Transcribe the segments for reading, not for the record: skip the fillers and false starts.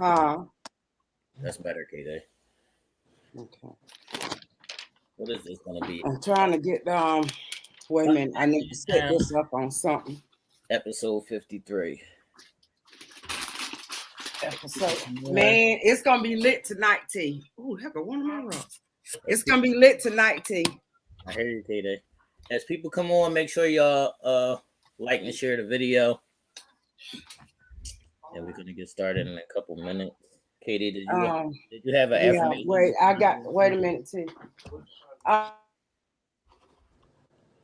That's better, K-Day. Okay. What is this gonna be? I'm trying to get wait a minute. I need to set this up on something. Episode 53. Man, it's gonna be lit tonight, T. Ooh, heck, one of my rocks. It's gonna be lit tonight, T. I hear you, K-Day. As people come on, make sure y'all like and share the video. And we're gonna get started in a couple minutes. Katie, did you have an affirmation? Wait a minute, T.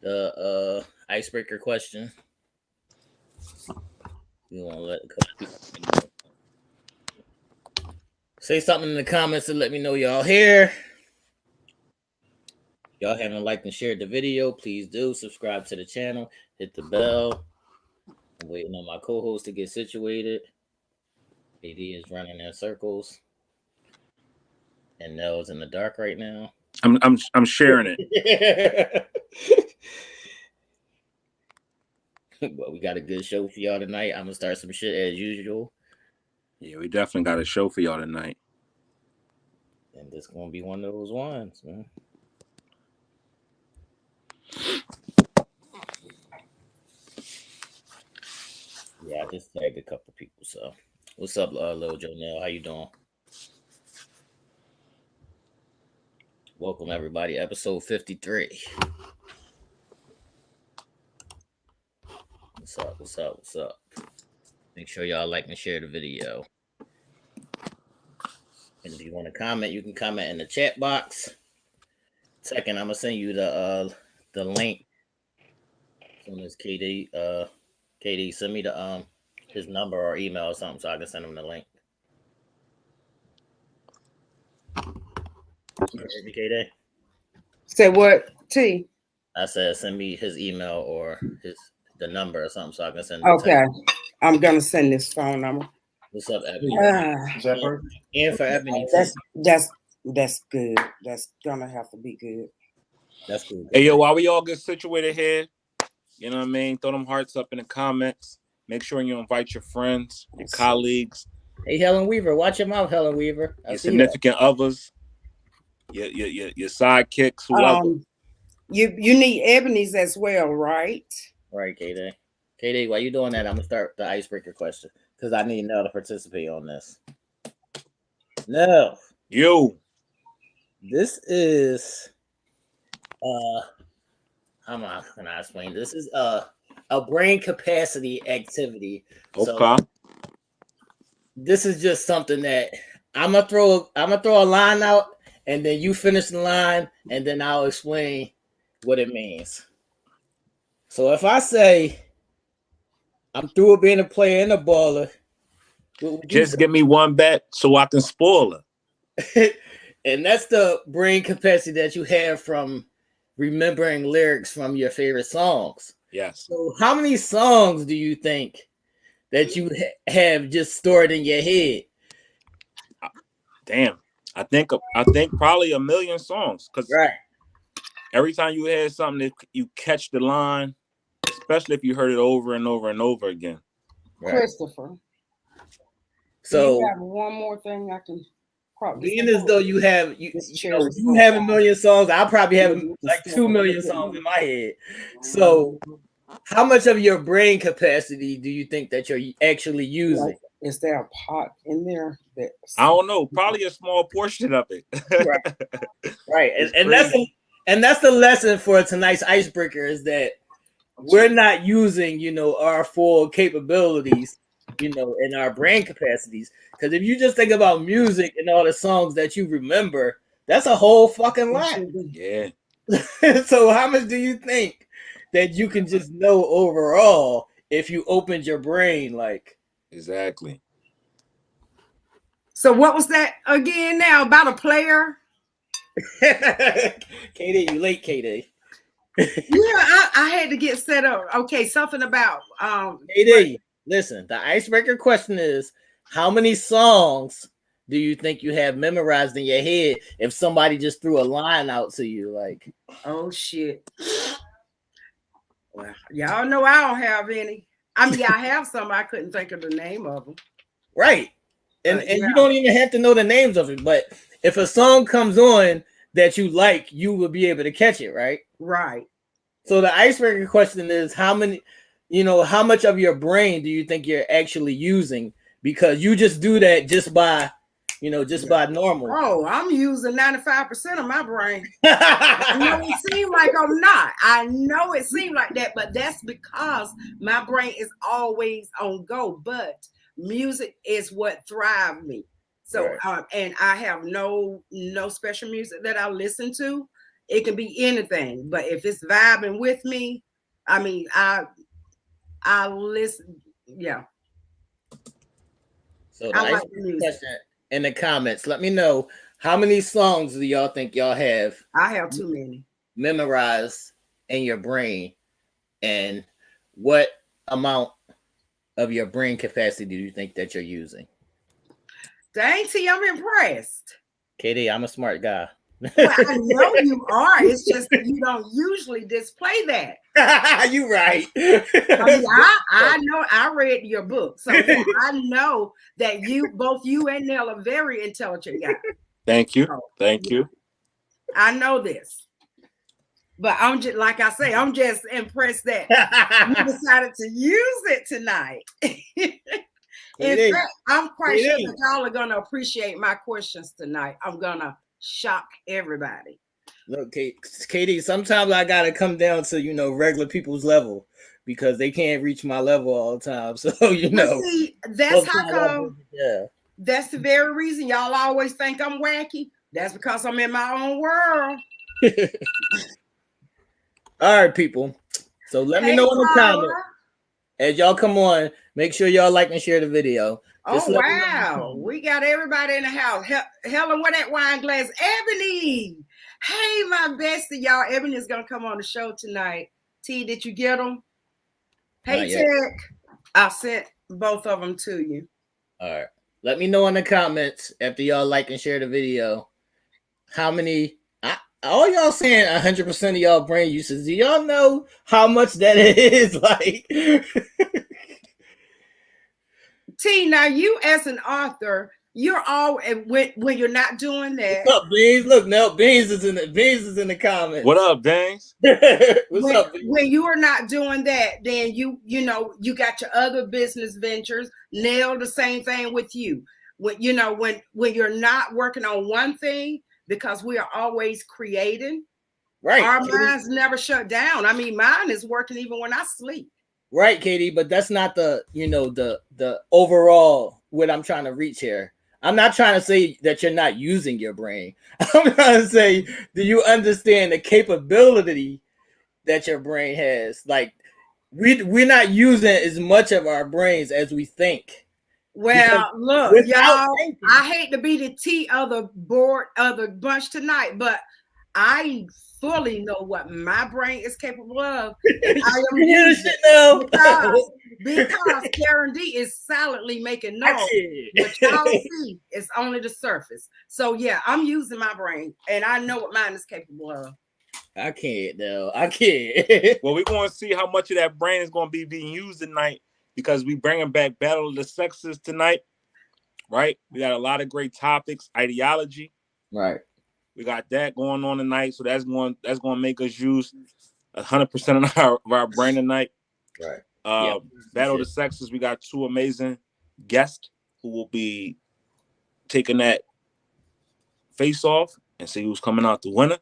The icebreaker question. We want to let a couple people say something in the comments to let me know y'all here. Y'all haven't liked and shared the video, please do subscribe to the channel, hit the bell. I'm waiting on my co-host to get situated. AD is running in circles, and Nell's in the dark right now. I'm sharing it. But we got a good show for y'all tonight. I'm gonna start some shit as usual. Yeah, we definitely got a show for y'all tonight. And this gonna be one of those ones, man. Yeah, I just tagged a couple people. So, what's up, Lil Jonelle? How you doing? Welcome, everybody. Episode 53. What's up? Make sure y'all like and share the video. And if you want to comment, you can comment in the chat box. Second, I'm gonna send you the link. As soon as KD send me the his number or email or something, so I can send him the link. KD. Say what, T? I said send me his email or the number or something, so I can send. Okay, I'm gonna send this phone number. What's up, Ebony? And for Ebony, that's good. That's gonna have to be good. That's good. Hey, yo, while we all get situated here, you know what I mean? Throw them hearts up in the comments. Make sure you invite your friends, your colleagues. Hey, Helen Weaver, watch your mouth, Helen Weaver. Your significant others, your sidekicks, whoever. You need Ebony's as well, right? Right, K-Day. K-Day, while you doing that, I'm gonna start the icebreaker question because I need Nell to participate on this. Nell, this is how can I explain? This is a brain capacity activity. Okay. So this is just something that I'm gonna throw a line out, and then you finish the line, and then I'll explain what it means. So if I say I'm through with being a player and a baller, just give me one bet so I can spoil her. And that's the brain capacity that you have from remembering lyrics from your favorite songs. Yes. So how many songs do you think that you have just stored in your head? Damn. I think probably 1 million songs. Because every time you hear something, you catch the line, especially if you heard it over and over and over again. Christopher. So you have one more thing I can probably. Being as though you have you have 1 million songs, I probably have like 2 million songs in my head. So how much of your brain capacity do you think that you're actually using? Is there a pot in there? I don't know. Probably a small portion of it. Right. And that's the lesson for tonight's icebreaker is that we're not using, our full capabilities, in our brain capacities. Because if you just think about music and all the songs that you remember, that's a whole fucking lot. Yeah. So how much do you think that you can just know overall if you opened your brain? Like, exactly. So what was that again now about a player? KD, you late, KD. Yeah, I had to get set up. Okay, something about KD. Listen, the icebreaker question is, how many songs do you think you have memorized in your head if somebody just threw a line out to you? Like, oh shit. Well, y'all know I don't have any. I mean, I have some. I couldn't think of the name of them. Right. And you don't even have to know the names of it, but if a song comes on that you like, you will be able to catch it, right? Right. So the icebreaker question is how much of your brain do you think you're actually using? Because you just do that just by normal. Oh, I'm using 95% of my brain. I know it seems like I'm not. I know it seems like that, but that's because my brain is always on go. But music is what thrives me. So, right. And I have no special music that I listen to. It can be anything, but if it's vibing with me, I mean, I listen. Yeah. So I like the music. In the comments, let me know how many songs do y'all think y'all have? I have too many memorized in your brain, and what amount of your brain capacity do you think that you're using? Dang, T, I'm impressed. KD, I'm a smart guy. Well, I know you are. It's just that you don't usually display that. You right. I know. I read your book, so I know that both you and Nell are very intelligent guys. Thank you. Thank you. I know this, but I'm just like I say. I'm just impressed that you decided to use it tonight. In fact, I'm quite sure that y'all are gonna appreciate my questions tonight. I'm gonna shock everybody. Look, Katie, sometimes I gotta come down to regular people's level because they can't reach my level all the time. So see, that's how come. Yeah, that's the very reason y'all always think I'm wacky. That's because I'm in my own world. All right, people. So let me know in the comments as y'all come on. Make sure y'all like and share the video. Just wow, we got everybody in the house. Helen, where that wine glass? Ebony. Hey, my bestie, y'all. Ebony is gonna come on the show tonight. T, did you get them? Hey, Tech. I sent both of them to you. All right. Let me know in the comments after y'all like and share the video. How many? All y'all saying 100% of y'all brain usage. Do y'all know how much that is? Like. T, now you as an author, you're all when you're not doing that. What's up, Beans? Look, now Beans is in the comments. What up, Beans? What's up, Beans? When you are not doing that, then you got your other business ventures. Nail the same thing with you. When you're not working on one thing, because we are always creating. Right. Our minds never shut down. I mean, mine is working even when I sleep. Right, Katie, but that's not the overall what I'm trying to reach here. I'm not trying to say that you're not using your brain. I'm trying to say, do you understand the capability that your brain has? Like, we're not using as much of our brains as we think. Well, look, y'all, I hate to be the T of the bunch tonight, but I fully know what my brain is capable of. And I am using it because Karen D is silently making noise. What y'all see is only the surface. So yeah, I'm using my brain, and I know what mine is capable of. I can't though. I can't. Well, we're going to see how much of that brain is going to be being used tonight because we bringing back Battle of the Sexes tonight, right? We got a lot of great topics, ideology, right? We got that going on tonight, so that's going to make us use 100% of our brain tonight. Right. Battle of the Sexes. We got two amazing guests who will be taking that face off and see who's coming out the winner.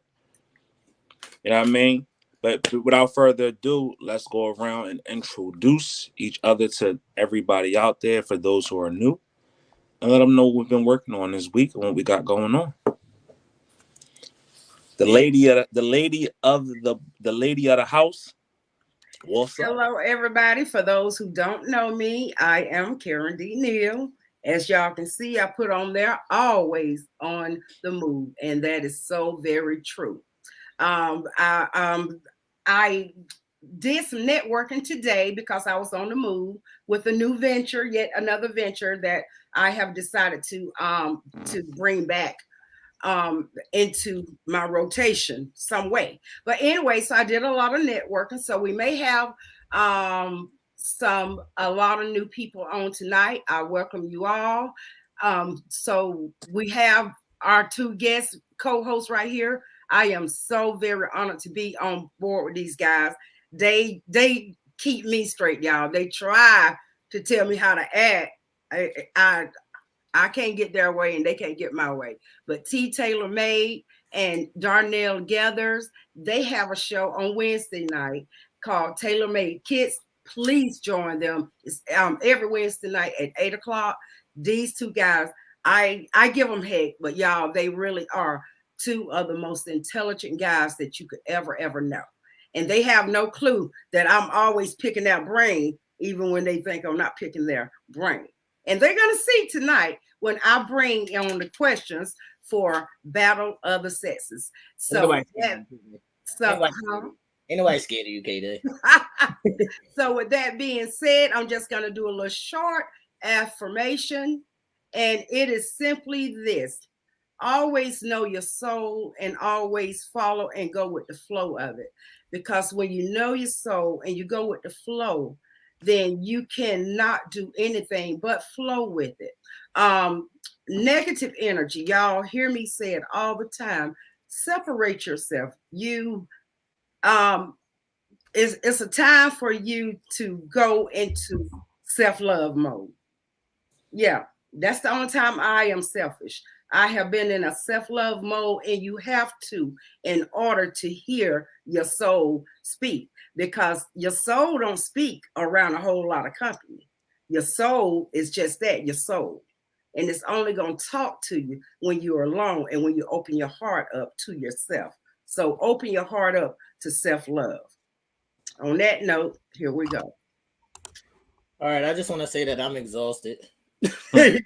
You know what I mean? But without further ado, let's go around and introduce each other to everybody out there for those who are new, and let them know what we've been working on this week and what we got going on. The lady of the house. What's up? Hello, everybody. For those who don't know me, I am Karen D. Neal. As y'all can see, I put on there always on the move, and that is so very true. I did some networking today because I was on the move with a new venture, yet another venture that I have decided to bring back into my rotation some way. But anyway, so I did a lot of networking. So we may have a lot of new people on tonight. I welcome you all. So we have our two guest co-hosts right here. I am so very honored to be on board with these guys. They keep me straight, y'all. They try to tell me how to act. I can't get their way and they can't get my way. But T. Taylor Made and Darnell Gathers, they have a show on Wednesday night called Taylor Made Kids. Please join them. It's every Wednesday night at 8 o'clock. These two guys, I give them heck, but y'all, they really are two of the most intelligent guys that you could ever know. And they have no clue that I'm always picking their brain, even when they think I'm not picking their brain. And they're going to see tonight when I bring on the questions for Battle of the Sexes. So, ain't nobody scared of you, KD. So with that being said, I'm just going to do a little short affirmation. And it is simply this: always know your soul and always follow and go with the flow of it. Because when you know your soul and you go with the flow, then you cannot do anything but flow with it. Negative energy, y'all hear me say it all the time. Separate yourself. It's a time for you to go into self-love mode. Yeah, that's the only time I am selfish. I have been in a self-love mode, and you have to in order to hear your soul speak, because your soul don't speak around a whole lot of company. Your soul is just that, your soul. And it's only going to talk to you when you're alone and when you open your heart up to yourself. So open your heart up to self-love. On that note, here we go. All right, I just want to say that I'm exhausted. I've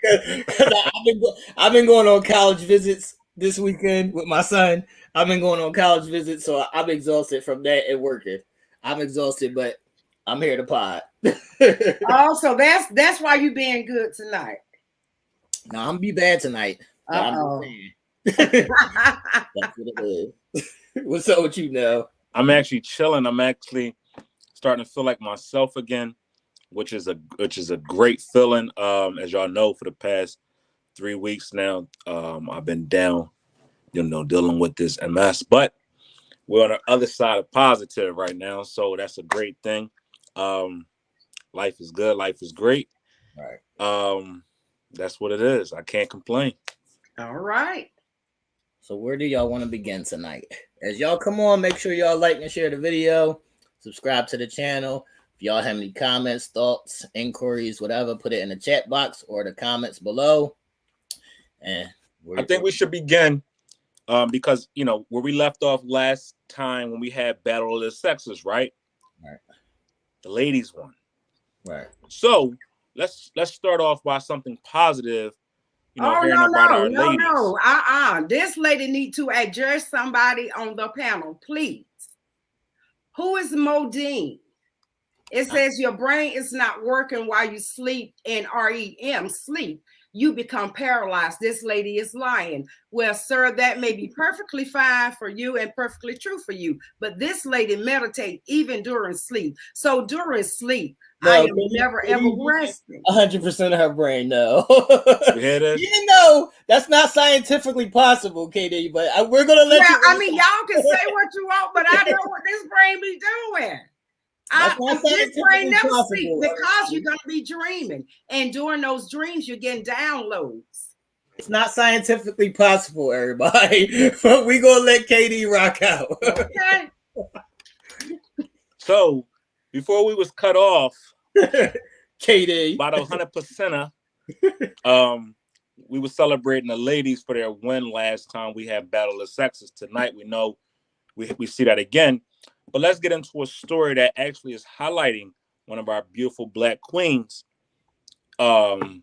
been going on college visits this weekend with my son. I've been going on college visits, so I'm exhausted from that and working. I'm exhausted, but I'm here to pod. Also, that's why you being good tonight. No, I'm gonna be bad tonight. That's what it is. What's up with you now? I'm actually chilling. I'm actually starting to feel like myself again, which is a great feeling. As y'all know, for the past 3 weeks now, I've been down, dealing with this MS. But we're on the other side of positive right now, so that's a great thing. Life is good. Life is great. Right. That's what it is. I can't complain. All right. So where do y'all want to begin tonight? As y'all come on, make sure y'all like and share the video. Subscribe to the channel. If y'all have any comments, thoughts, inquiries, whatever, put it in the chat box or the comments below. And I think we should begin because, where we left off last time when we had Battle of the Sexes, right? Right. The ladies won. Right. So let's start off by something positive. Hearing about our ladies. No. This lady need to address somebody on the panel, please. Who is Modine? It says your brain is not working while you sleep, and REM, sleep. You become paralyzed. This lady is lying. Well, sir, that may be perfectly fine for you and perfectly true for you. But this lady meditate even during sleep. So during sleep, I am never ever resting. 100% of her brain, no. You hear this? That's not scientifically possible, KD. But we're gonna let you. I mean, y'all can say what you want, but I know what this brain be doing. This brain never sleep because you're gonna be dreaming, and during those dreams, you're getting downloads. It's not scientifically possible, everybody. But we gonna let KD rock out. Okay. So before we was cut off, KD, about 100%, we were celebrating the ladies for their win last time we had Battle of Sexes. Tonight we know we see that again. But let's get into a story that actually is highlighting one of our beautiful Black queens. Karen?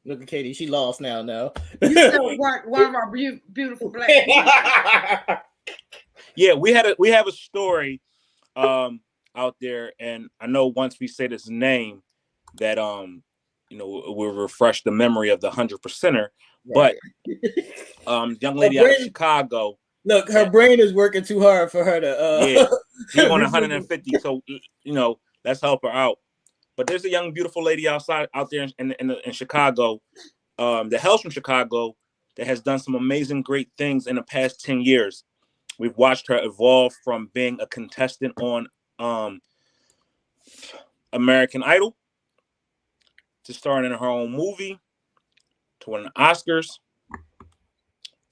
Look at Katie. She lost now. You still weren't one of our beautiful Black queens. Yeah, we have a story out there, and I know once we say this name that we'll refresh the memory of the 100%er. Right. But young lady out of Chicago. Look, her brain is working too hard for her to. Yeah, she's on 150. So let's help her out. But there's a young, beautiful lady out there in Chicago, that hails from Chicago, that has done some amazing, great things in the past 10 years. We've watched her evolve from being a contestant on American Idol to starring in her own movie, to winning Oscars,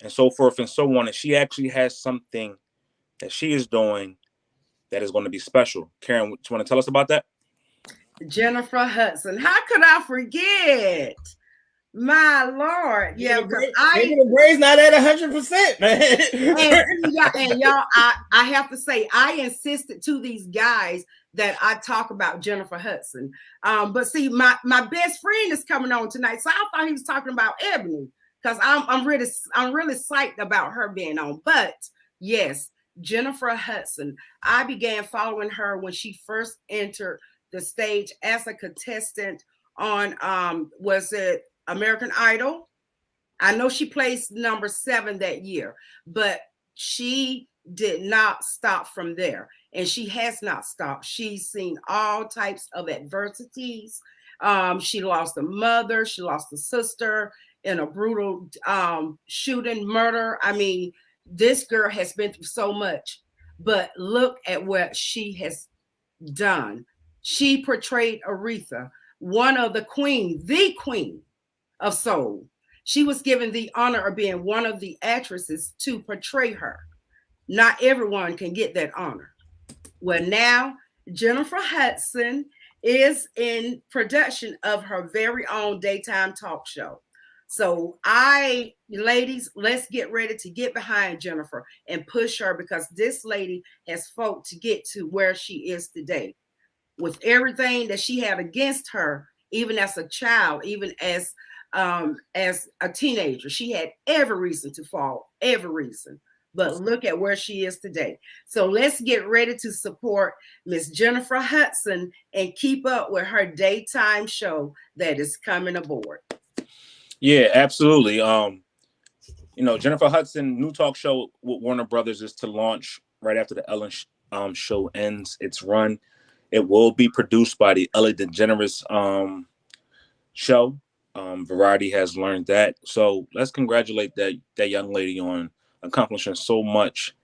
and so forth and so on. And she actually has something that she is doing that is going to be special. Karen, do you want to tell us about that? Jennifer Hudson. How could I forget? My Lord. Yeah, because the braid's not at 100%, man. and y'all, I have to say, I insisted to these guys that I talk about Jennifer Hudson. But see, my best friend is coming on tonight, so I thought he was talking about Ebony, because I'm really psyched about her being on. But yes, Jennifer Hudson. I began following her when she first entered the stage as a contestant on was it American Idol? I know she placed number 7 that year, but she did not stop from there, and she has not stopped. She's seen all types of adversities. She lost a mother, she lost a sister in a brutal shooting, murder. I mean, this girl has been through so much, but look at what she has done. She portrayed Aretha, one of the queen of soul. She was given the honor of being one of the actresses to portray her. Not everyone can get that honor. Well, now Jennifer Hudson is in production of her very own daytime talk show. So ladies, let's get ready to get behind Jennifer and push her, because this lady has fought to get to where she is today. With everything that she had against her, even as a child, even as a teenager, she had every reason to fall, every reason. But look at where she is today. So let's get ready to support Miss Jennifer Hudson and keep up with her daytime show that is coming aboard. Yeah, absolutely. Jennifer Hudson new talk show with Warner Brothers is to launch right after the Ellen show ends its run. It will be produced by the Ellen DeGeneres show. Variety has learned that. So let's congratulate that young lady on accomplishing so much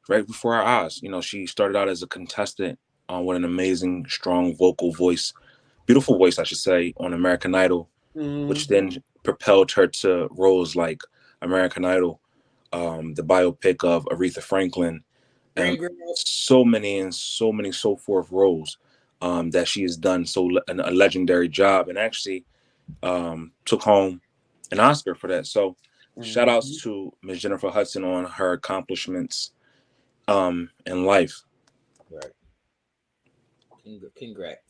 right before our eyes. She started out as a contestant with an amazing, strong vocal voice, beautiful voice, I should say, on American Idol, which then propelled her to roles like American Idol, the biopic of Aretha Franklin, and so many so forth roles that she has done a legendary job, and actually took home an Oscar for that. So shout outs to Ms. Jennifer Hudson on her accomplishments in life. Right.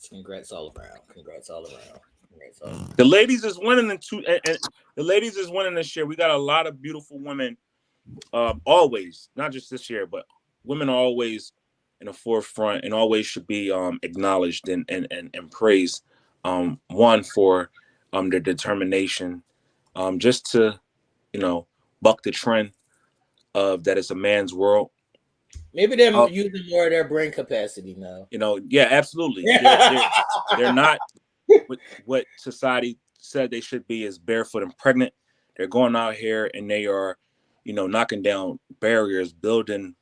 Congrats all around. The ladies is winning and the ladies is winning this year. We got a lot of beautiful women, always, not just this year, but women are always in the forefront and always should be acknowledged and praised. One, for their determination, just to buck the trend of that it's a man's world. Maybe they're using more of their brain capacity now. Yeah, absolutely. They're not what society said they should be, is barefoot and pregnant. They're going out here and they are, knocking down barriers, building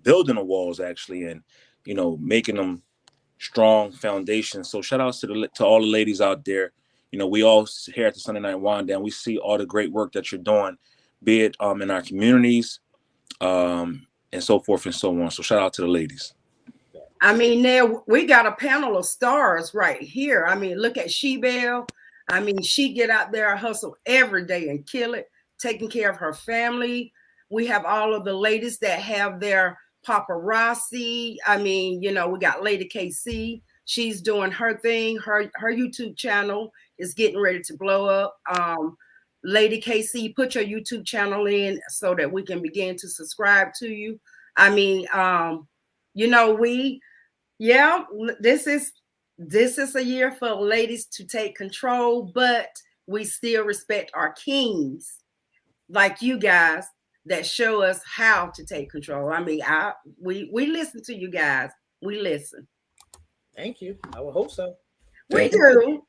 the walls actually, and making them strong foundations. So shout outs to all the ladies out there. We all here at the Sunday Night Wind Down, we see all the great work that you're doing, be it in our communities, and so forth and so on. So shout out to the ladies. I mean, now we got a panel of stars right here. I mean, look at She-Belle. I mean, she get out there and hustle every day and kill it, taking care of her family. We have all of the ladies that have their paparazzi. I mean, we got Lady KC. She's doing her thing. Her YouTube channel is getting ready to blow up. Lady KC, put your YouTube channel in so that we can begin to subscribe to you. I mean, this is a year for ladies to take control, but we still respect our kings like you guys that show us how to take control. I mean, we listen to you guys. We listen. Thank you. I would hope so. We do.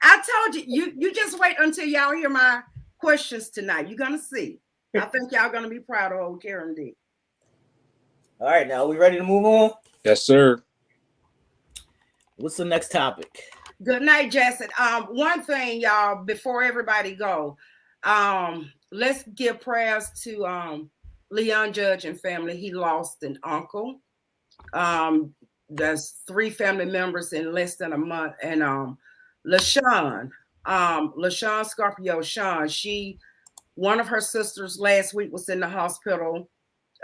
I told you, you just wait until y'all hear my questions tonight. You're gonna see. I think y'all gonna be proud of old Karen D. All right, now we ready to move on? Yes, sir. What's the next topic? Good night, Jason. One thing, y'all, before everybody go, let's give prayers to Leon Judge and family. He lost an uncle. There's 3 family members in less than a month, and LaShawn Scorpio Sean, one of her sisters last week was in the hospital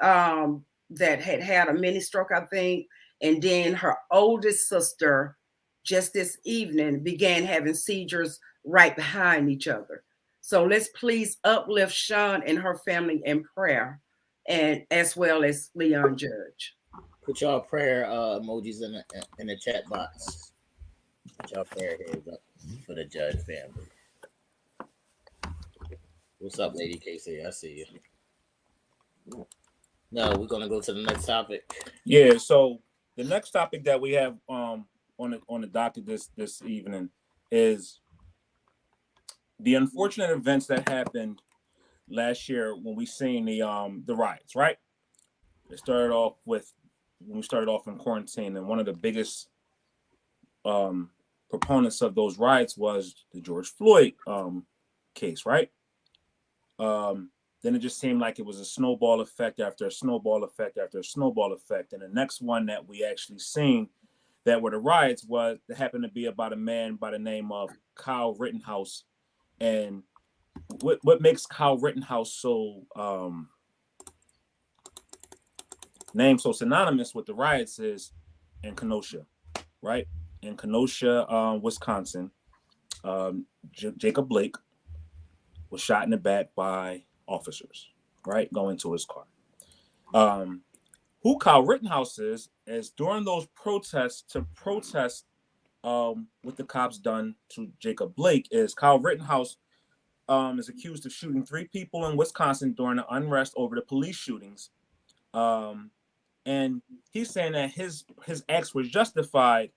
that had a mini stroke, I think, and then her oldest sister just this evening began having seizures right behind each other. So let's please uplift Sean and her family in prayer, and as well as Leon Judge. Put y'all prayer emojis in the chat box. Put y'all prayer hands up for the Judge family. What's up, Lady Casey? I see you. No, we're gonna go to the next topic. Yeah. So the next topic that we have on the docket this evening is the unfortunate events that happened last year when we seen the riots. Right. It started off with when we started off in quarantine, and one of the biggest proponents of those riots was the George Floyd case, right? Then it just seemed like it was a snowball effect after a snowball effect after a snowball effect, and the next one that we actually seen that were the riots was that happened to be about a man by the name of Kyle Rittenhouse, and what makes Kyle Rittenhouse so name so synonymous with the riots is in Kenosha, right? In Kenosha, Wisconsin, Jacob Blake was shot in the back by officers, right? Going to his car. Who Kyle Rittenhouse is during those protests to protest what the cops done to Jacob Blake is Kyle Rittenhouse is accused of shooting 3 people in Wisconsin during the unrest over the police shootings. And he's saying that his acts was justified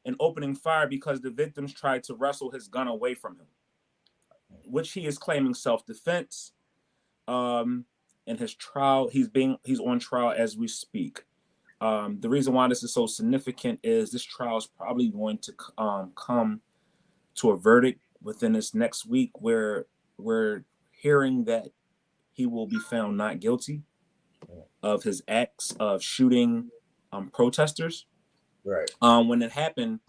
in opening fire because the victims tried to wrestle his gun away from him, which he is claiming self-defense. In his trial, he's on trial as we speak. The reason why this is so significant is this trial is probably going to come to a verdict within this next week, where we're hearing that he will be found not guilty of his acts of shooting protesters. Right. When it happened,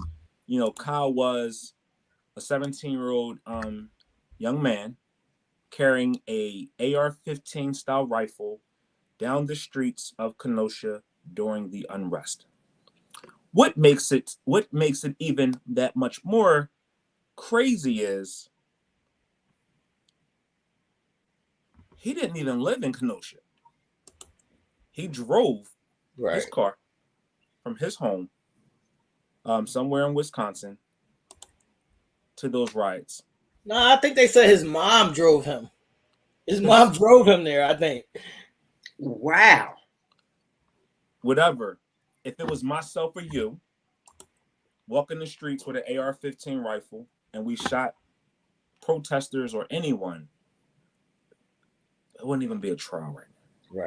Kyle was a 17-year-old young man carrying a AR-15 style rifle down the streets of Kenosha during the unrest. What makes it even that much more crazy is he didn't even live in Kenosha. He drove his car from his home somewhere in Wisconsin to those riots. No, I think they said his mom drove him. His mom drove him there, I think. Wow. Whatever. If it was myself or you walking the streets with an AR-15 rifle and we shot protesters or anyone, it wouldn't even be a trial right now.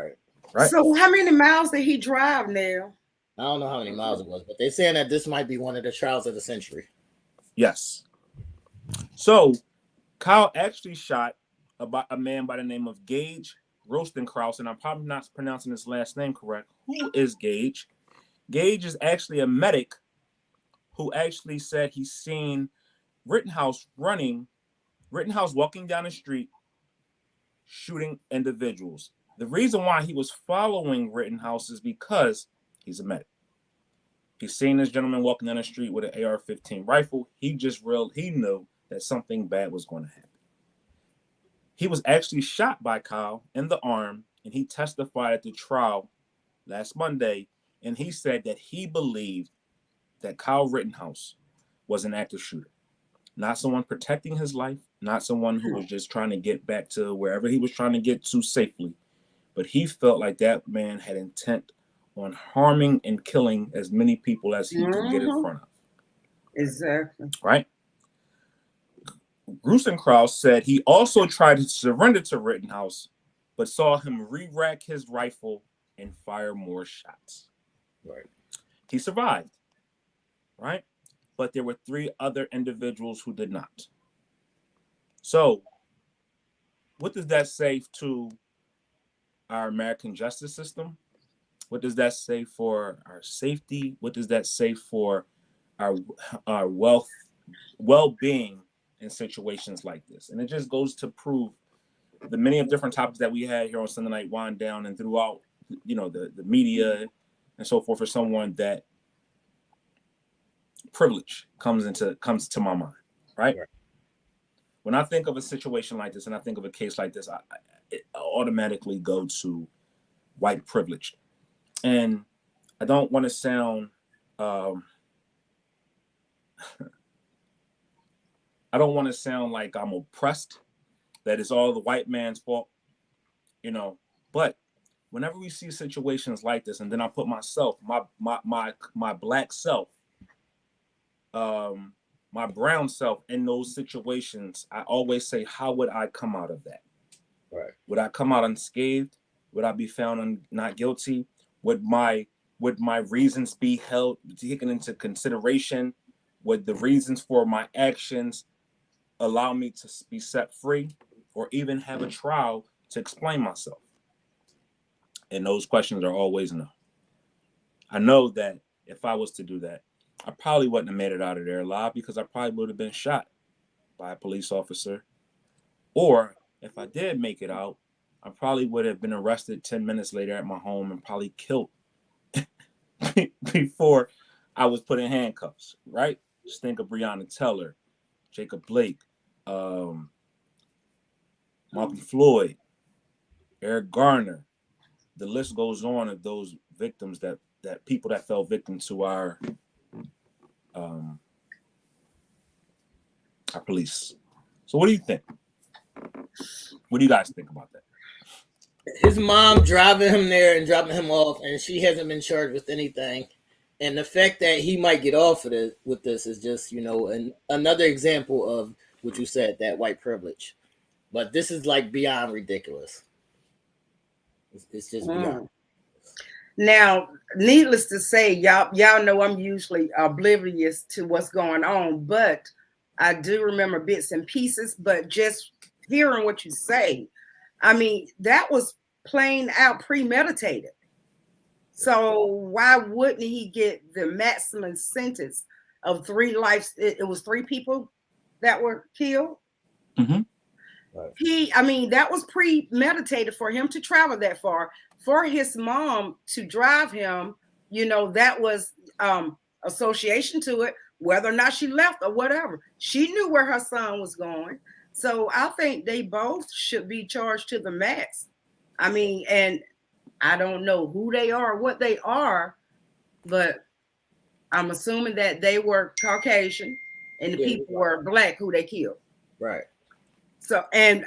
Right. So how many miles did he drive now? I don't know how many miles it was, but they're saying that this might be one of the trials of the century. Yes. So Kyle actually shot a man by the name of Gage Rostenkraus, and I'm probably not pronouncing his last name correct. Who is Gage? Gage is actually a medic who actually said he's seen Rittenhouse walking down the street, shooting individuals. The reason why he was following Rittenhouse is because he's a medic. He's seen this gentleman walking down the street with an AR-15 rifle. He knew that something bad was going to happen. He was actually shot by Kyle in the arm, and he testified at the trial last Monday, and he said that he believed that Kyle Rittenhouse was an active shooter, not someone protecting his life, not someone who was just trying to get back to wherever he was trying to get to safely, but he felt like that man had intent on harming and killing as many people as he could get in front of. Exactly. Right? Rosenkrantz said he also tried to surrender to Rittenhouse, but saw him re-rack his rifle and fire more shots. Right. He survived, right? But there were 3 other individuals who did not. So, what does that say to our American justice system? What does that say for our safety? What does that say for our well-being in situations like this? And it just goes to prove the many of different topics that we had here on Sunday Night Wind Down and throughout, the media and so forth, for someone that privilege comes to my mind, right? When I think of a situation like this and I think of a case like this, I automatically go to white privilege. And I don't want to sound I don't want to sound like I'm oppressed, that it's all the white man's fault, but whenever we see situations like this, and then I put myself, my black self, my brown self in those situations, I always say, how would I come out of that? Right. Would I come out unscathed? Would I be found not guilty? Would my reasons be taken into consideration? Would the reasons for my actions allow me to be set free, or even have a trial to explain myself? And those questions are always no. I know that if I was to do that, I probably wouldn't have made it out of there alive, because I probably would have been shot by a police officer. Or if I did make it out, I probably would have been arrested 10 minutes later at my home and probably killed before I was put in handcuffs, right? Just think of Breonna Taylor, Jacob Blake, Malcolm Floyd, Eric Garner. The list goes on of those victims, that people that fell victim to our police. So what do you think? What do you guys think about that? His mom driving him there and dropping him off, and she hasn't been charged with anything. And the fact that he might get off of it with this is just, another example of what you said, that white privilege. But this is like beyond ridiculous. It's just beyond. Now, needless to say, y'all know I'm usually oblivious to what's going on, but I do remember bits and pieces. But just hearing what you say, I mean, that was plain out premeditated. So why wouldn't he get the maximum sentence of 3 lives? It was 3 people that were killed. Mm-hmm. Right. That was premeditated for him to travel that far, for his mom to drive him. That was association to it, whether or not she left or whatever. She knew where her son was going. So I think they both should be charged to the max. And I don't know who they are, what they are, but I'm assuming that they were Caucasian and the people were black who they killed. Right. So, and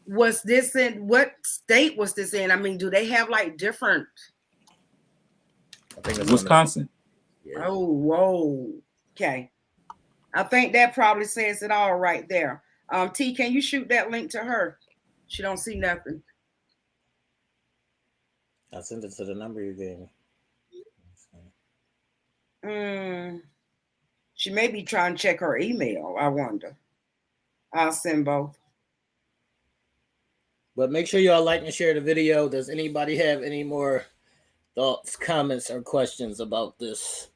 was this in, what state was this in? Do they have like different? I think it's Wisconsin. Oh, whoa. Okay. I think that probably says it all right there. T, can you shoot that link to her? She don't see nothing. I sent it to the number you gave me. She may be trying to check her email. I wonder. I'll send both. But make sure y'all like and share the video. Does anybody have any more thoughts, comments, or questions about this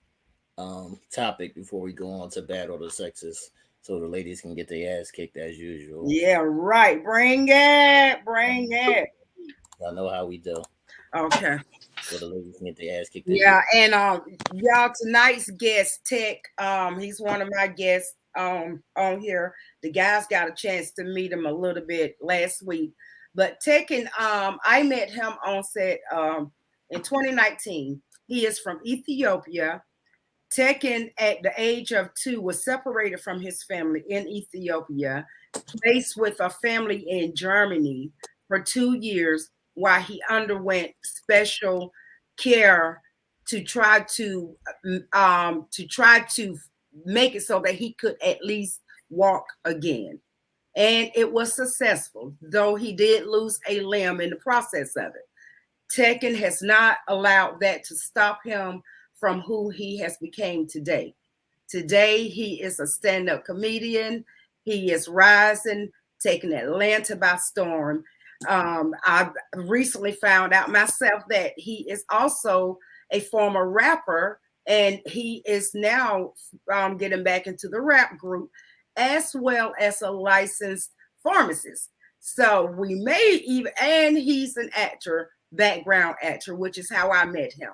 topic before we go on to Battle of the Sexes, so the ladies can get their ass kicked as usual? Yeah, right. Bring it. Y'all know how we do. Okay. So the ladies can get their ass kicked. Yeah, and y'all, tonight's guest, Tech, he's one of my guests on here. The guys got a chance to meet him a little bit last week. But Tech, and I met him on set in 2019. He is from Ethiopia. Tekken, at the age of 2, was separated from his family in Ethiopia, placed with a family in Germany for 2 years while he underwent special care to try to make it so that he could at least walk again. And it was successful, though he did lose a limb in the process of it. Tekken has not allowed that to stop him from who he has become today. Today, he is a stand-up comedian. He is rising, taking Atlanta by storm. I recently found out myself that he is also a former rapper, and he is now getting back into the rap group, as well as a licensed pharmacist. So we may even, and he's an actor, background actor, which is how I met him.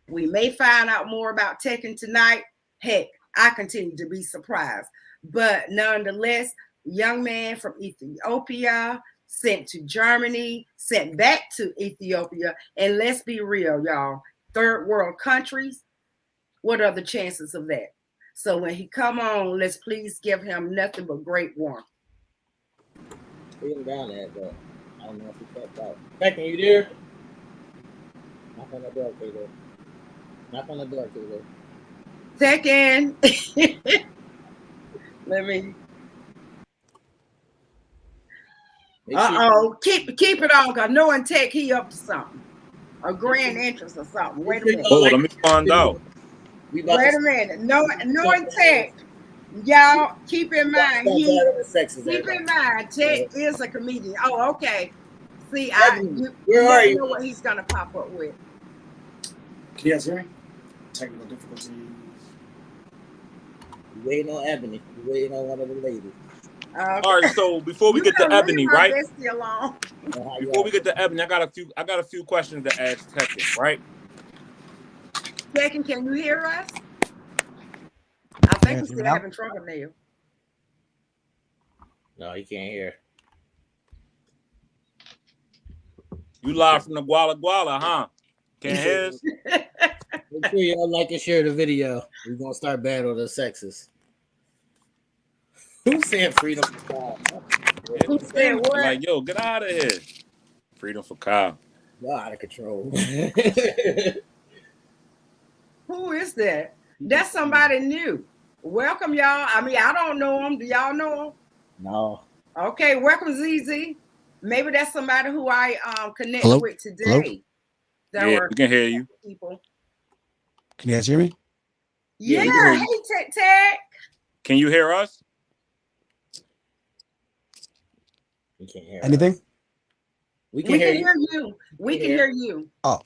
We may find out more about Tekken tonight. Heck, I continue to be surprised. But nonetheless, young man from Ethiopia, sent to Germany, sent back to Ethiopia. And let's be real, y'all. Third world countries, what are the chances of that? So when he come on, let's please give him nothing but great warmth. Feeling down there, but I don't know if he kept out. Becky, you there? Knock on the door, Kato. Knock on the door, Kato. Second. Let me. Keep it on, cause knowing Tech, he up to something. A grand entrance or something. Wait a minute. Oh, let me find out. Wait a minute. Knowing Tech, y'all keep in mind. Keep in mind, Tech is a comedian. Oh, okay. See, where are you? Know what he's gonna pop up with. Can you guys hear me? Technical difficulties. We waiting on Ebony. We waiting on one of the ladies. Okay. All right, so before we get to Ebony, right? Before we get to Ebony, I got a few questions to ask Tekken, right? Tekken, can you hear us? I think we're still having trouble now. No, he can't hear. You live from the Guala Guala, huh? Can't hear us? Make sure y'all like and share the video. We're gonna start battle the sexes. Who said freedom for Kyle? Who said what? Like, yo, get out of here. Freedom for Kyle. Y'all out of control. Who is that? That's somebody new. Welcome, y'all. I mean, I don't know him. Do y'all know him? No. Okay, welcome, ZZ. Maybe that's somebody who I connect with today. Yeah, we can hear you. People. Can you guys hear me? Yeah, hey, Tech. Can you hear us? We can't hear anything. Us. We can hear you. We can hear you. Oh,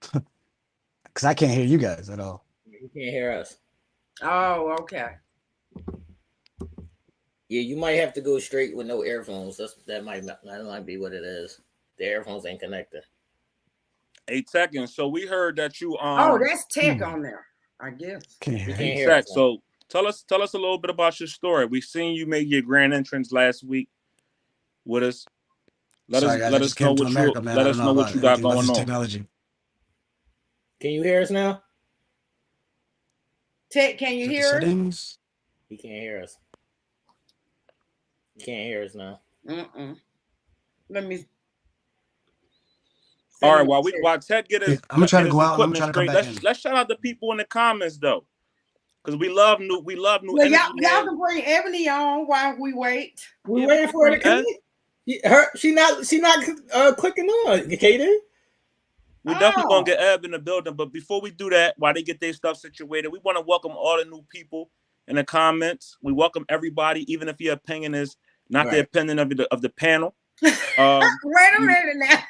because I can't hear you guys at all. You can't hear us. Oh, okay. Yeah, you might have to go straight with no earphones. That might be what it is. The earphones ain't connected. 8 seconds. So we heard that you Oh, that's Tech on there, I guess. Can't hear Tech. So tell us a little bit about your story. We've seen you make your grand entrance last week with us. Let us know what you got going on. Technology. Can you hear us now? Tech, can you hear us? He can't hear us. He can't hear us now. Let me. All right, while Ted get his, I'm gonna try to go out. I'm trying to come back in. Let's shout out the people in the comments though, because we love new. Well, y'all can bring Ebony on while we wait. We're waiting for her to come in. She not clicking on. Katie. We definitely gonna get Eb in the building, but before we do that, while they get their stuff situated, we want to welcome all the new people in the comments. We welcome everybody, even if your opinion is not the opinion of the panel. Wait a minute now.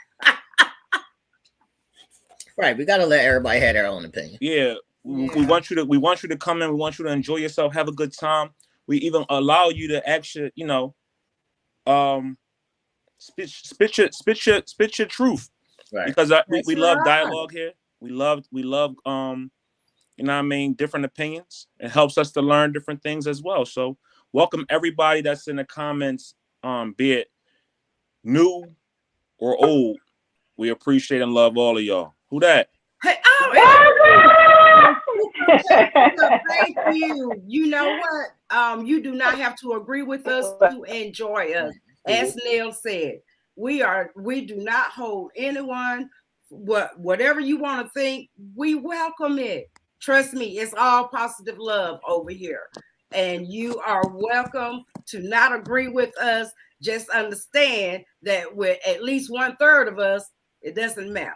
Right, we gotta let everybody have their own opinion. Yeah, we want you to come in. We want you to enjoy yourself, have a good time. We even allow you to actually, spit your truth, right? Because we love dialogue here. We love different opinions. It helps us to learn different things as well. So welcome everybody that's in the comments, be it new or old. We appreciate and love all of y'all. Who that? Hey, thank you. You know what? You do not have to agree with us to enjoy us. As Neil said, we do not hold anyone whatever you want to think, we welcome it. Trust me, it's all positive love over here. And you are welcome to not agree with us. Just understand that with at least 1/3 of us, it doesn't matter.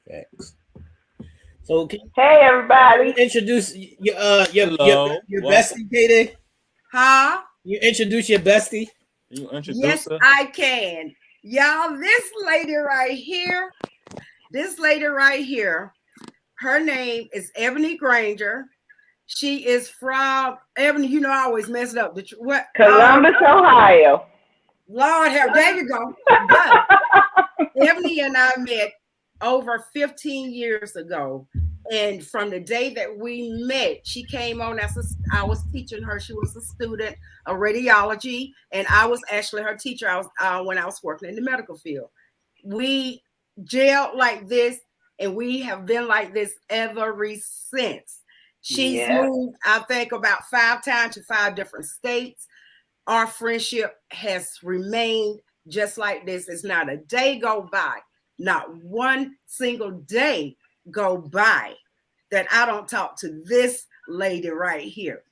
Thanks. So hey everybody, introduce your Hello. bestie, Katie. Huh? You introduce your bestie. You introduce Yes, her? I can. Y'all, this lady right here, her name is Ebony Granger. She is from Ebony. You know, I always mess it up. What? Columbus, Ohio. Lord have, there you go. But Ebony and I met over 15 years ago. And from the day that we met, she came on I was teaching her. She was a student of radiology, and I was actually her teacher. When I was working in the medical field. We gelled like this, and we have been like this ever since. She's moved, I think, about 5 times to 5 different states. Our friendship has remained just like this. It's not a day go by, not one single day go by that I don't talk to this lady right here.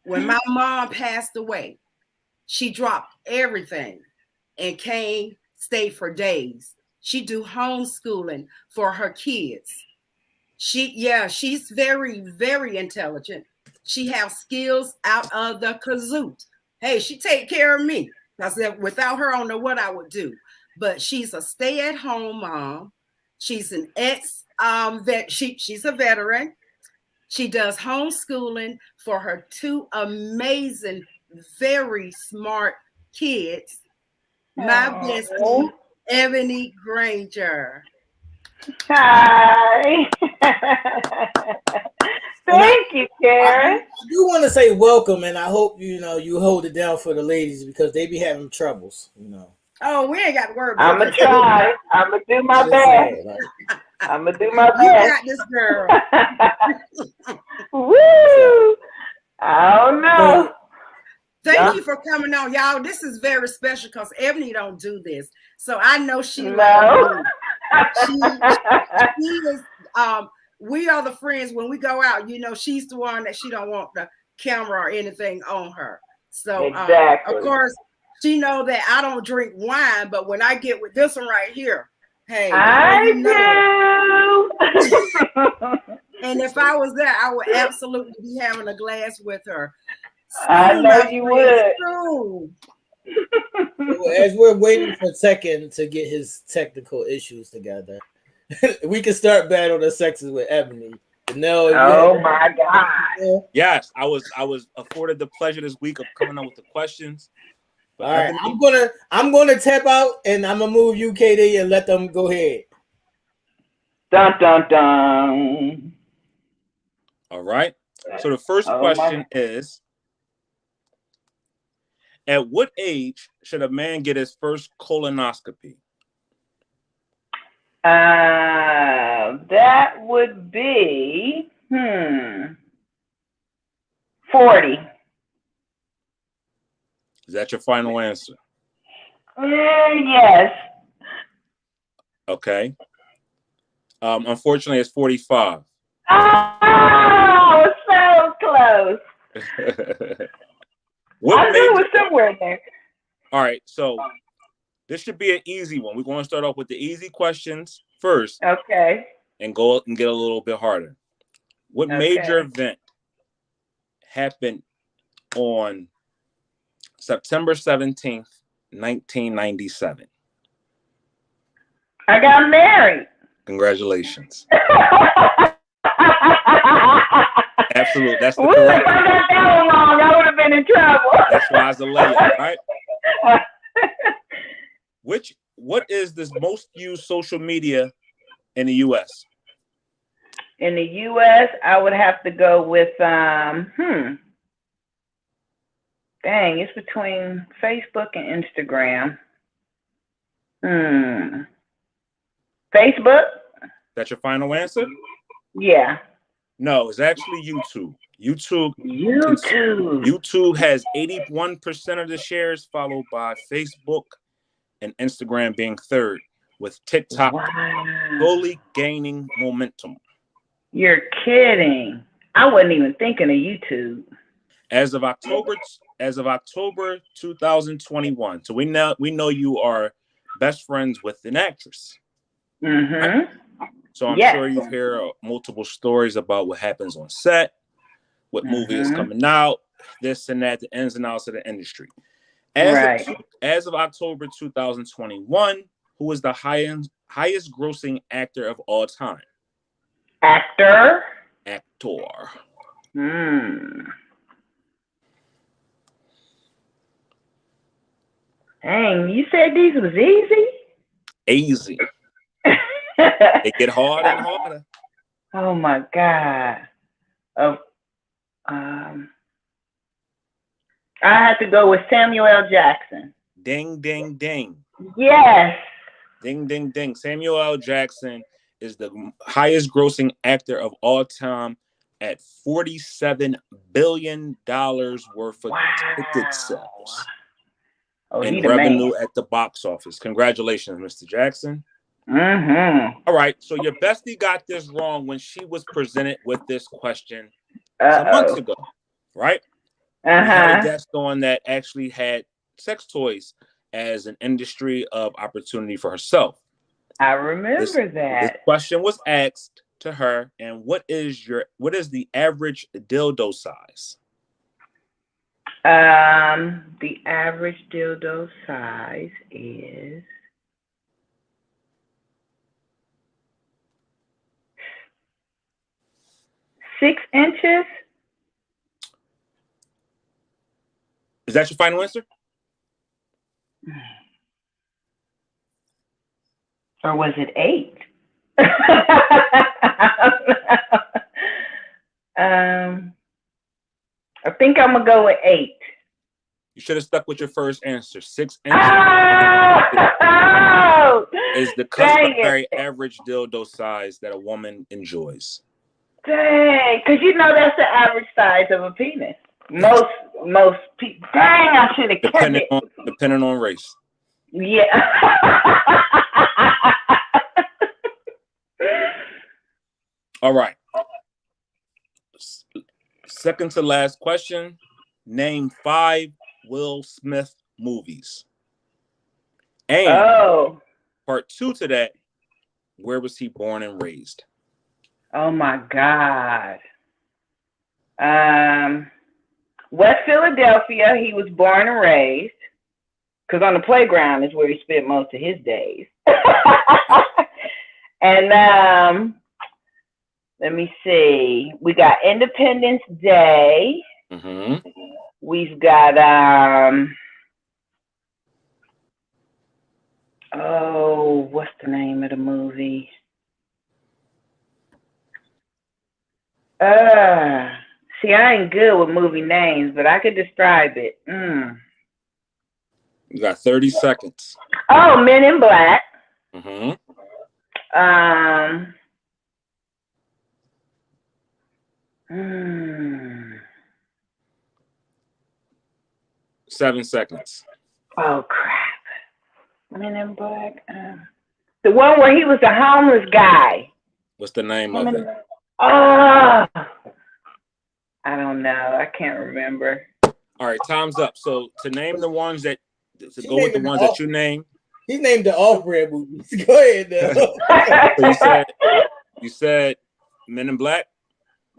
When my mom passed away, she dropped everything and came, stayed for days. She do homeschooling for her kids. She's very, very intelligent. She has skills out of the kazoot. Hey, she take care of me. I said, without her, I don't know what I would do. But she's a stay-at-home mom. She's an she's a veteran. She does homeschooling for her 2 amazing, very smart kids. My bestie, Ebony Granger. Hi. Thank you, Karen. I do want to say welcome, and I hope you hold it down for the ladies because they be having troubles. Oh, we ain't got to worry about I'm gonna try. I'm gonna do my best. I'm gonna do my best. You got this, girl. Woo! I don't know. Thank you for coming on, y'all. This is very special because Ebony don't do this, so I know she No. loves me. She is. We are the friends when we go out. She's the one that she don't want the camera or anything on her. So exactly. Of course, she know that I don't drink wine, but when I get with this one right here, hey, I do. And if I was there, I would absolutely be having a glass with her. I know you would. As we're waiting for Tekken to get his technical issues together, we can start Battle of the Sexes with Ebony. Oh my God! Yes, I was afforded the pleasure this week of coming up with the questions. All right, I'm gonna tap out and I'm gonna move you, KD, and let them go ahead. Dun dun dun. All right. So the first question is: at what age should a man get his first colonoscopy? That would be 40. Is that your final answer? Yes. Okay. Unfortunately, it's 45. Oh, so close. I knew it was somewhere there. All right, so this should be an easy one. We're going to start off with the easy questions first. Okay. And go and get a little bit harder. What major event happened on September 17th, 1997? I got married. Congratulations. Absolutely. That's the correct. If I got that one wrong, I would have been in trouble. That's why it's a layup, right? What is the most used social media in the U.S.? In the U.S., I would have to go with Dang, it's between Facebook and Instagram. Facebook? That's your final answer? Yeah. No, it's actually YouTube. YouTube has 81% of the shares, followed by Facebook and Instagram being third with TikTok Wow. slowly gaining momentum. You're kidding. I wasn't even thinking of YouTube. As of October 2021. So we know you are best friends with an actress. Mm-hmm. Right? So I'm sure you've heard multiple stories about what happens on set, what movie is coming out, this and that, the ins and outs of the industry. As of October 2021, who is the highest grossing actor of all time? Actor. Dang, you said these was easy? Easy. They get harder and harder. Oh my God. I had to go with Samuel L. Jackson. Ding, ding, ding. Yes. Ding, ding, ding. Samuel L. Jackson is the highest grossing actor of all time at $47 billion worth of ticket sales and revenue at the box office. Congratulations, Mr. Jackson. All right, so your bestie got this wrong when she was presented with this question some months ago, right? We had a guest on that actually had sex toys as an industry of opportunity for herself. I remember that. This question was asked to her, and what is the average dildo size? The average dildo size is 6 inches. Is that your final answer? Or was it 8? I think I'm gonna go with 8. You should have stuck with your first answer. 6 inches is the customary average dildo size that a woman enjoys. Dang, because you know that's the average size of a penis. Most people. Dang, I should have kept it. Depending on race. Yeah. All right. Second to last question. Name 5 Will Smith movies. And part 2 to that, where was he born and raised? Oh my God. West Philadelphia, he was born and raised. Because on the playground is where he spent most of his days. And let me see. We got Independence Day. Mm-hmm. We've got what's the name of the movie? See, I ain't good with movie names, but I could describe it. You got 30 seconds. Oh, Men in Black. Mm-hmm. 7 seconds. Oh crap! Men in Black. The one where he was a homeless guy. What's the name of it? I don't know. I can't remember. All right, time's up. So to name the ones that you name. He named the off-brand movies. Go ahead now. So you said Men in Black?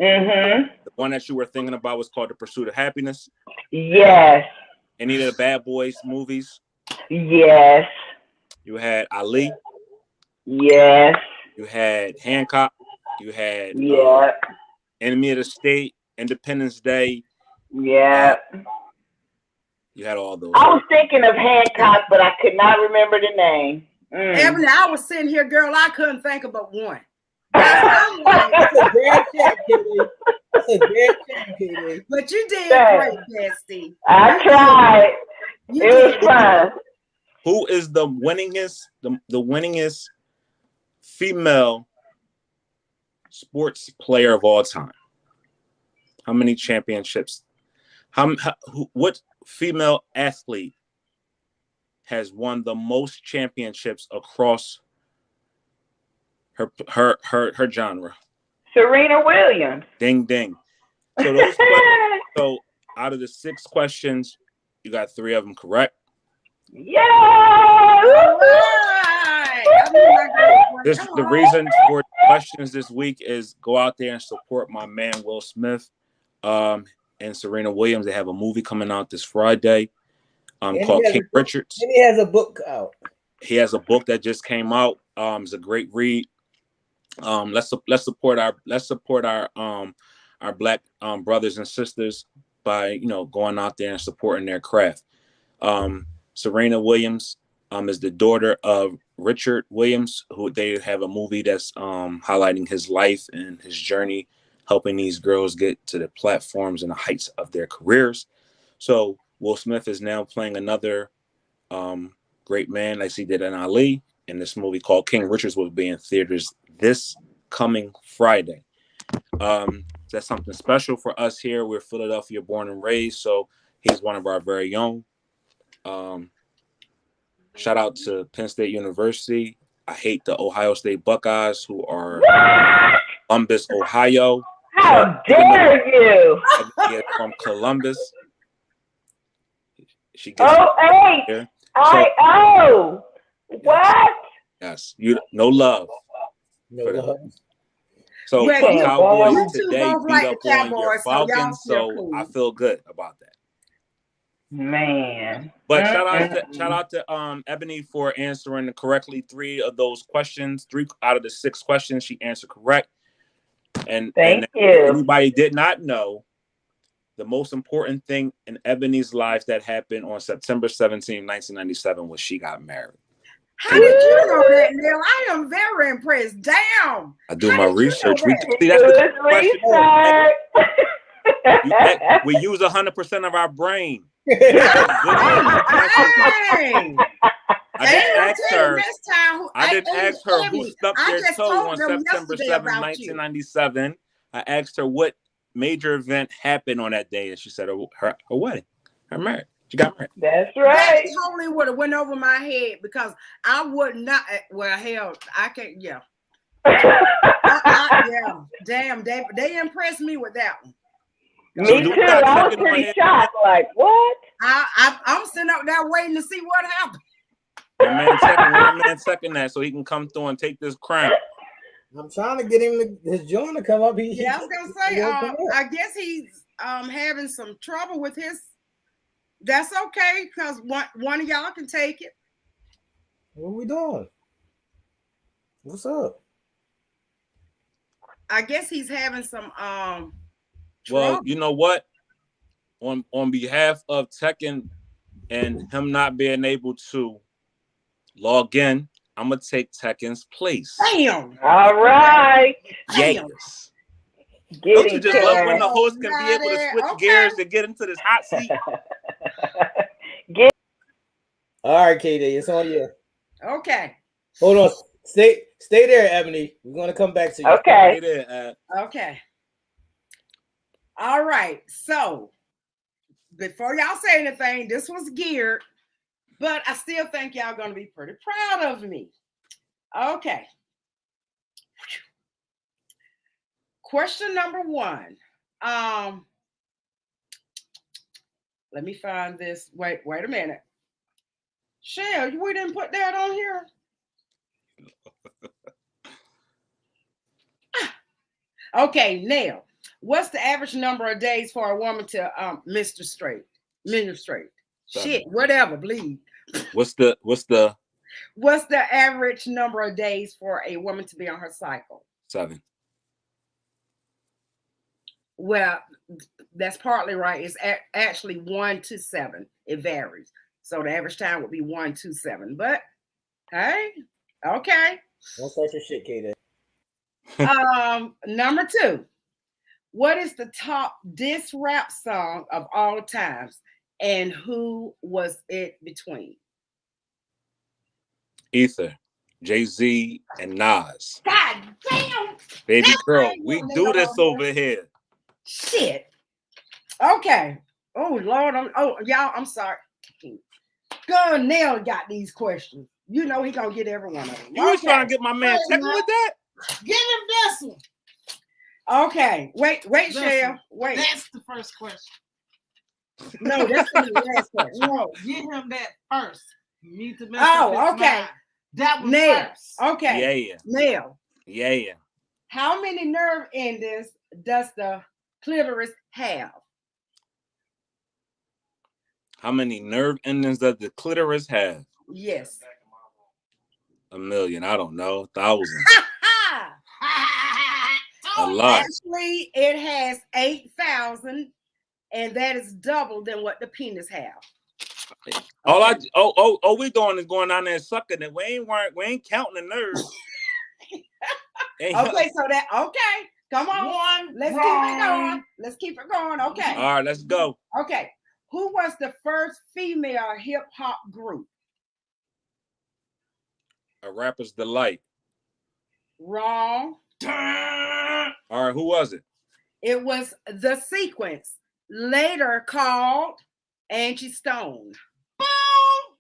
Mm-hmm. The one that you were thinking about was called The Pursuit of Happiness? Yes. Any of the Bad Boys movies? Yes. You had Ali? Yes. You had Hancock? You had Enemy of the State, Independence Day? Yeah. You had all those. I was thinking of Hancock, but I could not remember the name. Ebony, I was sitting here, girl, I couldn't think of but one. That's a bad check, Kitty. But you did great, Bestie. I tried. It was fun. Who is the winningest female sports player of all time? How many championships? What female athlete has won the most championships across her genre. Serena Williams. Ding ding. So so out of the 6 questions, you got 3 of them correct. Yeah. All right. The reason for questions this week is go out there and support my man Will Smith and Serena Williams. They have a movie coming out this Friday called King Richest. And he has a book out. He has a book that just came out. It's a great read. Let's support our Black brothers and sisters by going out there and supporting their craft. Serena Williams is the daughter of Richard Williams, who they have a movie that's highlighting his life and his journey, helping these girls get to the platforms and the heights of their careers. So Will Smith is now playing another great man, like he did in Ali, in this movie called King Richest, will be in theaters this coming Friday. That's something special for us here. We're Philadelphia born and raised, so he's one of our very young. Shout out to Penn State University. I hate the Ohio State Buckeyes, who are Columbus, Ohio. How dare you? From Columbus. She gets O-H-I-O. What? Yes, no love. No love. So Well, the you Cowboys two today both beat like up the on your Cowboys, so y'all Falcons, still so cool. I feel good about that. Man. But shout out to Ebony for answering correctly 3 of those questions. 3 out of the 6 questions she answered correct. And Thank you. If anybody did not know, the most important thing in Ebony's life that happened on September 17, 1997 was she got married. How did you know that, Neil? I am very impressed. Damn. I do How my did you research. know that? See, that's the question. Research. We use 100% of our brain. Dang. I didn't ask her who stubbed their toe on September 7, 1997. I asked her what major event happened on that day, and she said her wedding, her marriage. She got married. That's right. That totally would have went over my head because I would not. Well, hell, I can't. Yeah. Yeah. Damn, they impressed me with that one. Me too. I was pretty shocked. Like, what? I'm sitting up there waiting to see what happened. My man second that so he can come through and take this crown. I'm trying to get him his joint to come up. I was gonna say, I guess he's having some trouble with his. That's okay because one of y'all can take it. What are we doing? What's up? I guess he's having some Well, trouble. you know what? On behalf of Tekken and him not being able to log in, I'm gonna take Tekken's place. Damn. All right. Yes. Don't you just love when the host can be able to switch gears to get into this hot seat? All right, KD, it's on you. Okay. Hold on. Stay there, Ebony. We're gonna come back to you. Okay. Stay there, Okay. All right. So before y'all say anything, this was geared, but I still think y'all gonna be pretty proud of me. Okay. Question number 1. Let me find this. Wait a minute. Shell, we didn't put that on here. Okay, now, what's the average number of days for a woman to menstruate? Shit, whatever, bleed. What's the average number of days for a woman to be on her cycle? 7. Well, that's partly right. It's actually 1 to 7. It varies. So the average time would be 1 to 7. But hey, okay. Don't start your shit, KD. Number 2. What is the top diss rap song of all times, and who was it between? Ether, Jay-Z, and Nas. God damn, baby girl, we do this over here. Shit. Okay. Oh Lord, y'all, I'm sorry. Gun Nail got these questions. You know he gonna get every one of them. You was trying to get my man Tekken with that? Give him this one. Okay. Wait, Shell. Wait. That's the first question. No, that's the last question. No, give him that first. You need to mess Oh, up his okay. mind. That was Nail. first. Okay. Yeah. Nail. Yeah. How many nerve endings does the clitoris have? How many nerve endings does the clitoris have? Yes. 1,000,000. I don't know. 1,000. A lot. Actually, it has 8,000, and that is double than what the penis have. All we doing is going down there and sucking it. We ain't counting the nerves. Okay, so that come on. Let's keep it going. Let's keep it going. Okay. All right, let's go. Okay. Who was the first female hip hop group? A Rapper's Delight. Wrong. All right, who was it? It was The Sequence, later called Angie Stone. Boom!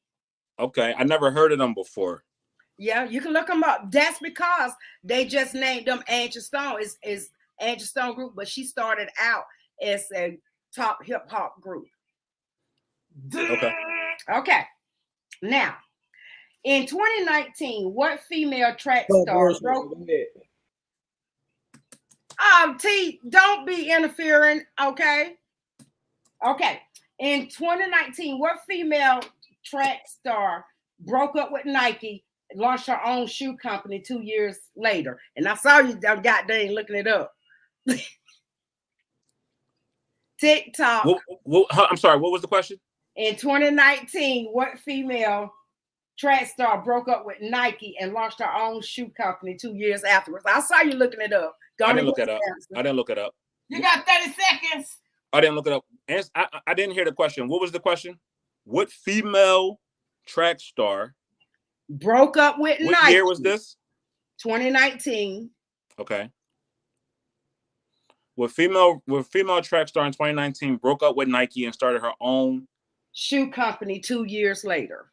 Okay, I never heard of them before. Yeah, you can look them up. That's because they just named them Angie Stone. Is Angie Stone group, but she started out as a top hip hop group. Okay. Now, in 2019, what female track star broke? T, don't be interfering, okay? Okay. In 2019, what female track star broke up with Nike, launched her own shoe company 2 years later? And I saw you goddamn looking it up. TikTok. I'm sorry, what was the question? In 2019, what female track star broke up with Nike and launched her own shoe company 2 years afterwards? I saw you looking it up. I didn't look it up. You got 30 seconds. I didn't look it up. I didn't hear the question. What was the question? What female track star broke up with Nike? What year was this? 2019. Okay. What female track star in 2019 broke up with Nike and started her own shoe company 2 years later?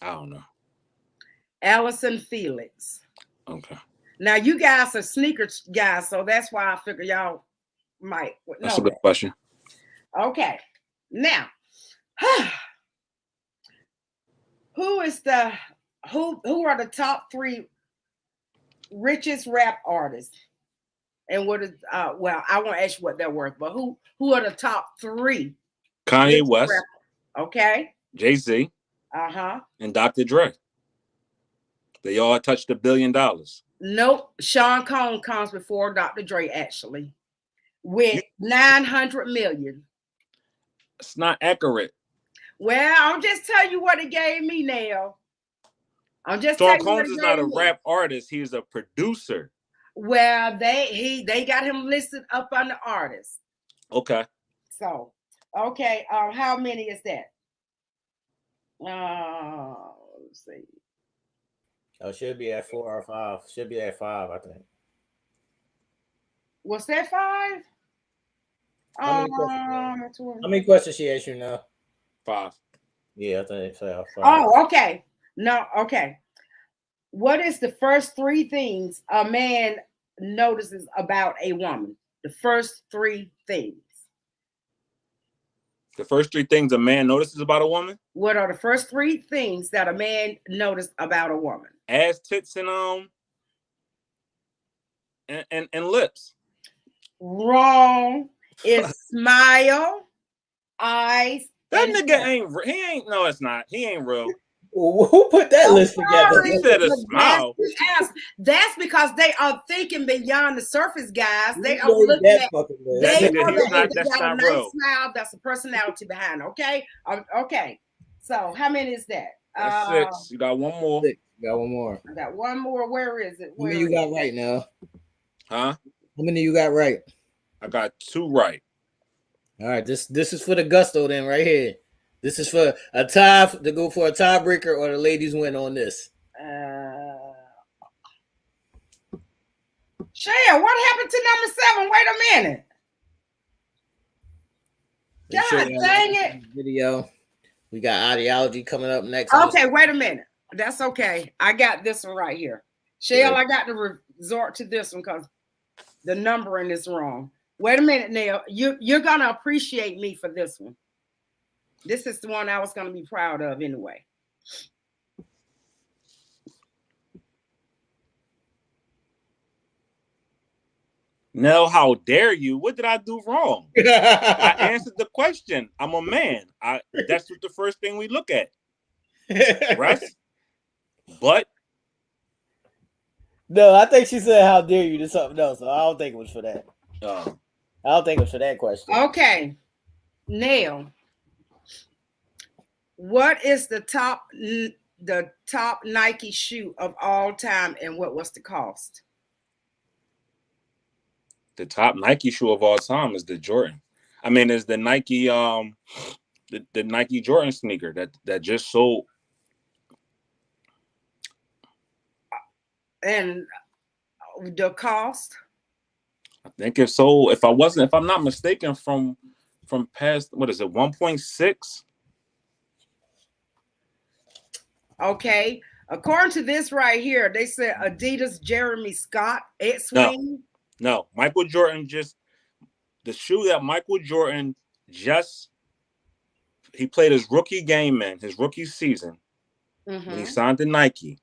I don't know. Allison Felix. Okay. Now you guys are sneaker guys, so that's why I figure y'all might know. That's a good question. Okay. Now, who are the top 3 richest rap artists? And what is well, I won't ask you what they're worth, but who are the top 3? Kanye West. Rappers? Okay. Jay-Z. And Dr. Dre. They all touched $1 billion. Nope. Sean Combs comes before Dr. Dre, actually, with 900 million. It's not accurate. Well, I'll just tell you what it gave me now. Sean Combs is not a rap artist. He's a producer. Well, they got him listed up on the artist. Okay. So, okay. How many is that? Let's see. Oh, should be at 4 or 5. Should be at 5, I think. Was that 5? How many questions she asked you now? 5. Yeah, I think so. 5. Oh, okay. No, okay. What is the first 3 things a man notices about a woman? The first 3 things. The first 3 things a man notices about a woman? What are the first 3 things that a man noticed about a woman? Ass, tits, and lips. Wrong. It's smile, eyes. That nigga ain't. No, it's not. He ain't real. Who put that list together? He said a smile. That's because they are thinking beyond the surface, guys. They are looking at. They got a nice smile. That's the personality behind. Okay. Okay. So how many is that? That's 6. You got one more. 6. You got one more. I got one more. Where is it? How many you got right now? Huh? How many you got right? I got 2 right. All right. This is for the gusto then, right here. This is for a tie to go for a tiebreaker, or the ladies win on this. Share, what happened to number 7? Wait a minute. God dang it. Video. We got ideology coming up next. Okay, wait a minute. That's okay. I got this one right here. Shell, I got to resort to this one because the numbering is wrong. Wait a minute, Neil. You're gonna appreciate me for this one. This is the one I was gonna be proud of anyway. No, how dare you? What did I do wrong? I answered the question. I'm a man. That's what the first thing we look at. Rest. But no, I think she said how dare you to something else. So I don't think it was for that. I don't think it was for that question. Okay. Neil, what is the top Nike shoe of all time and what was the cost? The top Nike shoe of all time is the Jordan. I mean, is the Nike the Nike Jordan sneaker that just sold. And the cost? I think it sold, if I'm not mistaken, from past, what is it, 1.6? Okay. According to this right here, they said Adidas Jeremy Scott X-Wing. No, Michael Jordan the shoe that Michael Jordan he played his rookie game in, his rookie season, when he signed to Nike.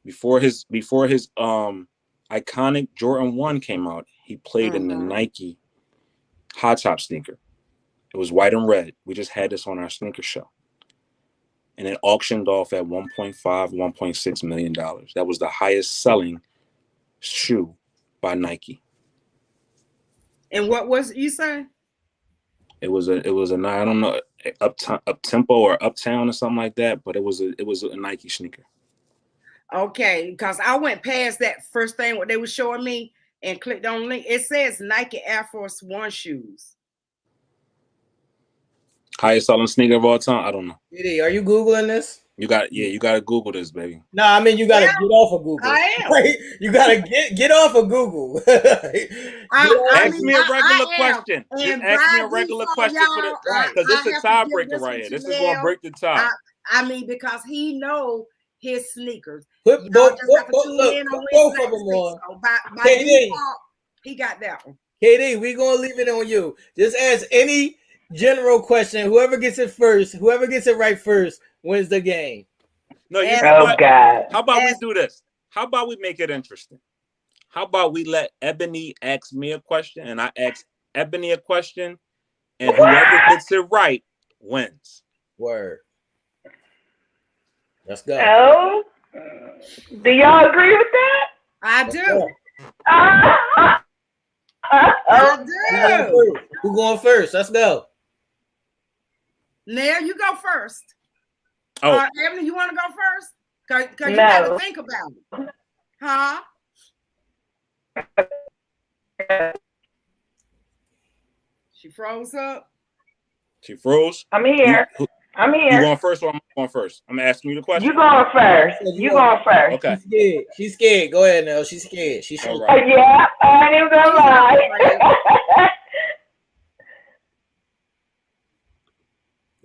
Before his iconic Jordan 1 came out, he played in the Nike Hot Top sneaker. It was white and red. We just had this on our sneaker show. And it auctioned off at $1.5, $1.6 million. That was the highest selling shoe by Nike. And what was it you saying? It was a I don't know, up tempo or uptown or something like that, but it was a Nike sneaker. Okay, because I went past that first thing what they were showing me and clicked on the link. It says Nike Air Force One shoes. Highest selling sneaker of all time? I don't know. Didi, are you Googling this? You got to Google this, baby. No, I mean you got to get off of Google. I am. You got to get off of Google. Ask me a regular question. Just ask me a regular question because it's a tiebreaker right here. This is going to break the tie. I mean, because he know his sneakers. Put both of them on. By default, he got that one. KD, we gonna leave it on you. Just ask any general question. Whoever gets it right first wins the game. No, God. How about we do this? How about we make it interesting? How about we let Ebony ask me a question and I ask Ebony a question, and whoever gets it right wins. Word. Let's go. Oh, do y'all agree with that? I do. I do. Who going first? Let's go. Nair, you go first. Oh, Ebony, you want to go first? Because you got to think about it. Huh? She froze up. She froze. I'm here. I'm here. You going first or I'm going first? I'm asking you the question. You going first. You going first. Okay. She's scared. Go ahead, Nell. She's scared. She's scared. Right. Yeah, I ain't gonna lie.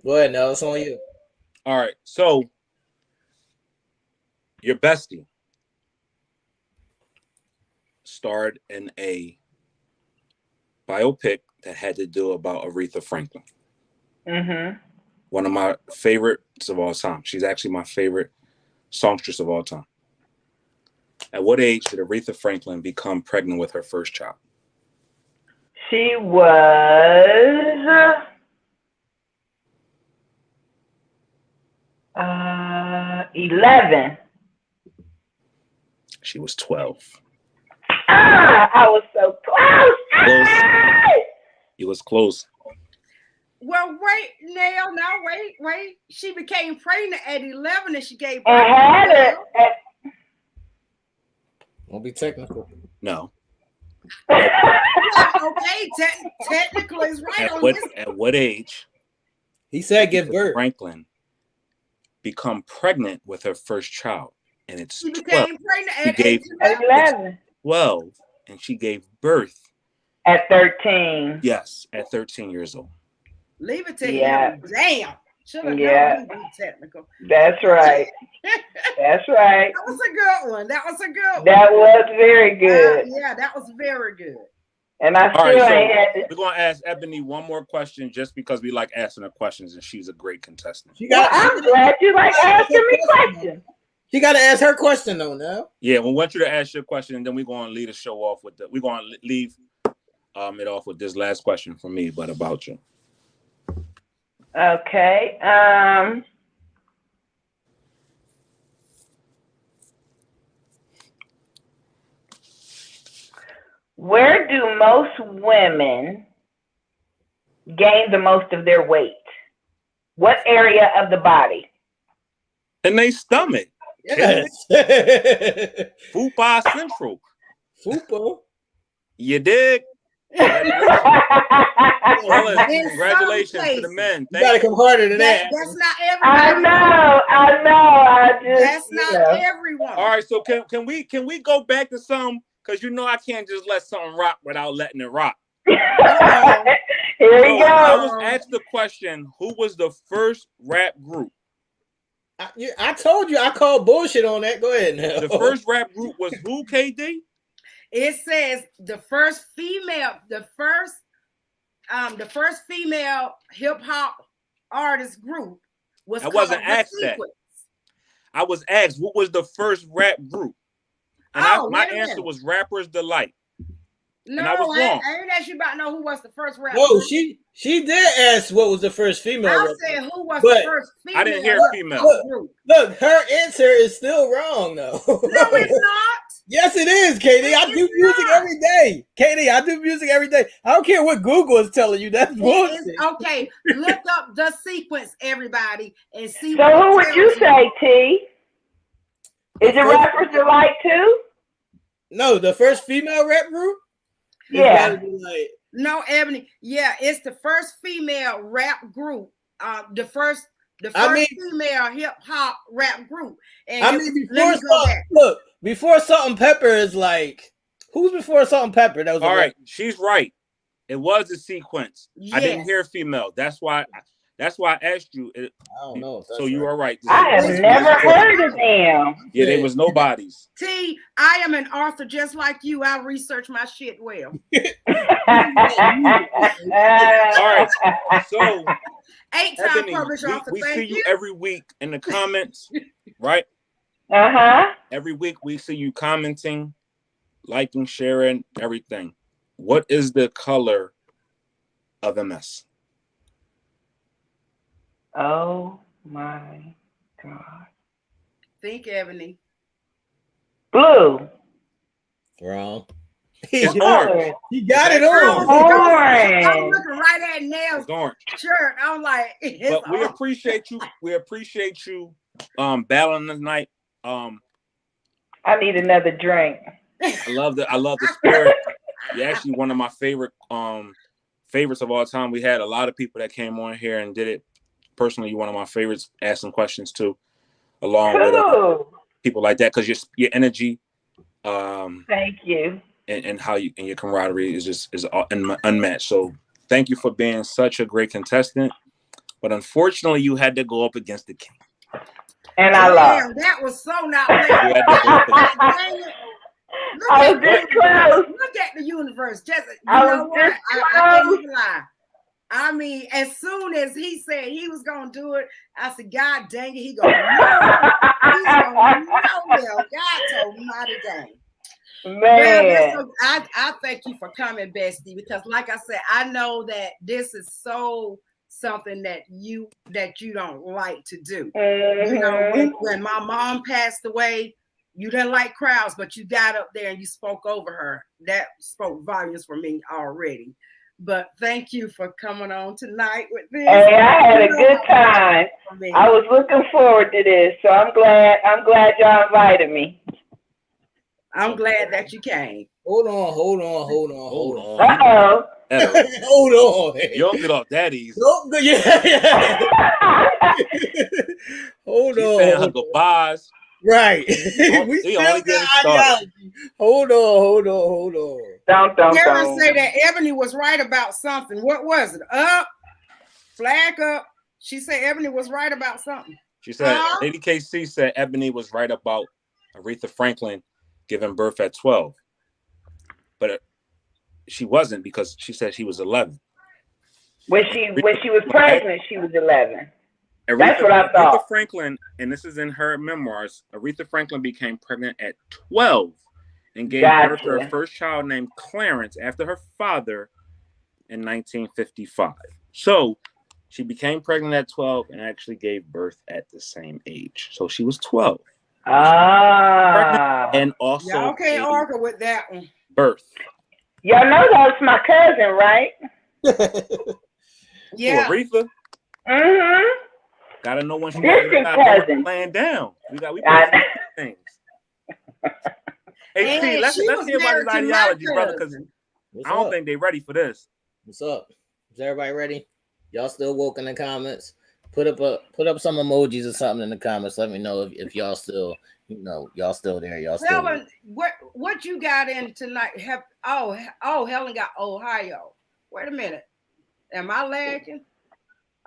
Go ahead, Nell. It's on you. All right. So, your bestie starred in a biopic that had to do about Aretha Franklin. Mm-hmm. One of my favorites of all time. She's actually my favorite songstress of all time. At what age did Aretha Franklin become pregnant with her first child? She was 11. She was 12. I was so close. You was close. Well, wait, Nail. Now, wait. She became pregnant at 11 and she gave birth. I had it. Won't be technical. No. Okay, technical is right. At what age? He said give birth. Franklin become pregnant with her first child, and it's she 12. became pregnant at 11. 12, and she gave birth at 13. Yes, at 13 years old. Leave it to him. Damn. Should have Yeah. known he'd be technical. That's right. That's right. That was a good one. That was a good one. That was very good. Yeah, that was very good. And I All still right, ain't had so we're gonna ask Ebony one more question just because we like asking her questions and she's a great contestant. Well, I'm glad you like asking me questions. She got to ask her question though now. Yeah, we want you to ask your question, and then we're gonna leave the show off with we're gonna leave it off with this last question from me, but about you. Okay. Where do most women gain the most of their weight? What area of the body? In their stomach. Yes. Fupa Central. Fupa. You dig? Congratulations to the men. You gotta come harder than that. That's not everybody. I know. That's not everyone. All right, so can we go back to some? Because I can't just let something rock without letting it rock. Here we go. I was asked the question, who was the first rap group? I told you I called bullshit on that. Go ahead now. The first rap group was who, KD? It says the first female hip hop artist group was I wasn't called The asked that. Sequence. I was asked what was the first rap group, and my answer was Rapper's Delight. No, and I was wrong. I ain't asked you about who was the first rap No, group. she did ask what was the first female. I rap said group. who was But the first female. I didn't hear female. Group. Look, her answer is still wrong though. No, it's not. Yes, it is, Katie. I do music every day. Katie, I do music every day. I don't care what Google is telling you. That's bullshit. Okay, look up The Sequence, everybody, and see. So who would you say, T? Is it Rapper's Delight too? No, the first female rap group? Yeah. No, Ebony. Yeah, it's the first female rap group. The first female hip hop rap group. And before Salt and Pepper is like, who's before Salt and Pepper? That was all right. She's right. It was a sequence. Yes. I didn't hear female. That's why I asked you. I don't know. So you are right. I have never heard of them. Yeah, they was nobodies. T, I am an author just like you. I research my shit well. All right. So 8-time published author. We see you every week in the comments, right? Every week we see you commenting, liking, sharing, everything. What is the color of MS? Oh my God. Think, Ebony. Blue. Wrong. It's orange. He got it on. Orange. I'm looking right at Nails' shirt. I'm like, but we appreciate you. We appreciate you battling tonight. I need another drink. I love the spirit. You're actually one of my favorites of all time. We had a lot of people that came on here and did it. Personally, you're one of my favorites, asking questions too, along with people like that, because your energy. Thank you. And how you and your camaraderie is unmatched. So thank you for being such a great contestant. But unfortunately, you had to go up against the king. And I love. That was so not. I was this close. Look at the universe. Just I can't even lie. I mean, as soon as he said he was gonna do it, I said, God dang it, he's gonna know. God almighty dang. Man. Well, I thank you for coming, Bestie, because like I said, I know that this is so something that you don't like to do. Mm-hmm. You know, when my mom passed away, you didn't like crowds, but you got up there and you spoke over her. That spoke volumes for me already. But thank you for coming on tonight with this. Hey, I had a good time. I was looking forward to this, so I'm glad y'all invited me. I'm glad that you came. Hold on. Uh-oh. Hold on. You don't get off that easy. Yeah. Hold on. Saying her goodbyes. Right. We still got ideology. Hold on. Don't. Karen say that Ebony was right about something. What was it? Up, flag up. She said Ebony was right about something. She said Lady KC said Ebony was right about Aretha Franklin giving birth at 12, but she wasn't because she said she was 11. When she was pregnant, she was 11. Aretha, That's what I thought. Aretha Franklin, and this is in her memoirs, Aretha Franklin became pregnant at 12 and gave birth to her first child named Clarence after her father in 1955. So she became pregnant at 12 and actually gave birth at the same age. So she was 12. And also y'all can't argue with that one. Birth. Y'all know that's my cousin, right? Yeah. Aretha? Mm-hmm. Gotta know when she's laying down. We things. Hey, T, let's hear about his ideology, brother, because I don't think they're ready for this. What's up? Is everybody ready? Y'all still woke in the comments? Put up some emojis or something in the comments. Let me know if y'all still, y'all still there. Y'all still Helen, what you got in tonight? Helen got Ohio. Wait a minute. Am I lagging?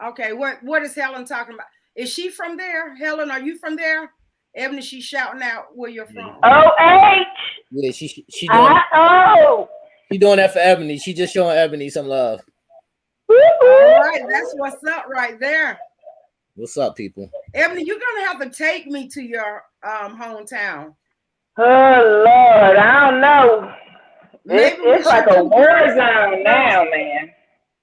Okay, what is Helen talking about? Is she from there? Helen, are you from there? Ebony, she's shouting out where you're from. OH. Yeah, she doing she doing that for Ebony. She just showing Ebony some love. All right, that's what's up right there. What's up, people? Ebony, you're gonna have to take me to your hometown. Oh Lord, I don't know. It's like a war zone now, man.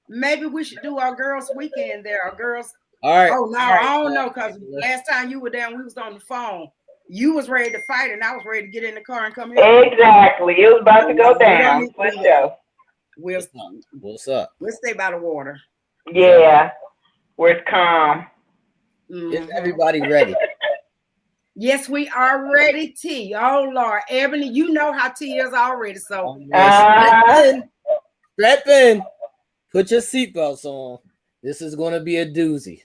Maybe we should do our girls' weekend there. Our girls. All right. Oh no, I don't know, because last time you were down, we was on the phone. You was ready to fight, and I was ready to get in the car and come here. Exactly, it was about to go down. Let's go. What's up? We'll stay by the water. Yeah, where it's calm. Is everybody ready? Yes, we are ready, T. Oh Lord, Ebony, you know how T is already. So strap in. Put your seatbelts on. This is going to be a doozy.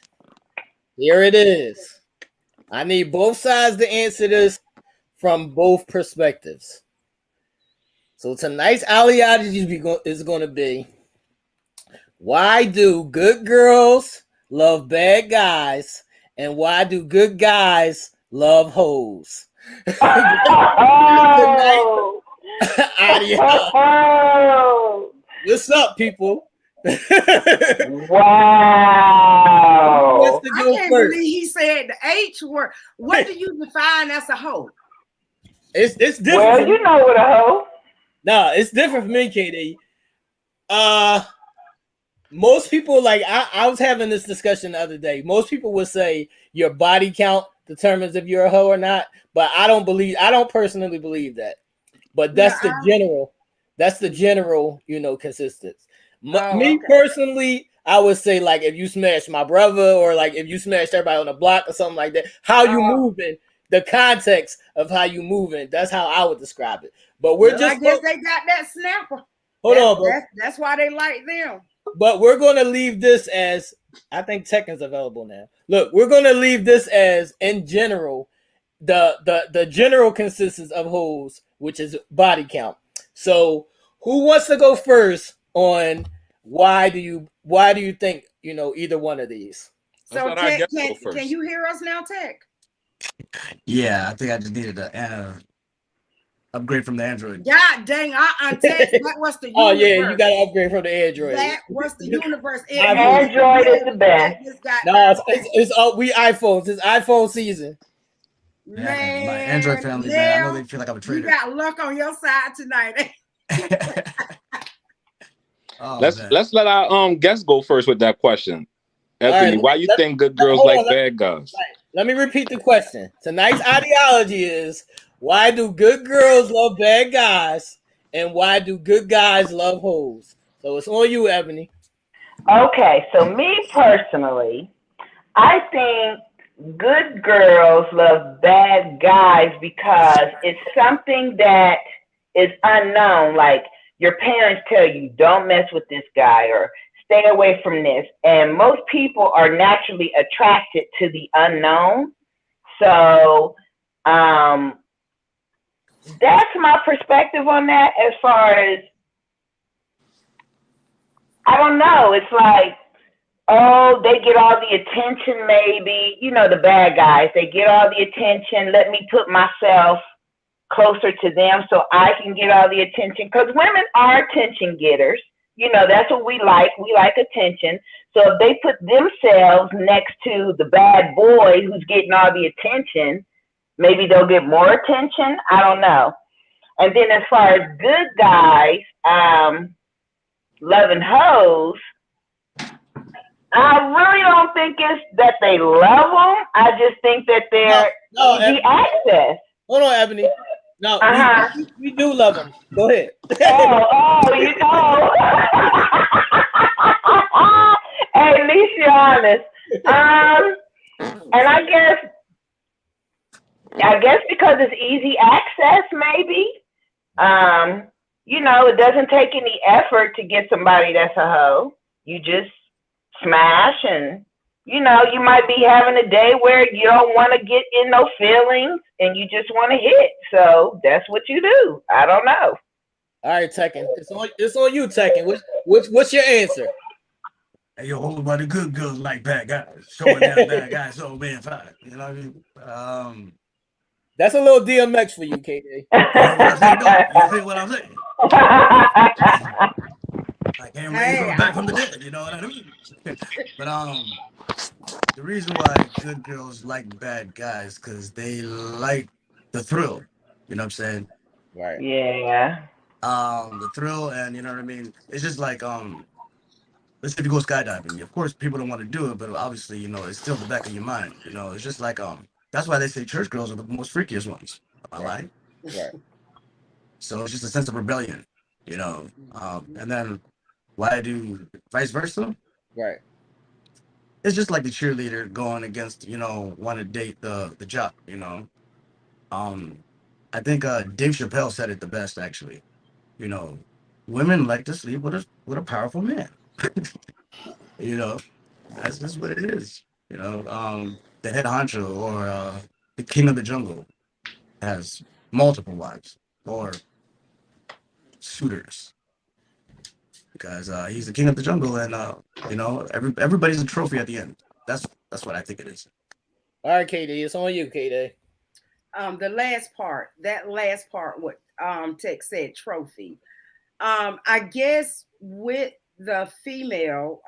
Here it is. I need both sides to answer this from both perspectives. So tonight's ideology is going to be, why do good girls love bad guys, and why do good guys love hoes? What's up, people? Wow. I can't believe he said the H word. What do you define as a hoe? It's different. Well, you know what a hoe. No, it's different for me, KD. Most people, like I was having this discussion the other day. Most people would say your body count determines if you're a hoe or not, but I don't personally believe that. But that's the general, consistency. Me personally, I would say, like, if you smash my brother, or like if you smashed everybody on the block or something like that, how you moving, the context of how you moving, that's how I would describe it. But I guess they got that snapper. Hold on, bro. That's why they like them. But we're gonna leave this as, I think Tekken's available now. Look, we're gonna leave this as, in general, the general consistency of hoes, which is body count. So who wants to go first on why do you think either one of these? So Tech, can you hear us now, Tech? Yeah, I think I just needed to upgrade from the Android. God dang, Tech, that was the universe. Oh yeah, you gotta upgrade from the Android. That was the universe. Android is the best. No, it's we iPhones. It's iPhone season. Man, my Android family, man, I know they feel like I'm a traitor. You got luck on your side tonight. Let's let our guest go first with that question. Anthony, why you think good girls like bad guys? Let me repeat the question. Tonight's ideology is, why do good girls love bad guys, and why do good guys love hoes? So it's on you, Ebony. Okay, so me personally, I think good girls love bad guys because it's something that is unknown. Like, your parents tell you, don't mess with this guy, or stay away from this. And most people are naturally attracted to the unknown. So that's my perspective on that. As far as, I don't know, it's like, oh, they get all the attention, maybe. You know, the bad guys, they get all the attention. Let me put myself closer to them so I can get all the attention. Because women are attention getters. You know, that's what we like. We like attention. So if they put themselves next to the bad boy who's getting all the attention, maybe they'll get more attention. I don't know. And then as far as good guys, loving hoes, I really don't think it's that they love them. I just think that they're easy access. Hold on, Ebony. No, we do love them. Go ahead. You know. Hey, at least you're honest. And I guess because it's easy access, maybe. You know, it doesn't take any effort to get somebody that's a hoe. You just smash, and you know, you might be having a day where you don't want to get in no feelings and you just want to hit. So that's what you do. I don't know. All right, Tekken. It's on you, Tekken. What's your answer? Hey, yo, whole bunch of good girls like bad guys. Showing down bad guys, so being fine. You know what I mean? That's a little DMX for you, KD. You know what I'm saying? I can't raise back from the dead, you know what I mean? But the reason why good girls like bad guys, because they like the thrill. You know what I'm saying? Right. Yeah. The thrill, and you know what I mean? It's just like let's say if you go skydiving. Of course people don't want to do it, but obviously, you know, it's still the back of your mind. You know, it's just like that's why they say church girls are the most freakiest ones. Am I lying? Right. So it's just a sense of rebellion, you know. And then why do vice versa? Right. It's just like the cheerleader going against, you know, want to date the jock, you know. I think Dave Chappelle said it the best, actually. You know, women like to sleep with a powerful man. You know, that's just what it is. You know, the head honcho or the king of the jungle has multiple wives or suitors because he's the king of the jungle, and you know, everybody's a trophy at the end. That's what I think it is. All right, KD, it's on you, KD. The last part, what Tech said, trophy. I guess with the female,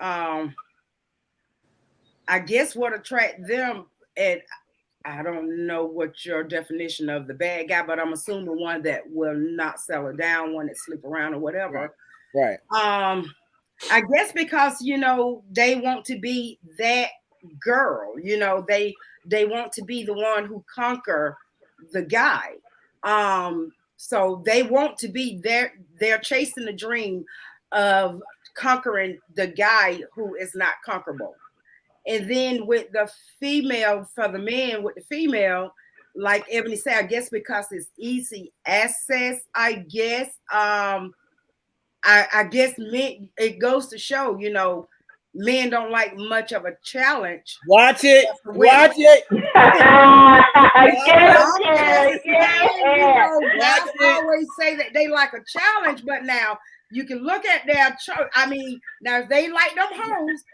I guess what attract them, and I don't know what your definition of the bad guy, but I'm assuming one that will not settle down, one that sleep around or whatever. Right. I guess because, you know, they want to be that girl, you know, they want to be the one who conquer the guy. So they want to be there. They're chasing the dream of conquering the guy who is not conquerable. And then with the female, for the men with the female, like Ebony said, I guess because it's easy access, I guess. I guess men, it goes to show, you know, men don't like much of a challenge. Watch it. Watch it. I always say that they like a challenge, but now you can look at their I mean, now if they like them hoes,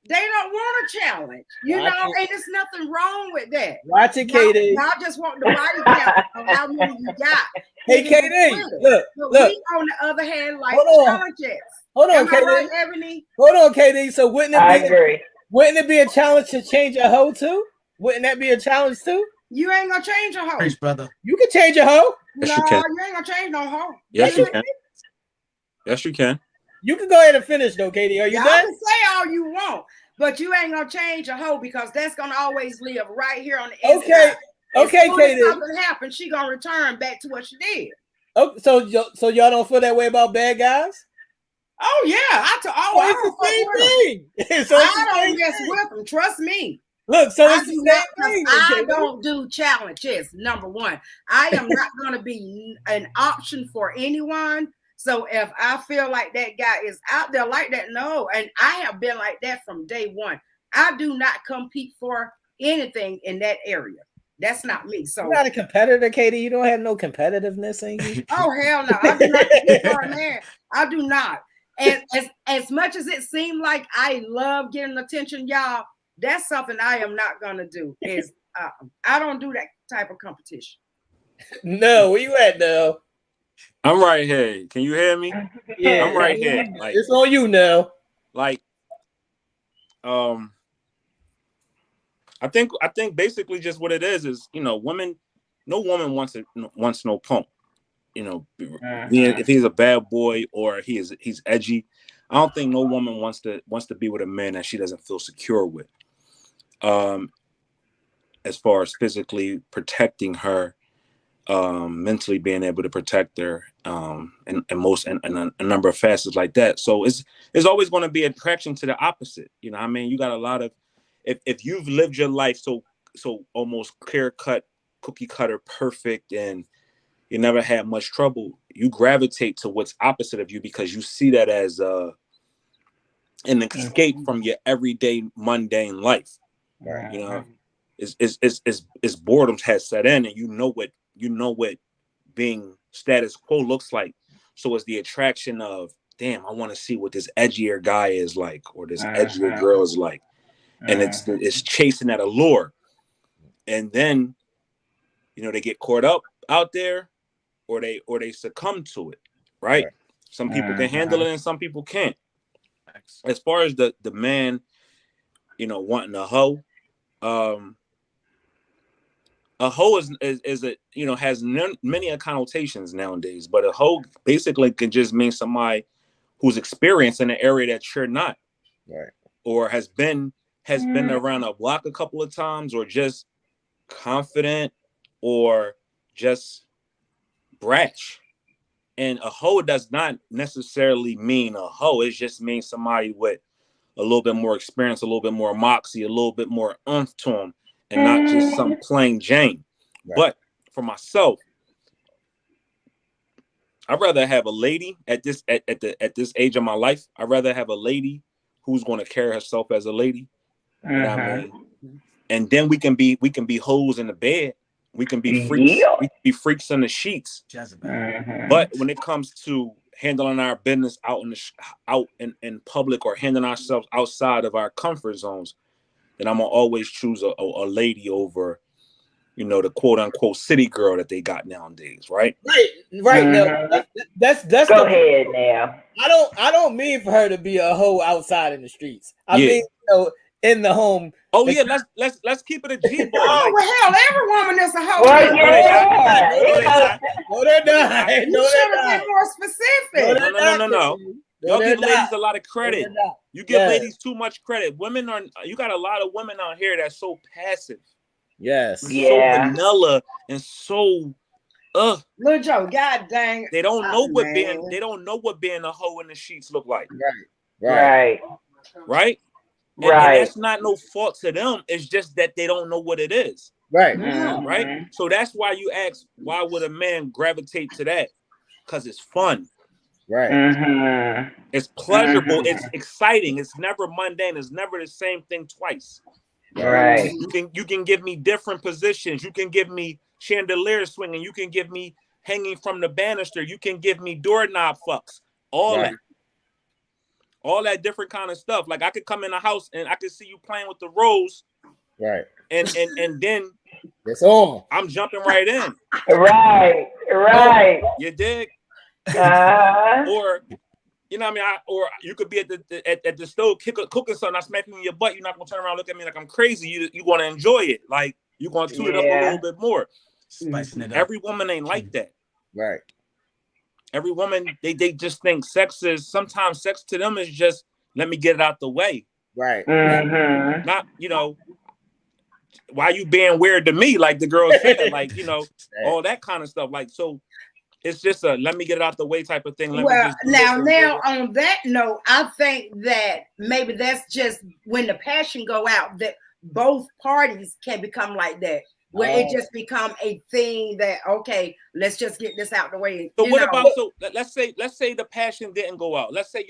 they don't want a challenge, you know, and there's nothing wrong with that. Watch it, KD. Y'all just want the body count of how many you got. Hey, KD, look. We, on the other hand, like challenges. Hold on, KD. Right, Ebony? Hold on, KD. So wouldn't it be a challenge to change a hoe too? Wouldn't that be a challenge too? You ain't gonna change a hoe. Thanks, brother. You can change a hoe. Yes, you can. You ain't gonna change no hoe. Yes, you can. Yes, you can. You can go ahead and finish though, KD. Are you Y'all done? can say all you want, but you ain't gonna change a hoe because that's gonna always live right here on the inside. Okay, KD. If something happens, she gonna return back to what she did. Oh, so y'all don't feel that way about bad guys? Oh yeah, it's the same thing. So I don't mess with them. Trust me. Look, so it's the same thing. I don't do challenges. Number one, I am not going to be an option for anyone. So if I feel like that guy is out there like that, no. And I have been like that from day one. I do not compete for anything in that area. That's not me. So you're not a competitor, Katie. You don't have no competitiveness in you. Oh hell no! I do not compete for a man. I do not. as much as it seemed like I love getting attention, y'all, that's something I am not gonna do. Is I don't do that type of competition. No, where you at now? I'm right here. Can you hear me? Yeah, I'm right here. Like, it's on you now. Like, I think basically just what it is, women. No woman wants no punk. If he's a bad boy or he's edgy, I don't think no woman wants to be with a man that she doesn't feel secure with. As far as physically protecting her, mentally being able to protect her, and a number of facets like that. So it's always going to be attraction to the opposite. You got a lot of, if you've lived your life so almost clear cut, cookie cutter, perfect, and you never had much trouble, you gravitate to what's opposite of you because you see that as an escape from your everyday mundane life. Right. It's boredom has set in, and you know what being status quo looks like. So it's the attraction of, damn, I want to see what this edgier guy is like, or this edgier girl is like, and it's chasing that allure, and then they get caught up out there, or they succumb to it, right? Some people can handle it and some people can't. As far as the man, wanting a hoe, a hoe is has many connotations nowadays, but a hoe basically can just mean somebody who's experienced in an area that you're not, right? Or has been around a block a couple of times, or just confident, or just brash. And a hoe does not necessarily mean a hoe. It just means somebody with a little bit more experience, a little bit more moxie, a little bit more oomph to them, and not just some plain Jane. Right. But for myself, I'd rather have a lady at this age of my life. I'd rather have a lady who's going to carry herself as a lady. You know what I mean? And then we can be hoes in the bed. We can be freaks. Yeah. We can be freaks in the sheets. But when it comes to handling our business out in public, or handling ourselves outside of our comfort zones, then I'm gonna always choose a lady over, the quote unquote city girl that they got nowadays, right? Right. Now, that's go ahead now. I don't mean for her to be a hoe outside in the streets. I mean, in the home. Oh yeah, let's keep it a G boy. Oh well, hell, every woman is a hoe. Well, No, they're not. You should have been more specific. No. Y'all give ladies a lot of credit. You give ladies too much credit. Women you got a lot of women out here that's so passive. Yes. So vanilla and so Lil Joe, god dang. They don't know what being a hoe in the sheets look like. Right. And that's not no fault to them. It's just that they don't know what it is. Right. Right. So that's why you ask, why would a man gravitate to that? Because it's fun. Right. It's pleasurable. It's exciting. It's never mundane. It's never the same thing twice. Right. You can give me different positions. You can give me chandelier swinging. You can give me hanging from the banister. You can give me doorknob fucks. All that different kind of stuff. Like I could come in the house and I could see you playing with the rose. Right. And then it's on. I'm jumping right in. Right. You dig? Or or you could be at the stove cooking something. I smack you in your butt. You're not gonna turn around and look at me like I'm crazy. You want to enjoy it. Like you're gonna toot it up a little bit more. Spicing it up. Every woman ain't like that. Right. Every woman, they just think sometimes sex to them is just, let me get it out the way. Right. Not, why you being weird to me? Like the girl said, like, all that kind of stuff. Like, so it's just a, let me get it out the way type of thing. Now on that note, I think that maybe that's just when the passion go out, that both parties can become like that. Where it just become a thing that, okay, let's just get this out the way. So what about, let's say the passion didn't go out. Let's say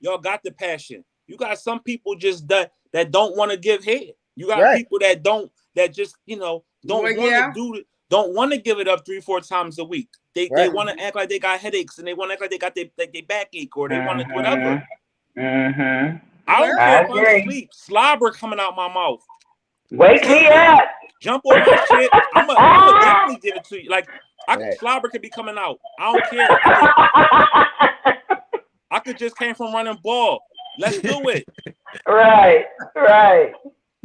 y'all got the passion. You got some people just that don't want to give head. You got people that don't want don't want to give it up 3-4 times a week. They want to act like they got headaches and they want to act like they got their backache or they want to whatever. Mm-hmm. I don't care if I'm asleep. Slobber coming out my mouth. Wake me up. Jump on my shit. I'm gonna definitely give it to you. Like slobber could be coming out. I don't care. I could just came from running ball. Let's do it. Right.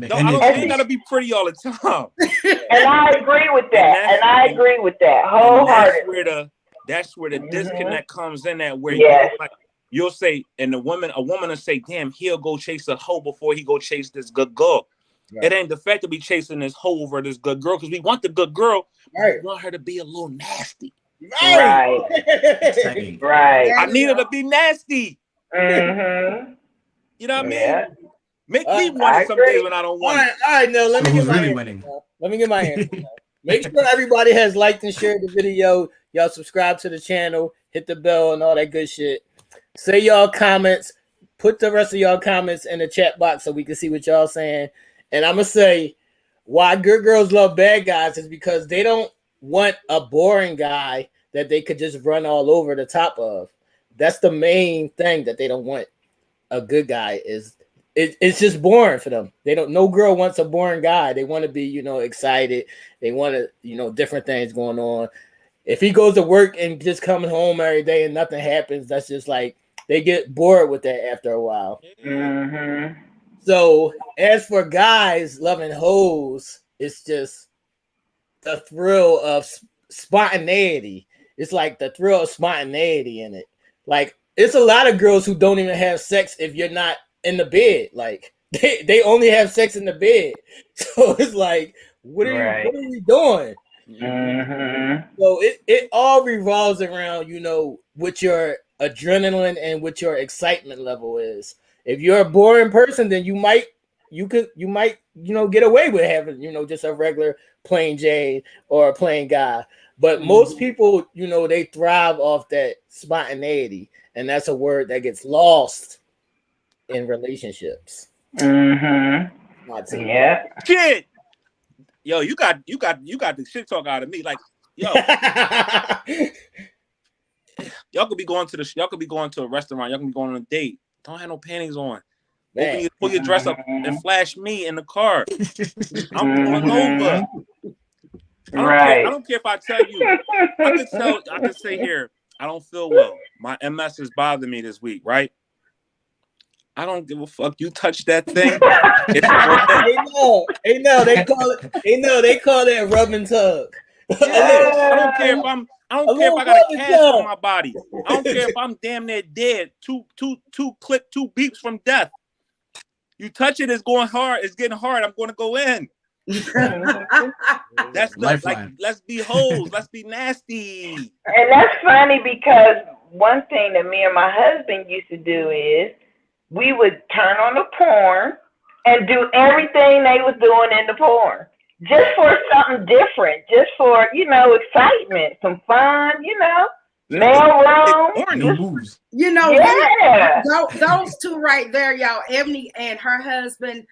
No, I ain't gotta be pretty all the time. And I agree with that. Wholeheartedly. That's where the disconnect comes in at where you'll say, and a woman will say, damn, he'll go chase a hoe before he go chase this good girl. Right. It ain't the fact to be chasing this hoe over this good girl because we want the good girl. Right. We want her to be a little nasty. Right. I need her to be nasty. Mm-hmm. You know what I mean? Make me want it some days when I don't want it. All right, now let me get my answer. Let me get my answer. Make sure everybody has liked and shared the video. Y'all subscribe to the channel, hit the bell, and all that good shit. Say y'all comments. Put the rest of y'all comments in the chat box so we can see what y'all saying. And I'm going to say why good girls love bad guys is because they don't want a boring guy that they could just run all over the top of. That's the main thing that they don't want. A good guy is it's just boring for them. They don't. No girl wants a boring guy. They want to be, excited. They want to, different things going on. If he goes to work and just coming home every day and nothing happens, that's just like they get bored with that after a while. Mm-hmm. So as for guys loving hoes, it's just the thrill of spontaneity. It's like the thrill of spontaneity in it. Like it's a lot of girls who don't even have sex if you're not in the bed. Like they only have sex in the bed. So it's like, what are we doing? Mm-hmm. So it all revolves around, what your adrenaline and what your excitement level is. If you're a boring person, then you might get away with having, just a regular plain Jane or a plain guy. But most people, they thrive off that spontaneity. And that's a word that gets lost in relationships. Mm-hmm. Yeah. Shit. Yo, you got the shit talk out of me. Like, yo. Y'all could be going to a restaurant, y'all can be going on a date. Don't have no panties on. Pull your dress up and flash me in the car. I'm going over. I don't care if I tell you. I could say here, I don't feel well. My MS is bothering me this week, right? I don't give a fuck. You touch that thing. They call it rub and tug. I don't care if I got a cast on my body. I don't care if I'm damn near dead. Two beeps from death. You touch it, it's going hard. It's getting hard. I'm going to go in. That's like, let's be hoes. Let's be nasty. And that's funny because one thing that me and my husband used to do is we would turn on the porn and do everything they was doing in the porn. Just for something different, just for, excitement, some fun, mail room. Those two right there, y'all, Ebony and her husband,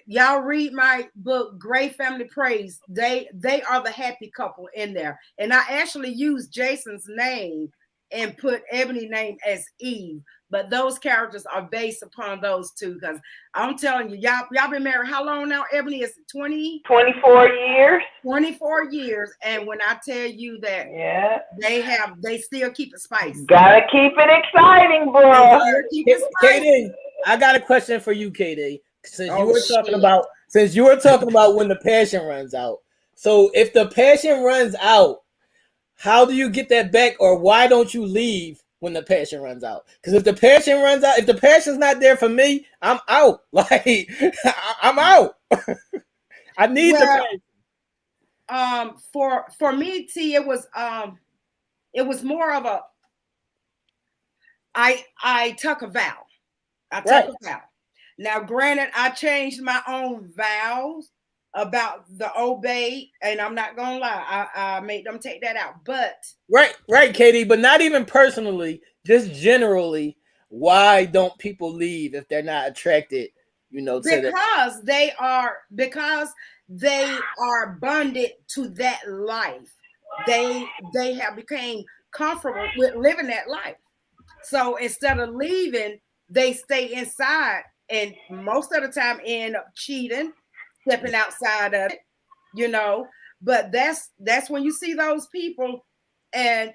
y'all read my book, Great Family Praise. They are the happy couple in there. And I actually used Jason's name and put Ebony's name as Eve. But those characters are based upon those two because I'm telling you, y'all been married how long now? Ebony is 24 years. 24 years. And when I tell you that they still keep it spicy. Gotta keep it exciting, bro. KD, I got a question for you, KD. Since you were talking about when the passion runs out. So if the passion runs out, how do you get that back, or why don't you leave when the passion runs out? Because if the passion runs out, if the passion's not there for me, I'm out. Like I'm out. I need the passion. For me, T, it was more of a I took a vow. I took a vow. Now, granted, I changed my own vows about the obey, and I'm not gonna lie, I made them take that out. But right, Katie, but not even personally, just generally, why don't people leave if they're not attracted, you know, because they are bonded to that life. They have become comfortable with living that life. So instead of leaving, they stay inside, and most of the time end up cheating, stepping outside of it, you know. But that's when you see those people and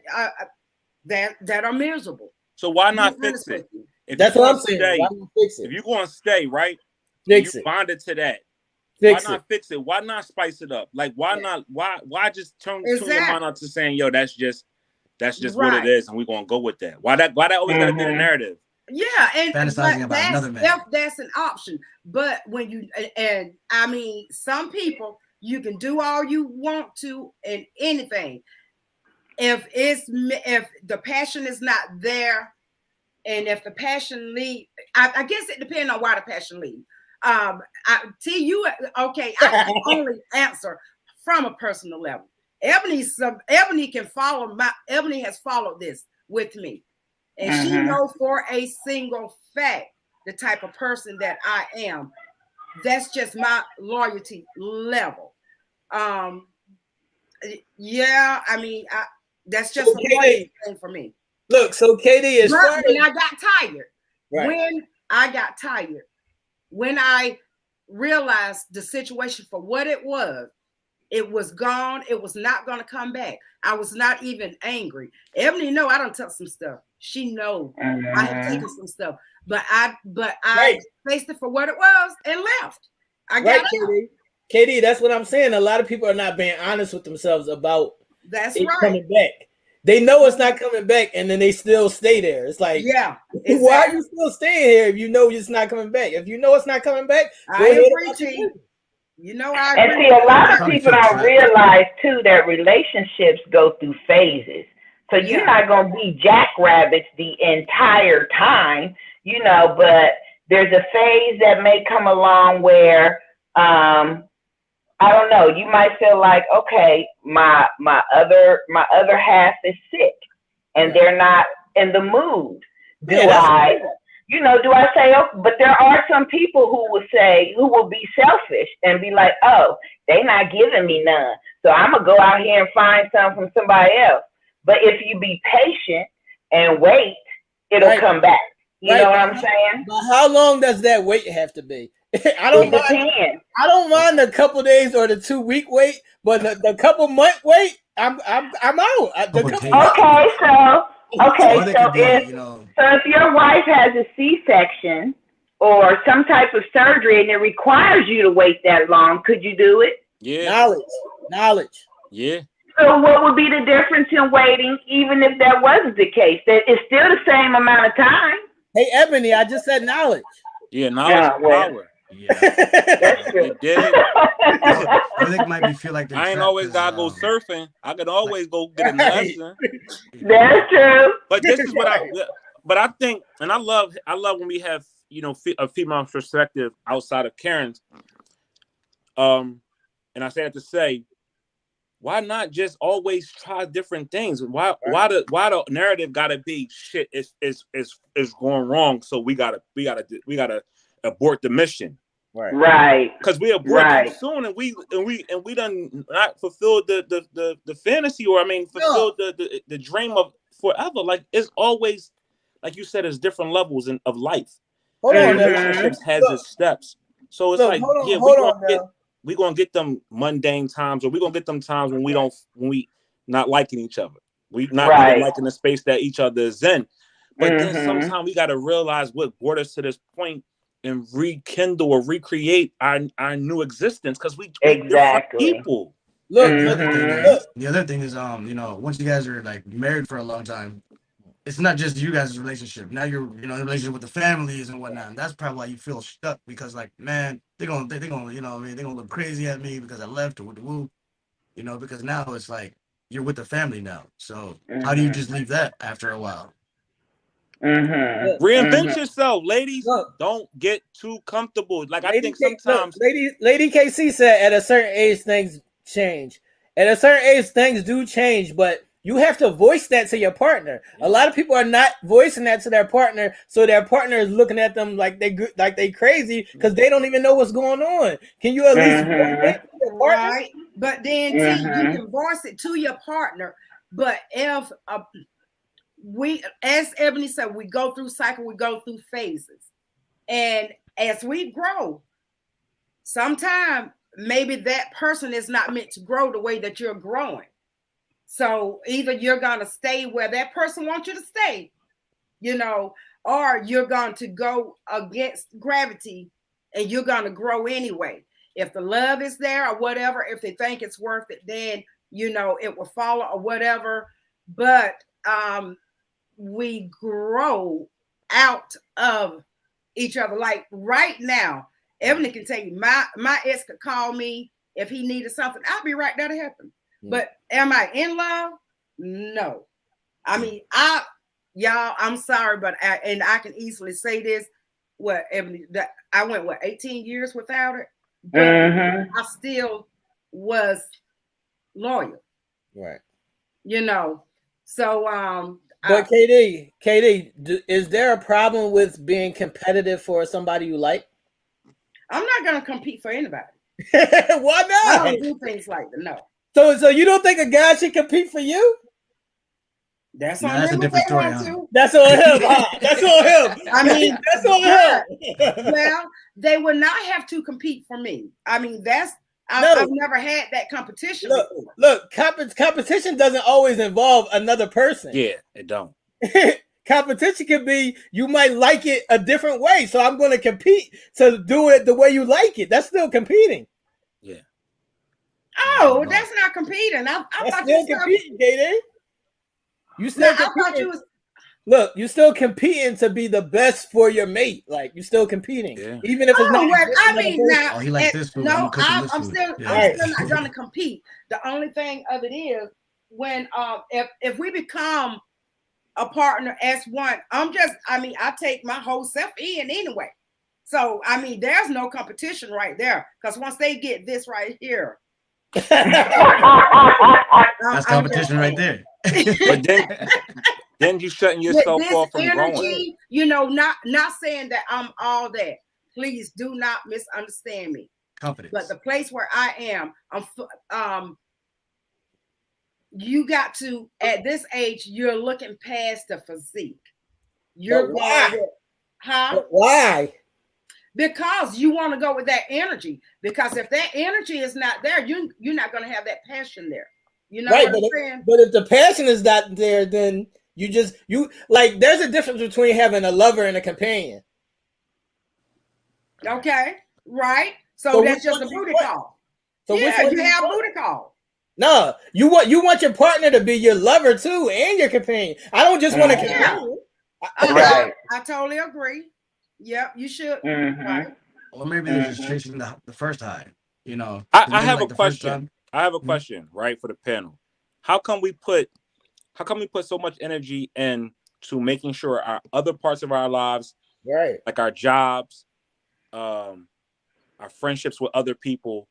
that are miserable. So why not fix it? That's what I'm saying. Why not fix it? If you're going to stay, right? Fix you it. Bonded to that. Fix why not fix it? Why not spice it up? Like, why not? Why just turn your mind out to saying, yo, that's just what it is, and we're gonna go with that? Why that always gotta be the narrative? Yeah, and fantasizing about another man. That's an option. But when you and I mean, some people, you can do all you want to and anything. If the passion is not there, and if the passion leave, I guess it depends on why the passion leave. I can only answer from a personal level. Ebony has followed this with me, and she knows for a single fact the type of person that I am. That's just my loyalty level. Yeah, I mean, that's just a loyalty thing for me. Look, so Katie is when I got tired. When I realized the situation for what it was gone. It was not going to come back. I was not even angry. Ebony know I done took some stuff. She know I have taken some stuff, but I faced it for what it was and left. I got Katie, that's what I'm saying. A lot of people are not being honest with themselves about coming back. They know it's not coming back, and then they still stay there. It's like, exactly. Why are you still staying here if you know it's not coming back? If you know it's not coming back, I agree, T. You know, and see, a lot of people don't realize too that relationships go through phases. So you're not gonna be jackrabbits the entire time, you know. But there's a phase that may come along where, I don't know. You might feel like, okay, my other half is sick, and they're not in the mood. Do I say, oh, but there are some people who will be selfish and be like, oh, they not giving me none, so I'm gonna go out here and find some from somebody else. But if you be patient and wait, it'll come back. You know what I'm saying? But how long does that wait have to be? I don't mind the couple days or the 2 week wait, but the couple month wait, I'm out. So if your wife has a C-section or some type of surgery and it requires you to wait that long, could you do it? Yeah. Knowledge. Yeah. So what would be the difference in waiting, even if that wasn't the case? That it's still the same amount of time. Hey, Ebony, I just said knowledge. Yeah, knowledge is power. Yeah, that's true. I think might be feel like I ain't always gotta go surfing. I could always go get a lesson. That's true. But this is what I think, and I love when we have, you know, a female perspective outside of Karen's. And I say that to say, why not just always try different things? Why the narrative gotta be shit is going wrong, so we gotta abort the mission. Right. Because we abort too soon, and we done not fulfilled the fantasy, or fulfilled the dream of forever. Like, it's always, like you said, there's different levels of life. Hold on, relationships has its steps. So it's we're gonna get them mundane times, or we're gonna get them times when we not liking each other. We not even liking the space that each other is in. But then sometimes we gotta realize what brought us to this point and rekindle or recreate our new existence, because we different people. Look, the other thing is, you know, once you guys are like married for a long time, it's not just you guys' relationship. Now you're, you know, in a relationship with the families and whatnot. And that's probably why you feel stuck, because like, man, they're gonna, you know, they're gonna look crazy at me because I left, or woo, you know, because now it's like you're with the family now. So how do you just leave that after a while? Reinvent yourself, ladies. Don't get too comfortable. Like, I think sometimes Lady KC said at a certain age things change. At a certain age things do change, but You have to voice that to your partner. A lot of people are not voicing that to their partner, so their partner is looking at them like they crazy because they don't even know what's going on. Can you at least voice that to your partner? Right? But then you can voice it to your partner. But if we, as Ebony said, we go through cycle, we go through phases, and as we grow, sometimes maybe that person is not meant to grow the way that you're growing. So either you're going to stay where that person wants you to stay, you know, or you're going to go against gravity and you're going to grow anyway. If the love is there or whatever, if they think it's worth it, then, you know, it will follow or whatever. But we grow out of each other. Like right now, Ebony can tell you, my ex could call me if he needed something. I'll be right there to help him. But am I in love? No. I mean, y'all, I'm sorry, but I can easily say this. What, Ebony, I went 18 years without it, but I still was loyal. Right. You know. So but KD, is there a problem with being competitive for somebody you like? I'm not gonna compete for anybody. Why not? I don't do things like that. No. So you don't think a guy should compete for you? That's No, on that's him. a different story, That's on him. That's on him. I mean, that's on him. Well, they would not have to compete for me. I mean, I've never had that competition before. Look, competition doesn't always involve another person. Yeah, it don't. Competition can be you might like it a different way, so I'm going to compete to do it the way you like it. That's still competing. Yeah. Oh, that's not competing. I thought still competing, KD. You still competing. Look, you still competing to be the best for your mate. Like you still competing, even if it's not. Well, I mean, now, he likes this food. No, I'm still not going to compete. The only thing of it is when if we become a partner as one, I take my whole self in anyway. So I mean, there's no competition right there because once they get this right here, that's competition right there. But then you shutting yourself off from energy, growing. You know, not saying that I'm all that. Please do not misunderstand me. Confidence. But the place where I am, you got to, at this age, you're looking past the physique. You're going with, But why? Because you want to go with that energy. Because if that energy is not there, you're not going to have that passion there. You know what I'm saying? But if the passion is not there, then you like there's a difference between having a lover and a companion. Okay, right. So that's just a booty call. So yeah, you have booty call. No, you want your partner to be your lover too and your companion. I don't just want a companion. Right. I totally agree. Yep, you should. Right. Or maybe they're just chasing the first high. You know. I have a question. I have a question, right, for the panel. How come we put so much energy into making sure our other parts of our lives, right, like our jobs, our friendships with other people,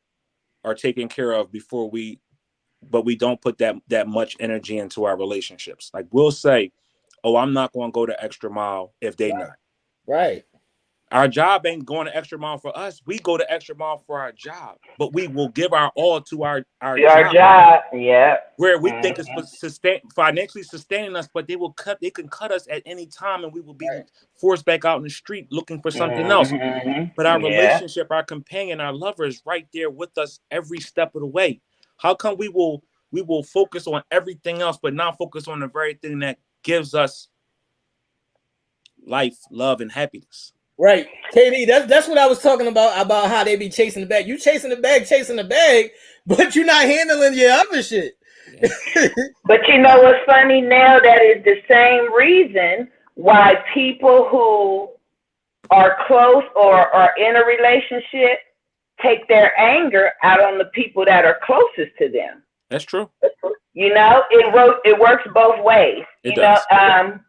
are taken care of but we don't put that much energy into our relationships? Like we'll say, "Oh, I'm not going to go the extra mile if they not." Right. Our job ain't going the extra mile for us. We go the extra mile for our job, but we will give our all to our job. Yeah. Where we think it's financially sustaining us, but they can cut us at any time, and we will be forced back out in the street looking for something else. But our relationship, our companion, our lover is right there with us every step of the way. How come we will focus on everything else, but not focus on the very thing that gives us life, love, and happiness? Right, KD, that's what I was talking about how they be chasing the bag. You chasing the bag, but you're not handling your other shit. But you know what's funny now? That is the same reason why people who are close or are in a relationship take their anger out on the people that are closest to them. That's true. You know, it works both ways. It does. And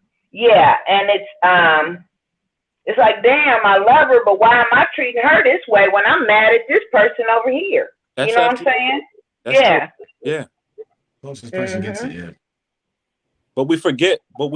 it's like, damn, I love her, but why am I treating her this way when I'm mad at this person over here? You know what I'm saying? That's true. Yeah. Closest person gets it, yeah. But we forget what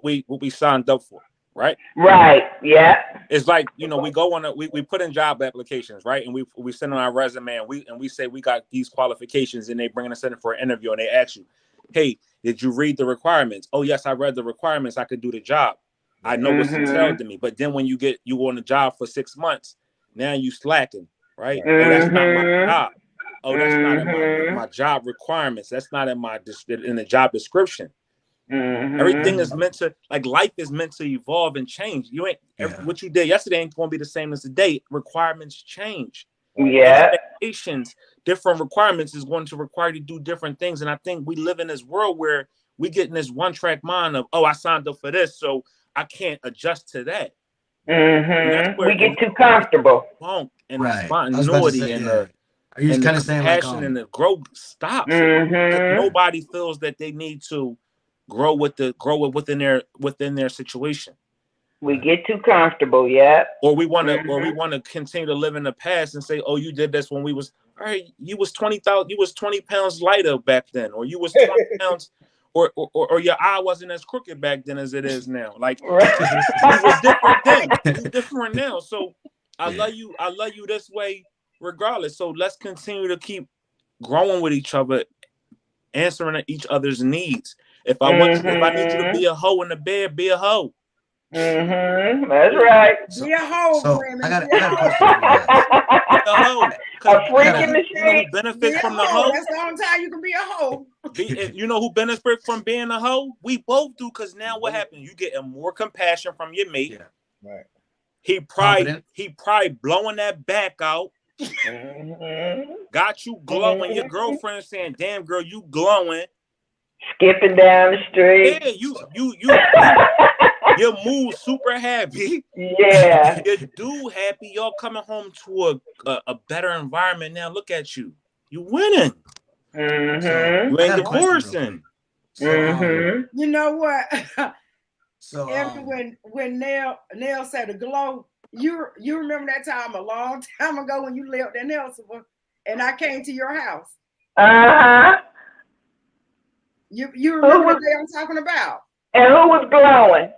we signed up for, right? Right. Yeah. It's like, you know, we go on we put in job applications, right? And we send on our resume and we say we got these qualifications, and they bring us in for an interview and they ask you, hey, did you read the requirements? Oh yes, I read the requirements. I could do the job. I know what's entailed to me. But then when you on the job for 6 months, now you slacking, right? Oh, that's not my job. Oh, that's not in my job requirements. That's not in the job description. Everything is meant to, like, life is meant to evolve and change. You ain't what you did yesterday ain't going to be the same as today. Requirements change. Yeah. Expectations, different requirements is going to require you to do different things. And I think we live in this world where we get in this one-track mind of, oh, I signed up for this, so I can't adjust to that. We get too comfortable. And the spontaneity and the passion and the growth stops. Nobody feels that they need to grow within their situation. We get too comfortable, yeah. Or we want to continue to live in the past and say, oh, you did this when we was all right. You was 20 pounds lighter back then, or you was 20 pounds. Or your eye wasn't as crooked back then as it is now. Like, it was different then. It's different now. So I love you this way regardless. So let's continue to keep growing with each other, answering each other's needs. If I need you to be a hoe in the bed, be a hoe. That's right. Be a hoe, so women. I got a question. A hoe. A freak in the street. Who benefits from the hoe? That's the only time you can be a hoe. You know who benefits from being a hoe? We both do, because now what happens? You get more compassion from your mate. Yeah. Right. He probably blowing that back out. Got you glowing. Your girlfriend saying, "Damn girl, you glowing." Skipping down the street. Yeah, your mood super happy. Yeah. Your dude happy. Y'all coming home to a better environment now. Look at you. You winning. So, You ain't divorcing. You know what? So when Nell said the glow, you remember that time a long time ago when you lived in Nelson and I came to your house. You remember the day I'm talking about? And who was glowing?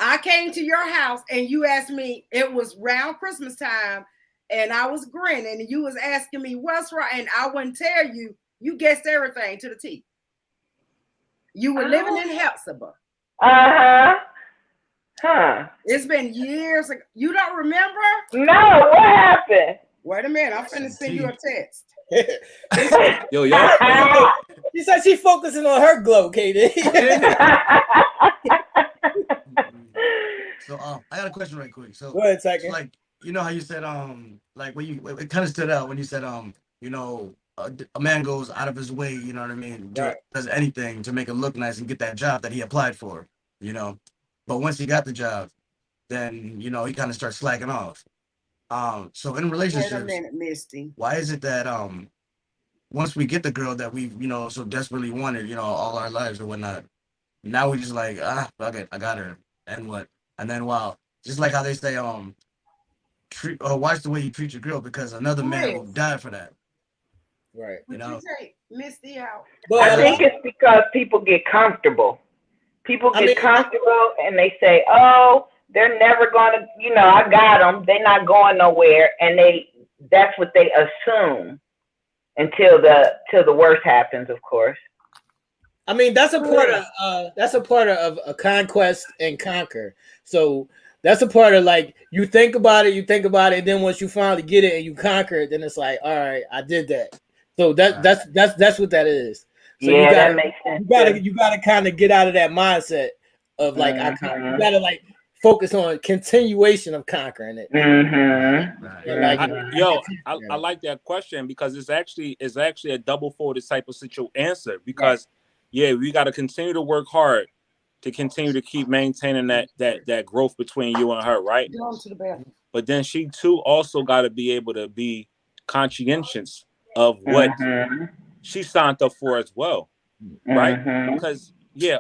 I came to your house and you asked me, it was around Christmas time, and I was grinning and you was asking me what's right, and I wouldn't tell you. You guessed everything to the T. You were living in Hepzibah. It's been years ago. You don't remember? No, what happened? Wait a minute, I'm finna send you a text. Yo, y'all. She said she focusing on her glow, Katie. So I got a question right quick. So go ahead, second. Like, you know how you said like when it kind of stood out when you said you know, a man goes out of his way, you know what I mean, does anything to make it look nice and get that job that he applied for, you know. But once he got the job, then, you know, he kind of starts slacking off. So in relationships, wait a minute, Misty, why is it that once we get the girl that we've, you know, so desperately wanted, you know, all our lives or whatnot, now we just like, fuck it, I got her, and what? And then wow, just like how they say, watch the way you treat your girl, because another man will die for that. Right. You know? take Misty out. I think it's because people get comfortable. People get comfortable and they say, oh, they're never going to, you know, I got them. They're not going nowhere. And that's what they assume until the worst happens, of course. I mean, that's a part of a conquest and conquer. So that's a part of, like, you think about it, and then once you finally get it and you conquer it, then it's like, all right, I did that. So that's what that is. So yeah, that makes sense. You gotta kind of get out of that mindset of like, you gotta like focus on continuation of conquering it. I like that question, because it's actually a double-folded type of answer, because we got to continue to work hard to continue to keep maintaining that growth between you and her, right? Go to the bathroom. But then she too also got to be able to be conscientious of what she signed up for as well, right? Because you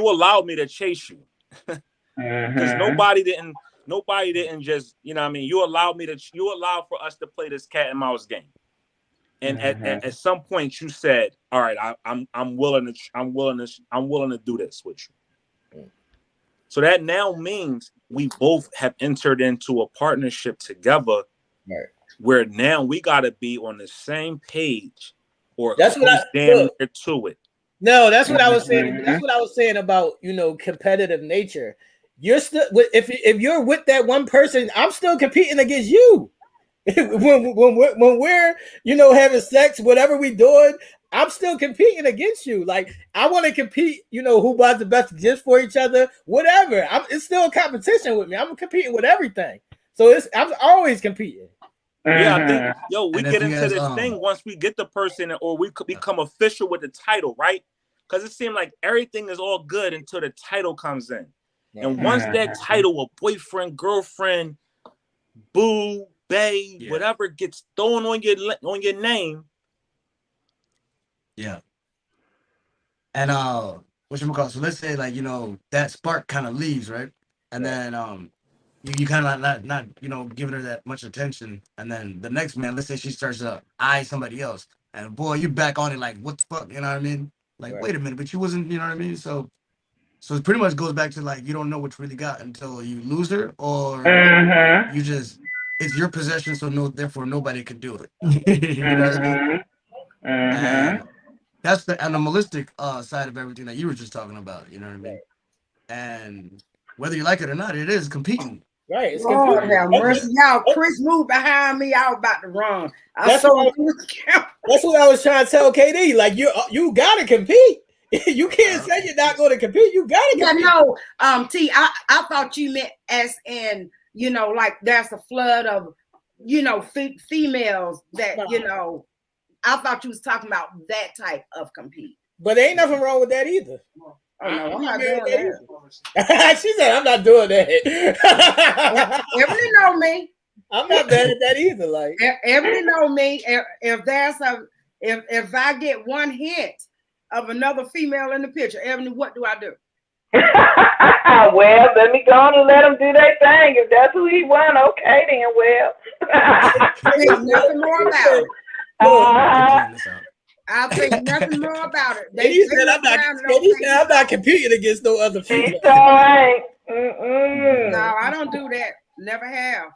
allowed me to chase you, because nobody didn't just, you know what I mean, you allowed for us to play this cat and mouse game. And at some point you said, all right, I'm willing to do this with you. So that now means we both have entered into a partnership together, right, where now we got to be on the same page, or that's what I damn near to it. No, that's what I was saying. That's what I was saying about, you know, competitive nature. You're still, if you're with that one person, I'm still competing against you. when we're, you know, having sex, whatever we doing, I'm still competing against you. Like, I want to compete, you know, who buys the best gifts for each other, whatever. It's still a competition with me. I'm competing with everything. So I'm always competing. Yeah, I think, we And get into this thing once we get the person, or we could become official with the title, right? Because it seemed like everything is all good until the title comes in. And once that title of boyfriend, girlfriend, boo, bae, whatever gets thrown on your name. Yeah. And whatchamacallit, so let's say, like, you know, that spark kind of leaves, right? And then you kind of not you know, giving her that much attention, and then the next man, let's say she starts to eye somebody else, and boy, you back on it like, what the fuck, you know what I mean? Like, wait a minute, but you wasn't, you know what I mean? So it pretty much goes back to, like, you don't know what you really got until you lose her, or you just, it's your possession, so therefore nobody can do it. You know what I mean? And that's the animalistic side of everything that you were just talking about, you know what I mean? And whether you like it or not, it is competing. Right. It's Lord have mercy. Y'all, Chris moved behind me. I was about to run. That's what I was trying to tell KD. Like, you gotta compete. You can't say you're not going to compete. You gotta compete. Yeah, no, T, I thought you meant as in, you know, like there's a flood of, you know, females that, you know, I thought you was talking about that type of compete. But there ain't nothing wrong with that either. Oh, no, I'm not doing that. She said, I'm not doing that. Ebony know me. I'm not bad at that either. Like, Ebony know me. If I get one hint of another female in the picture, Ebony, what do I do? Well, let me go on and let them do their thing. If that's who he want, okay, then well. There's nothing more about it. I'll think nothing more about it. He said, I'm not competing against no other female. It's all right. No, I don't do that. Never have.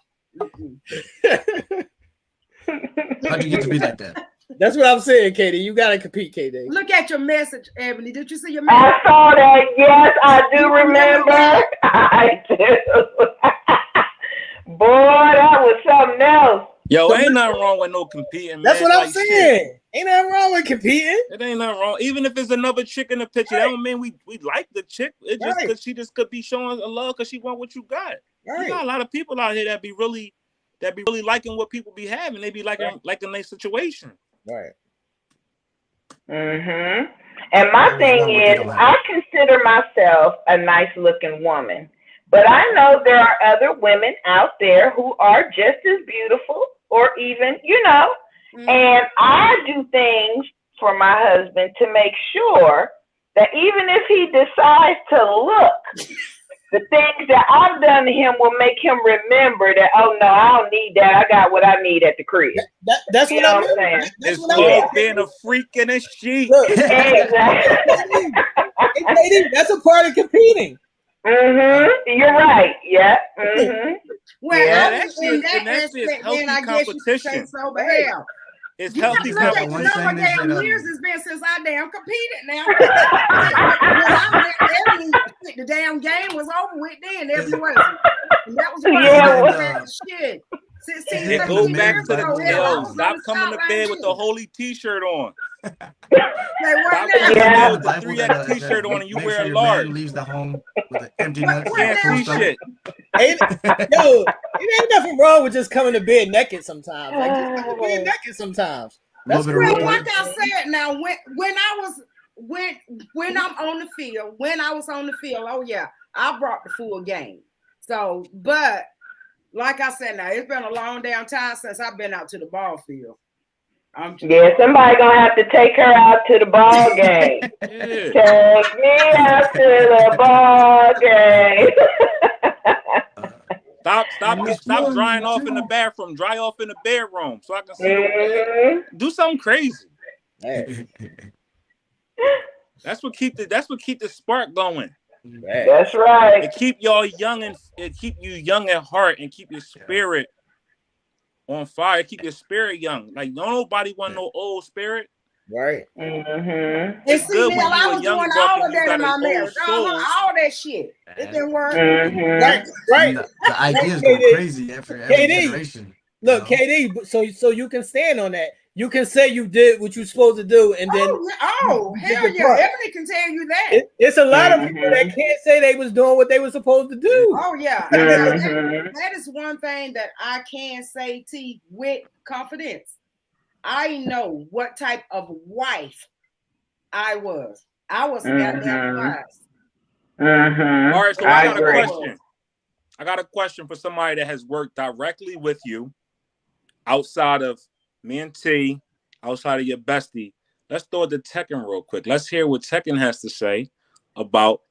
How'd you get to be like that? That's what I'm saying, Katie. You gotta compete, Katie. Look at your message, Ebony. Did you see your message? I saw that. Yes, I do remember. I do. Boy, that was something else. Yo, ain't nothing wrong with no competing, man. That's what I'm saying. Shit. Ain't nothing wrong with competing. It ain't nothing wrong. Even if it's another chick in the picture, that don't mean we like the chick. It just because she just could be showing a love because she want what you got. You got a lot of people out here that be really liking what people be having. They be liking their situation. Right. And my thing is, I consider myself a nice looking woman, but I know there are other women out there who are just as beautiful, or even, you know, and I do things for my husband to make sure that even if he decides to look, the things that I've done to him will make him remember that, oh no, I don't need that. I got what I need at the crib. That's what I'm saying. It's called being a freak in a sheet. Exactly. Hey, that's a part of competing. You're right. Yeah. Well, that's healthy competition. It's healthy competition. Years it's been since I damn competed now. When I met Ebony, the damn game was over with then. Every was. And that was shit. It goes back to the stop coming to bed with the holy t-shirt on. Stop coming to bed with the 3X t-shirt on and you wear a large. Leaves the home with an empty nut. Can't see shit. It ain't nothing wrong with just coming to bed naked sometimes. Like, just come to bed naked sometimes. That's great. Like I said, now when I'm on the field, when I was on the field, oh yeah, I brought the full game. So, but like I said, now it's been a long damn time since I've been out to the ball field. Somebody gonna have to take her out to the ball game. Take me out to the ball game. Stop drying off in the bathroom. Dry off in the bedroom so I can see the do something crazy. Hey. That's what keep the spark going. That's right. It keep y'all young and it keep you young at heart and keep your spirit on fire. Keep your spirit young. Like don't nobody want no old spirit. Right. It's good when you a young buck and you got an old soul. All that shit. It didn't work. Right. The ideas go crazy after every generation. Look, KD, so you can stand on that. You can say you did what you're supposed to do, and then hell yeah, Ebony can tell you that. It's a lot of people that can't say they was doing what they were supposed to do. Oh yeah, that is one thing that I can say, T, with confidence. I know what type of wife I was. I was goddamn wise. All right, so I got a question. I got a question for somebody that has worked directly with you outside of me and T, outside of your bestie. Let's throw it to Tekken real quick. Let's hear what Tekken has to say about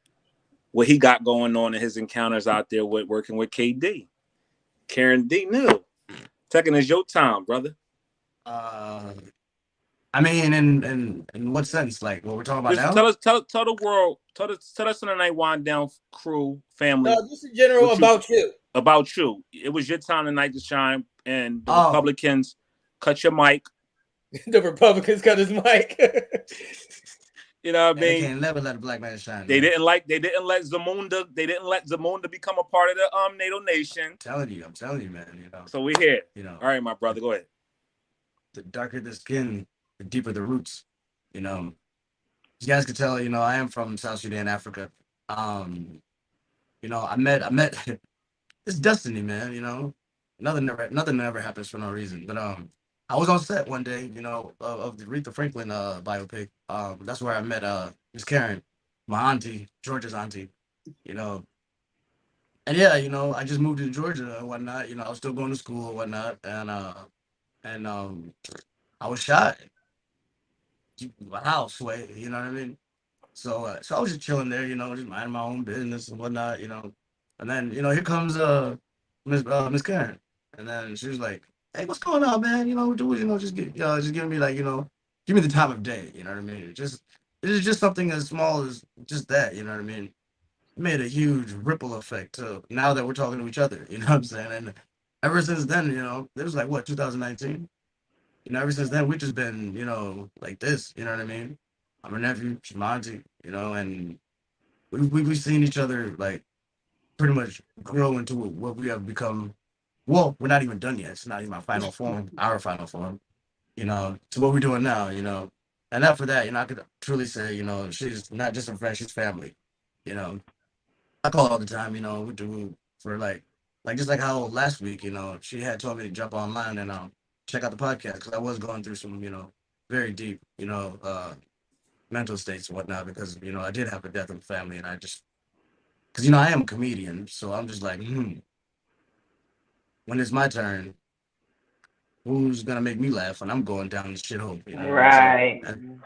what he got going on in his encounters out there with working with KD. Karen D. New. Tekken, is your time, brother. I mean, in what sense? Like what we're talking about now? Tell the world, tell us in the Night Wind Down crew, family. No, just in general about you. About you. It was your time tonight to shine, and the Republicans cut your mic. The Republicans cut his mic. You know what I mean? They can't never let a black man shine. They didn't let Zamunda become a part of the NATO nation. I'm telling you, man. You know. So we're here. You know. All right, my brother, go ahead. The darker the skin, the deeper the roots. You know. You guys can tell, you know, I am from South Sudan, Africa. You know, I met it's destiny, man, you know. Nothing ever happens for no reason. But I was on set one day, you know, of the Aretha Franklin biopic. That's where I met Miss Karen, my auntie, Georgia's auntie, you know. And yeah, you know, I just moved to Georgia and whatnot. You know, I was still going to school and whatnot, and I was shot. My house, way, you know what I mean? So I was just chilling there, you know, just minding my own business and whatnot, you know. And then, you know, here comes Miss Karen, and then she was like, "Hey, what's going on, man? You know, just giving me like, you know, give me the time of day, you know what I mean? It is just something as small as just that, you know what I mean? It made a huge ripple effect to now that we're talking to each other, you know what I'm saying? And ever since then, you know, it was like what 2019. You know, ever since then, we've just been, you know, like this, you know what I mean? I'm her nephew, she's my auntie, you know, and we've seen each other, like, pretty much grow into what we have become. Well, we're not even done yet. It's not even our final form, you know, to what we're doing now, you know. And after that, you know, I could truly say, you know, she's not just a friend, she's family, you know. I call her all the time, you know, we do for, like just like how last week, you know, she had told me to jump online and, check out the podcast because I was going through some, you know, very deep, you know, mental states and whatnot because, you know, I did have a death in the family and I just, because, you know, I am a comedian, so I'm just like, when it's my turn, who's going to make me laugh when I'm going down the shithole? You know right. You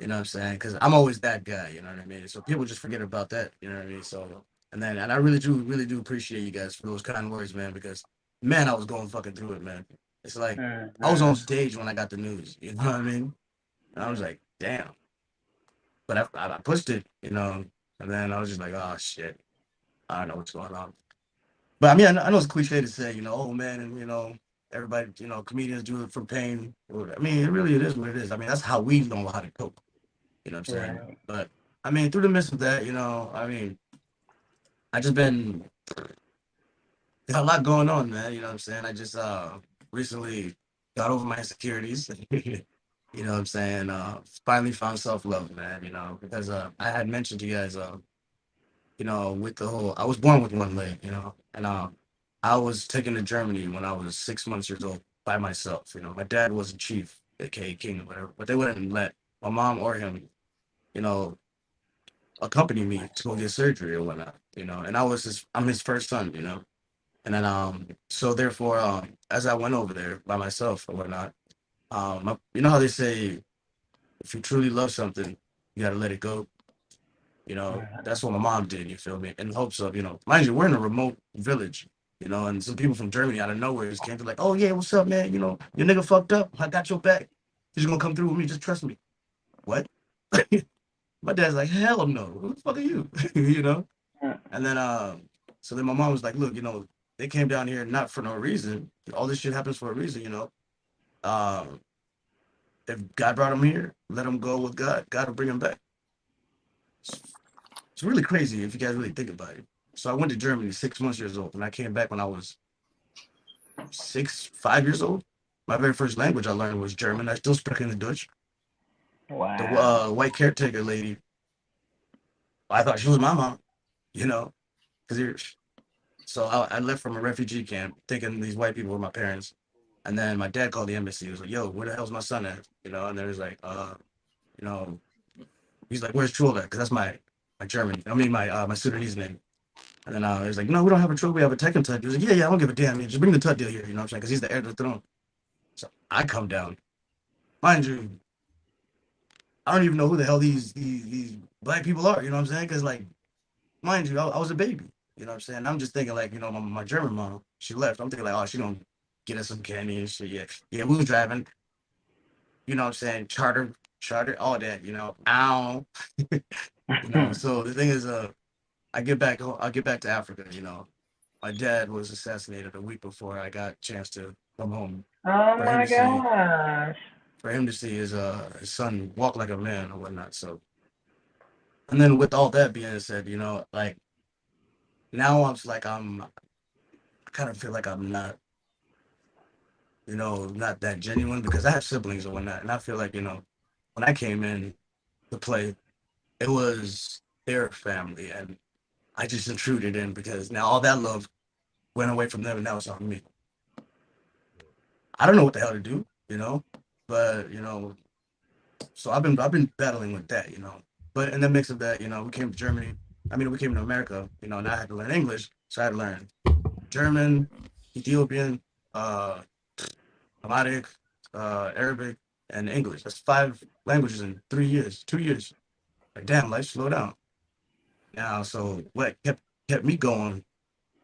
know what I'm saying? Because I'm always that guy, you know what I mean? So people just forget about that, you know what I mean? So, and I really do appreciate you guys for those kind words, man, because, man, I was going fucking through it, man. It's like, I was on stage when I got the news, you know what I mean? And I was like, damn. But I pushed it, you know, and then I was just like, oh, shit. I don't know what's going on. But, I mean, I know it's cliche to say, you know, oh, man, and, you know, everybody, you know, comedians do it for pain. I mean, it is what it is. I mean, that's how we know how to cope, you know what I'm saying? Right. But, I mean, through the midst of that, you know, I mean, I just been, got a lot going on, man, you know what I'm saying? I just, recently got over my insecurities, you know what I'm saying? Finally found self-love, man, you know, because I had mentioned to you guys, you know, with the whole, I was born with one leg, you know, and I was taken to Germany when I was 6 months old by myself, you know. My dad was a chief, aka king or whatever, but they wouldn't let my mom or him, you know, accompany me to go get surgery or whatnot, you know, and I'm his first son, you know. And then, so therefore, as I went over there by myself or whatnot, you know how they say, if you truly love something, you gotta let it go. You know, that's what my mom did, you feel me? In hopes of, you know, mind you, we're in a remote village, you know, and some people from Germany out of nowhere just came to like, oh yeah, what's up, man? You know, your nigga fucked up. I got your back. He's gonna come through with me. Just trust me. What? My dad's like, hell no. Who the fuck are you? You know? And then so then my mom was like, look, you know, they came down here not for no reason. All this shit happens for a reason, you know. Um, if God brought him here, let him go with God. God will bring him back. It's really crazy if you guys really think about it. So I went to Germany 6 months years old, and I came back when I was 5 years old. My very first language I learned was German. I still speak in the Dutch. The Wow. white caretaker lady, I thought she was my mom, you know, because so I left from a refugee camp thinking these white people were my parents. And then my dad called the embassy. He was like, yo, where the hell's my son at? You know, and there was like, you know, he's like, where's Trula? Because that's my German, my Sudanese name. And then he was like, no, we don't have a Trula, we have a Tekken Tut. He was like, yeah, I don't give a damn. Just bring the Tut deal here, you know what I'm saying? Because he's the heir to the throne. So I come down. Mind you, I don't even know who the hell these black people are, you know what I'm saying? Because, like, mind you, I was a baby, you know what I'm saying? I'm just thinking, like, you know, my German mom, she left. I'm thinking, like, oh, she gonna get us some candy and shit. Yeah, yeah, we was driving, you know what I'm saying? Charter, all that, you know. Ow. You know, so the thing is, I get back to Africa, you know. My dad was assassinated a week before I got a chance to come home Oh for him my to see gosh. his son walk like a man or whatnot. So, and then with all that being said, you know, like now I kind of feel like I'm not, you know, not that genuine because I have siblings or whatnot, and I feel like, you know, when I came in to play, it was their family, and I just intruded in because now all that love went away from them, and now it's on me. I don't know what the hell to do, you know, but you know, so I've been battling with that, you know. But in the mix of that, you know, we came to Germany. I mean, we came to America, you know, and I had to learn English, so I had to learn German, Ethiopian, uh, Amharic, Arabic, and English. That's 5 languages in 3 years, 2 years. Like, damn, life slow down. Now, so what kept me going,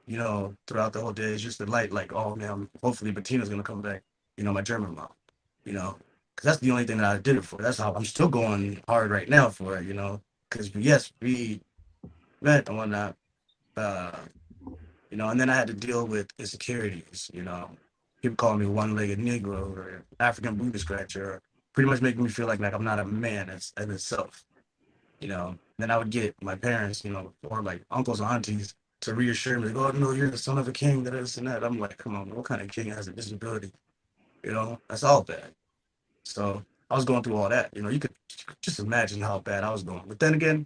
you know, throughout the whole day is just the light, like, oh man, hopefully Bettina's gonna come back, you know, my German mom, you know, because that's the only thing that I did it for. That's how I'm still going hard right now for it, you know, because yes, we met and whatnot, uh, you know, and then I had to deal with insecurities, you know, people calling me one-legged Negro or African booty scratcher, or pretty much making me feel like I'm not a man as itself, you know. Then I would get my parents, you know, or like uncles and aunties to reassure me, like, oh no, you're the son of a king, that is and that. I'm like, come on, what kind of king has a disability? You know, that's all bad. So I was going through all that. You know, you could just imagine how bad I was going. But then again,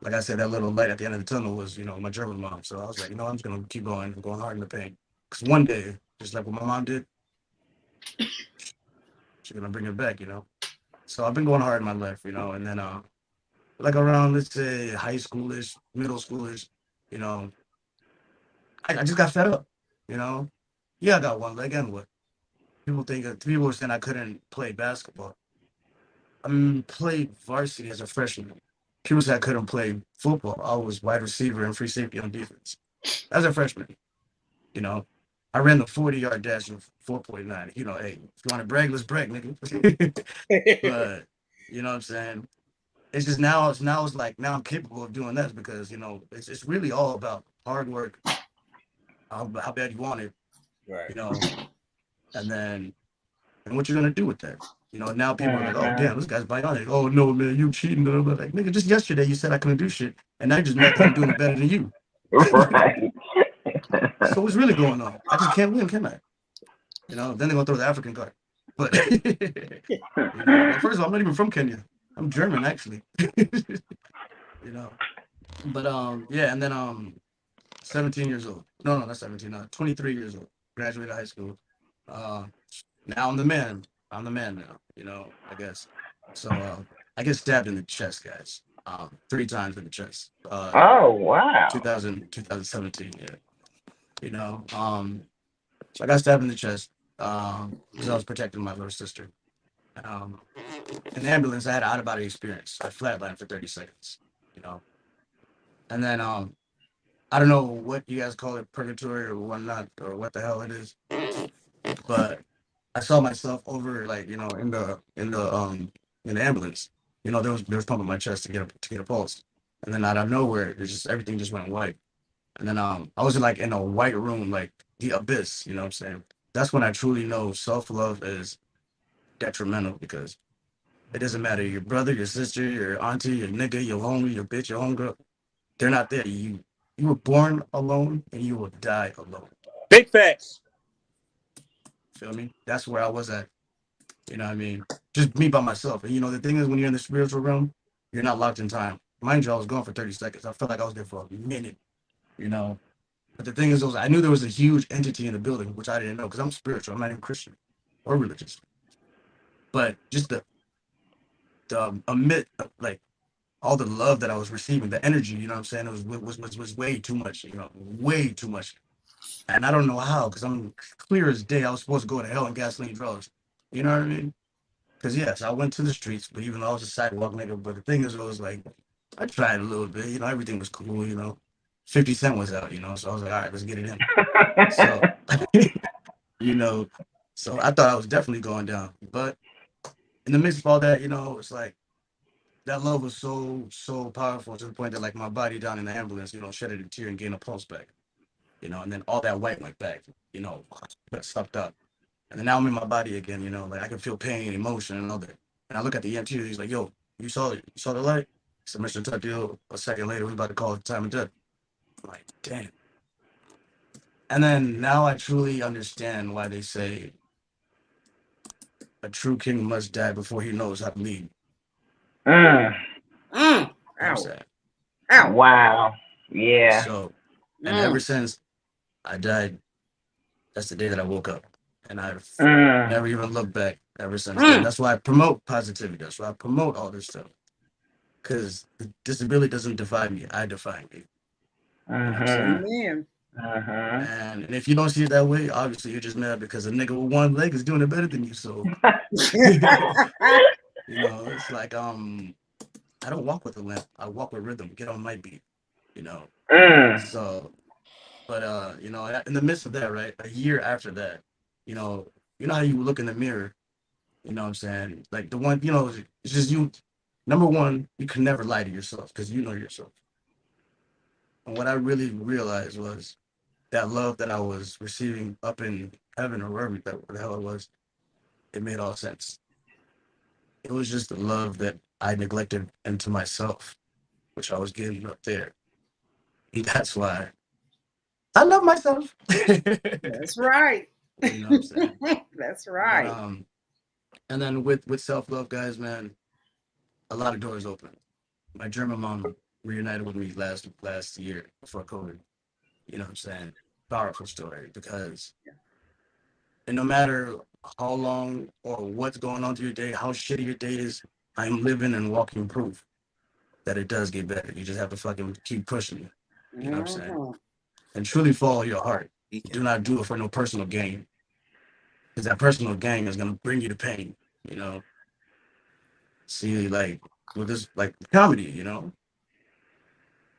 like I said, that little light at the end of the tunnel was, you know, my German mom. So I was like, you know, I'm just gonna keep going, going hard in the pain. Because one day, just like what my mom did, she's gonna bring it back, you know. So I've been going hard in my life, you know, and then like around, let's say, high schoolish, middle schoolish, you know, I just got fed up, you know. Yeah, I got one leg, and what? People were saying I couldn't play basketball. I played varsity as a freshman. People said I couldn't play football. I was wide receiver and free safety on defense. As a freshman, you know, I ran the 40-yard dash in 4.9. You know, hey, if you want to brag, let's brag, nigga. But you know what I'm saying? It's just now it's like now I'm capable of doing that because you know it's really all about hard work, how bad you want it, Right. you know, and then and what you're gonna do with that. You know, now people are like, oh Mhm. damn, this guy's bionic. Oh no, man, you cheating. And I'm like, nigga, just yesterday you said I couldn't do shit, and now you're just mad that I'm doing it better than you. Right. So what's really going on? I just can't win, can I? You know, then they're gonna throw the African card. But you know, well, first of all, I'm not even from Kenya. I'm German actually. You know. But yeah, and then 17 years old. No, not 17, 23 years old. Graduated high school. Uh Now I'm the man. I'm the man now, you know, I guess. So I get stabbed in the chest, guys. 3 times in the chest. Oh wow. 2017, yeah. You know, so I got stabbed in the chest because I was protecting my little sister. Um, in the ambulance, I had an out-of-body experience. I flatlined for 30 seconds, you know. And then I don't know what you guys call it, purgatory or whatnot, or what the hell it is, but I saw myself over, like, in the ambulance. There was pumping my chest to get a pulse, and then out of nowhere, everything just went white. And then I was like in a white room, like the abyss. You know what I'm saying? That's when I truly know self love is detrimental, because it doesn't matter your brother, your sister, your auntie, your nigga, your homie, your bitch, your homegirl. They're not there. You were born alone and you will die alone. Big facts. Feel me? That's where I was at. You know what I mean? Just me by myself. And the thing is, when you're in the spiritual realm, you're not locked in time. Mind you, I was gone for 30 seconds. I felt like I was there for a minute, you know. But the thing is, I knew there was a huge entity in the building, which I didn't know, because I'm spiritual. I'm not even Christian or religious. But just the amid, like, all the love that I was receiving, the energy, you know what I'm saying, it was way too much, way too much. And I don't know how, because I'm clear as day. I was supposed to go to hell and gasoline drugs. You know what I mean? Because yes, I went to the streets, but even though I was a sidewalk nigga, but the thing is, it was like, I tried a little bit, everything was cool, 50 Cent was out, so I was like, all right, let's get it in. So, you know, so I thought I was definitely going down. But in the midst of all that, it's like, that love was so, so powerful, to the point that, like, my body down in the ambulance, shedded a tear and gained a pulse back, and then all that white went back, got sucked up. And then now I'm in my body again, like, I can feel pain, emotion, and all that. And I look at the EMT, he's like, yo, you saw it? You saw the light? So Mr. Tutfield, a second later, we about to call it time of death. I'm like, damn. And then now I truly understand why they say a true king must die before he knows how to lead. Ow. Ow. Wow. Yeah. So, and ever since I died, that's the day that I woke up. And I've never even looked back ever since then. That's why I promote positivity. That's why I promote all this stuff. Because the disability doesn't define me. I define me. You know what I'm saying? And if you don't see it that way, obviously you're just mad because a nigga with one leg is doing it better than you. So, it's like, I don't walk with a limp. I walk with rhythm. Get on my beat, So, but in the midst of that, right, a year after that, you know how you look in the mirror, you know what I'm saying? Like, the one, it's just you. Number one, you can never lie to yourself because you know yourself. And what I really realized was that love that I was receiving up in heaven, or wherever the hell it was, it made all sense. It was just the love that I neglected into myself, which I was getting up there. And that's why I love myself. That's right. You know what I'm saying? That's right. But, and then with self-love, guys, man, a lot of doors open. My German mom reunited with me last year before COVID. You know what I'm saying? Powerful story, because and no matter how long or what's going on through your day, how shitty your day is, I'm living and walking proof that it does get better. You just have to fucking keep pushing. You know what I'm saying? And truly follow your heart. Do not do it for no personal gain, because that personal gain is gonna bring you to pain. See, like, with this, like, comedy,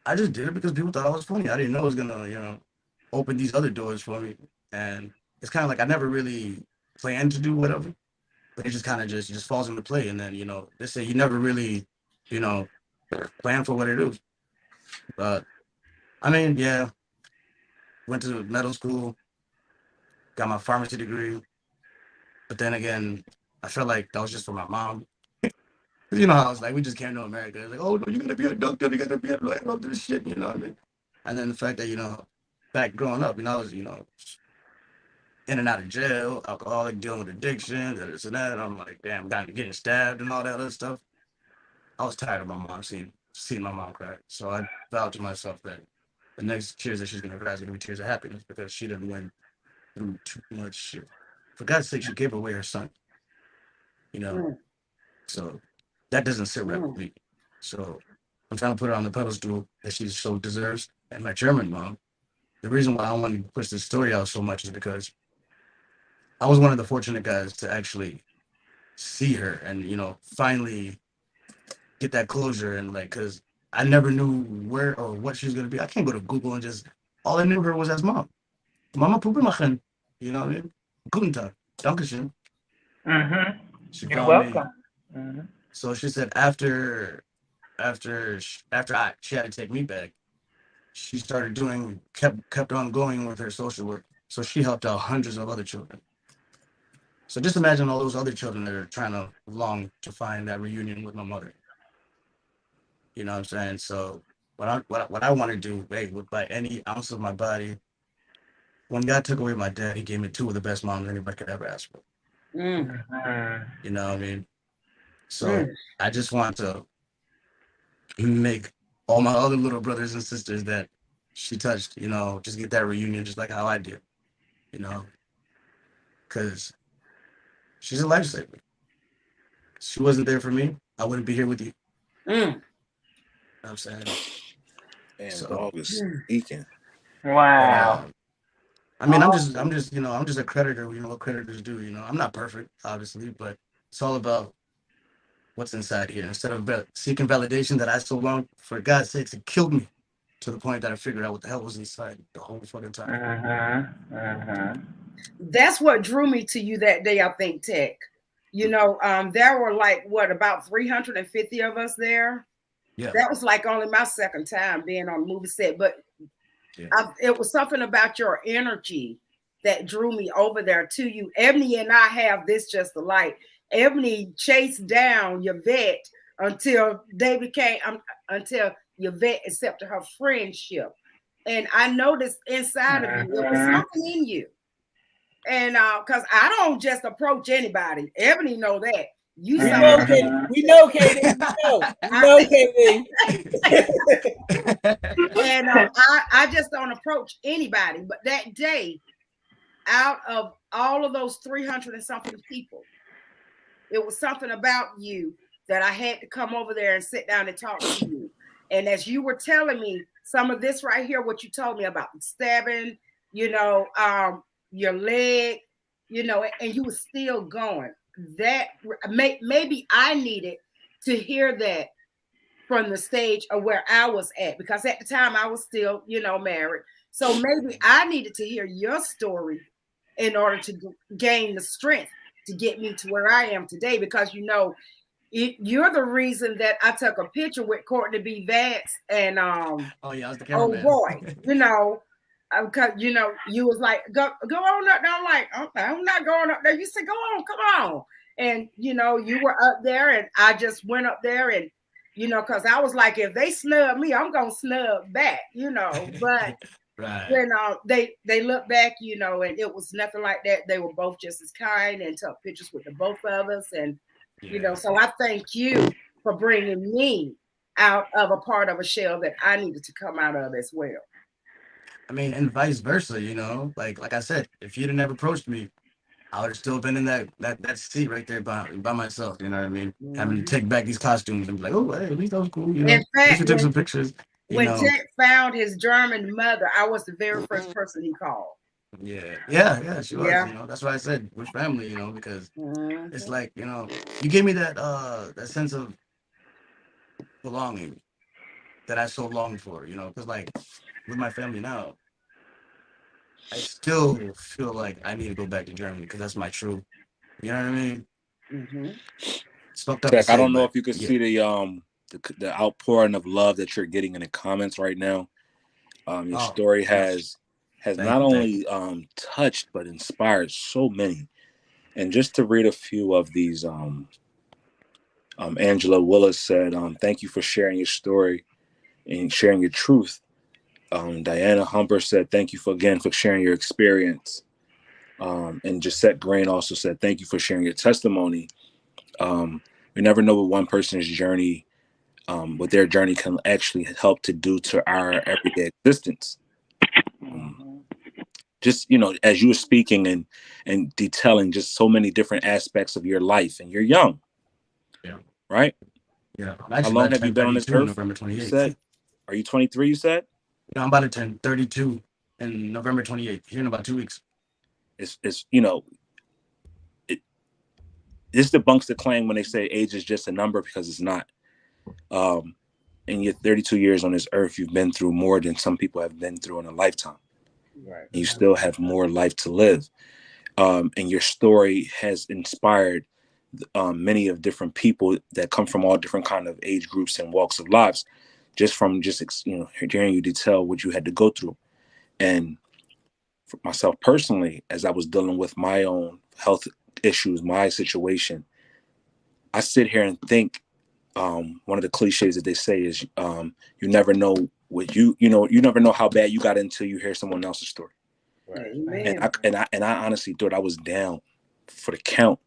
I just did it because people thought I was funny. I didn't know it was gonna, open these other doors for me. And it's kind of like I never really planned to do whatever, but it just kind of just falls into play. And then, they say you never really, plan for what it is. But I mean, yeah, went to medical school, got my pharmacy degree. But then again, I felt like that was just for my mom. You know how it's like, we just came to America. It's like, oh, no, you're going to be a doctor. You're going to be a lawyer, all this shit, you know what I mean? And then the fact that, back growing up, I was, in and out of jail, alcoholic, dealing with addiction, this and that. And I'm like, damn, getting stabbed and all that other stuff. I was tired of my mom seeing my mom cry. So I vowed to myself that the next tears that she's going to cry is going to be tears of happiness, because she didn't went through too much shit. For God's sake, she gave away her son. So that doesn't sit right with me. So I'm trying to put her on the pedestal that she so deserves. And my German mom, the reason why I wanted to push this story out so much is because I was one of the fortunate guys to actually see her and, finally get that closure. And, like, because I never knew where or what she was gonna be. I can't go to Google and just all I knew her was as mom. Mama poepen machen. You know what I mean? Guten Tag. Dankeschön. Mhm. She You're called me. welcome. Mhm. So she said after she had to take me back, she started doing kept on going with her social work. So she helped out hundreds of other children. So just imagine all those other children that are trying to long to find that reunion with my mother. You know what I'm saying? So what I want to do, hey, with by any ounce of my body, when God took away my dad, he gave me two of the best moms anybody could ever ask for. Mhm. You know what I mean? So I just want to make all my other little brothers and sisters that she touched, you know, just get that reunion just like how I did, you know, because she's a lifesaver. She wasn't there for me, I wouldn't be here with you. Mm. You know what I'm saying? Damn, So, dog is speaking. but Wow. I mean, I'm just, you know, I'm just a creditor. You know what creditors do. You know, I'm not perfect, obviously, but it's all about what's inside here. Instead of seeking validation that I so long, for God's sakes, it killed me to the point that I figured out what the hell was inside the whole fucking time. Mhm. Mhm. That's what drew me to you that day, I think, Tech. You know, there were like what about 350 of us there. Yeah, That was like only my second time being on a movie set, but yeah, it was something about your energy that drew me over there to you. Ebony and I have this just alike. Ebony chased down Yvette until they became until Yvette accepted her friendship, and I noticed inside of you it was Mhm. something in you. And because I don't just approach anybody, Ebony know that you We something. know, Katie. Mhm. We know, Katie. We know. We I, know, Katie. and I just don't approach anybody. But that day, out of all of those 300 and something people, it was something about you that I had to come over there and sit down and talk to you. And as you were telling me some of this right here, what you told me about the stabbing, you know, your leg, you know, and you were still going. That maybe I needed to hear that from the stage of where I was at, because at the time I was still, you know, married. So maybe I needed to hear your story in order to gain the strength to get me to where I am today. Because you know, you're the reason that I took a picture with Courtney B. Vance and oh yeah, I was the oh cameraman. boy, you know, because you know, you was like, go on up there. I'm like, okay, I'm not going up there. You said, go on, come on. And you know, you were up there, and I just went up there, and you know, because I was like, if they snub me, I'm gonna snub back, you know. But Right. when they look back, you know, and it was nothing like that. They were both just as kind and took pictures with the both of us, and you know, Yeah. so I thank you for bringing me out of a part of a shell that I needed to come out of as well. I mean, and vice versa, you know. Like I said, if you'd have never approached me, I would have still been in that seat right there by myself. You know what I mean? Having to Mhm. take back these costumes and be like, oh, hey, at least that was cool. You know, In at least fact, we took some pictures. You when know. Ted found his German mother, I was the very first person he called. Yeah, yeah, yeah. She was. Yeah. You know, that's why I said we're family. You know, because it's Mhm. like, you know, you gave me that sense of belonging that I so longed for. You know, because like with my family now, I still feel like I need to go back to Germany because that's my true. You know what I mean? Mhm. It's fucked up to Tech, I say, don't know but if you could yeah. see the outpouring of love that you're getting in the comments right now. Your Oh, story yes. has Thank not you, thank you. only touched but inspired so many. And just to read a few of these, Angela Willis said, "Thank you for sharing your story and sharing your truth." Diana Humper said, "Thank you for sharing your experience." And Gisette Green also said, "Thank you for sharing your testimony." We never know what one person's journey, what their journey can actually help to do to our everyday existence. Um, Mhm. just as you were speaking and detailing just so many different aspects of your life, and you're young, Yeah, right? yeah. I'm How actually long about to have you turn been on this 32 earth? November You 28th. said, are you 23? You said I'm about to turn 32 in November 28th, here in about 2 weeks. it's it, this debunks the claim when they say age is just a number, because it's not. Um, in your 32 years on this earth, you've been through more than some people have been through in a lifetime. Right. You still have more life to live. And your story has inspired many of different people that come from all different kind of age groups and walks of lives, just from hearing you detail what you had to go through. And for myself personally, as I was dealing with my own health issues, my situation, I sit here and think, one of the cliches that they say is, you never know what you never know how bad you got until you hear someone else's story. Right. And I honestly thought I was down for the count,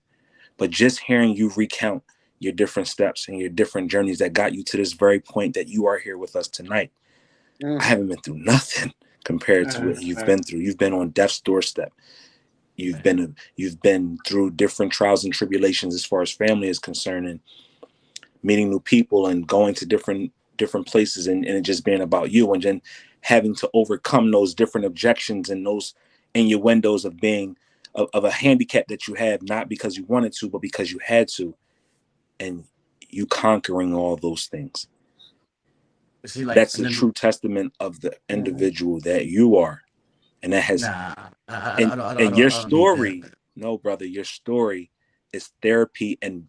but just hearing you recount your different steps and your different journeys that got you to this very point that you are here with us tonight. I haven't been through nothing compared to what you've been through. You've been on death's doorstep. You've been through different trials and tribulations as far as family is concerned, and meeting new people and going to different places, and it just being about you, and then having to overcome those different objections and those innuendos of being of a handicap that you have, not because you wanted to, but because you had to, and you conquering all those things. See, like, that's a true testament of the individual that you are, and that has and your story. No, brother, your story is therapy and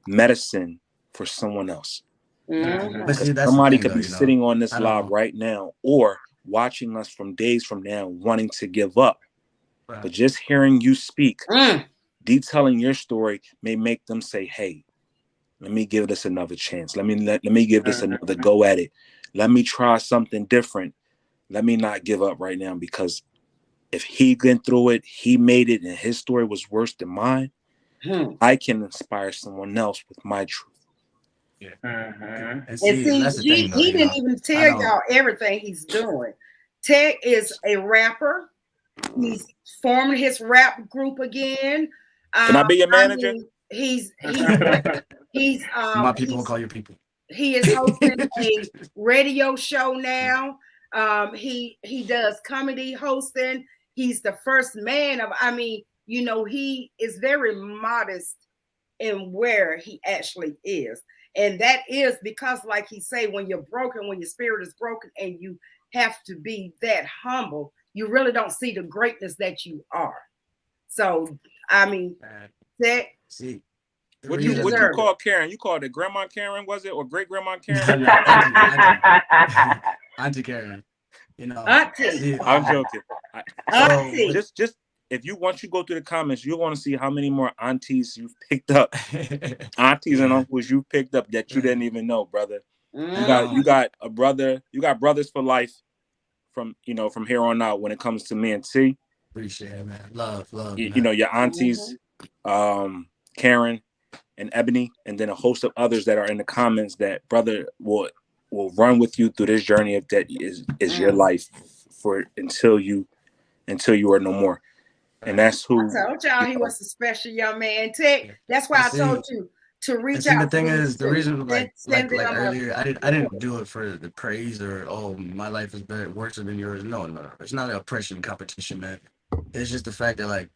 medicine for someone else. But see, that's somebody the thing, could be sitting on this live right now, or watching us from days from now, wanting to give up. Right. But just hearing you speak, detailing your story, may make them say, "Hey, let me give this another chance. Let me give this another go at it. Let me try something different. Let me not give up right now, because if he went through it, he made it, and his story was worse than mine, I can inspire someone else with my truth." Yeah. And see, that's the thing, he didn't even tell y'all everything he's doing. Tech is a rapper. He's forming his rap group again. Can I be your manager? He's my people will call your people. He is hosting a radio show now. He does comedy hosting. He's the first man of, he is very modest in where he actually is. And that is because, like he say, when you're broken, when your spirit is broken and you have to be that humble, you really don't see the greatness that you are. So, that. See. What you call Karen? You called it Grandma Karen, was it, or Great Grandma Karen? Auntie Karen. Auntie. See, I'm joking. Auntie. Just if you once you go through the comments, you'll want to see how many more aunties you've picked up, aunties and uncles you picked up that you didn't even know, brother. You got a brother. You got brothers for life from here on out. When it comes to me and T, appreciate it, man. Love. Your aunties, Karen and Ebony, and then a host of others that are in the comments. That brother will run with you through this journey if that is your life for until you are no more. And that's who I told y'all he was a special young man. That's why I told you to reach out. The thing is, the reason like earlier, I didn't do it for the praise or my life is better, worse than yours. No, it's not an oppression competition, man. It's just the fact that like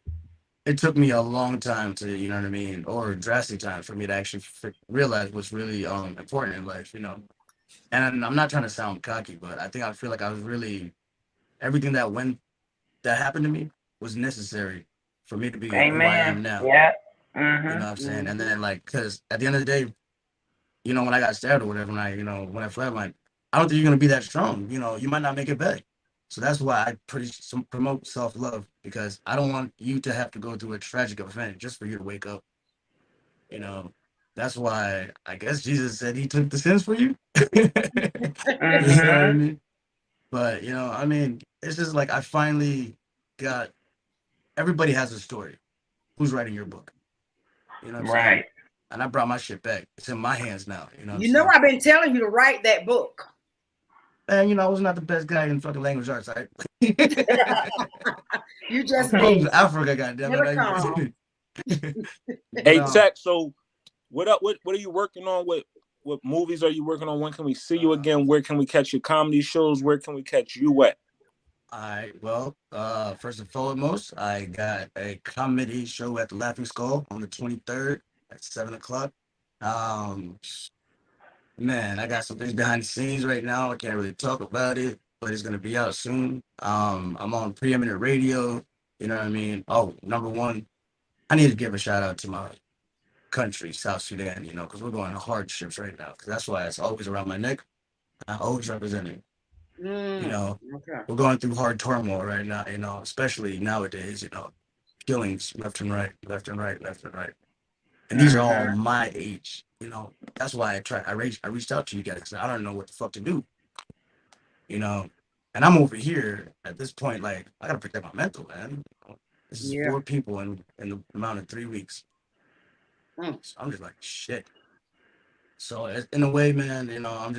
it took me a long time to, or drastic time for me to actually realize what's really important in life, And I'm not trying to sound cocky, but I feel like I was really everything that happened to me was necessary for me to be who I am now. Yeah. You know what I'm saying? And then like, because at the end of the day, when I got stabbed or whatever, when I flatlined, I don't think you're gonna be that strong. You might not make it back. So that's why I promote self-love, because I don't want you to have to go through a tragic event just for you to wake up. That's why I guess Jesus said he took the sins for you. You know what I mean? But it's just like I finally got. Everybody has a story. Who's writing your book? You know what I'm saying? And I brought my shit back. It's in my hands now. I've been telling you to write that book. And I was not the best guy in fucking language arts, right? You just from Africa, goddamn it. Hey, Tech. So, what up? What are you working on? What movies are you working on? When can we see you again? Where can we catch your comedy shows? Where can we catch you at? First and foremost, I got a comedy show at the Laughing Skull on the 23rd at 7:00. Man, I got some things behind the scenes right now. I can't really talk about it, but it's gonna be out soon. I'm on preeminent radio. You know what I mean? Oh, number one, I need to give a shout out to my country, South Sudan. You know, because we're going to hardships right now. Because that's why it's always around my neck. I always represent it. You know, Okay. we're going through hard turmoil right now. You know, especially nowadays. You know, killings left and right, left and right, left and right. And these are all my age, you know. That's why I reached out to you guys because I don't know what the fuck to do, you know. And I'm over here at this point, like I gotta protect my mental, man. This is Yeah. 4 people in the amount of 3 weeks. Mm. So I'm just like shit. So in a way, man, you know, I'm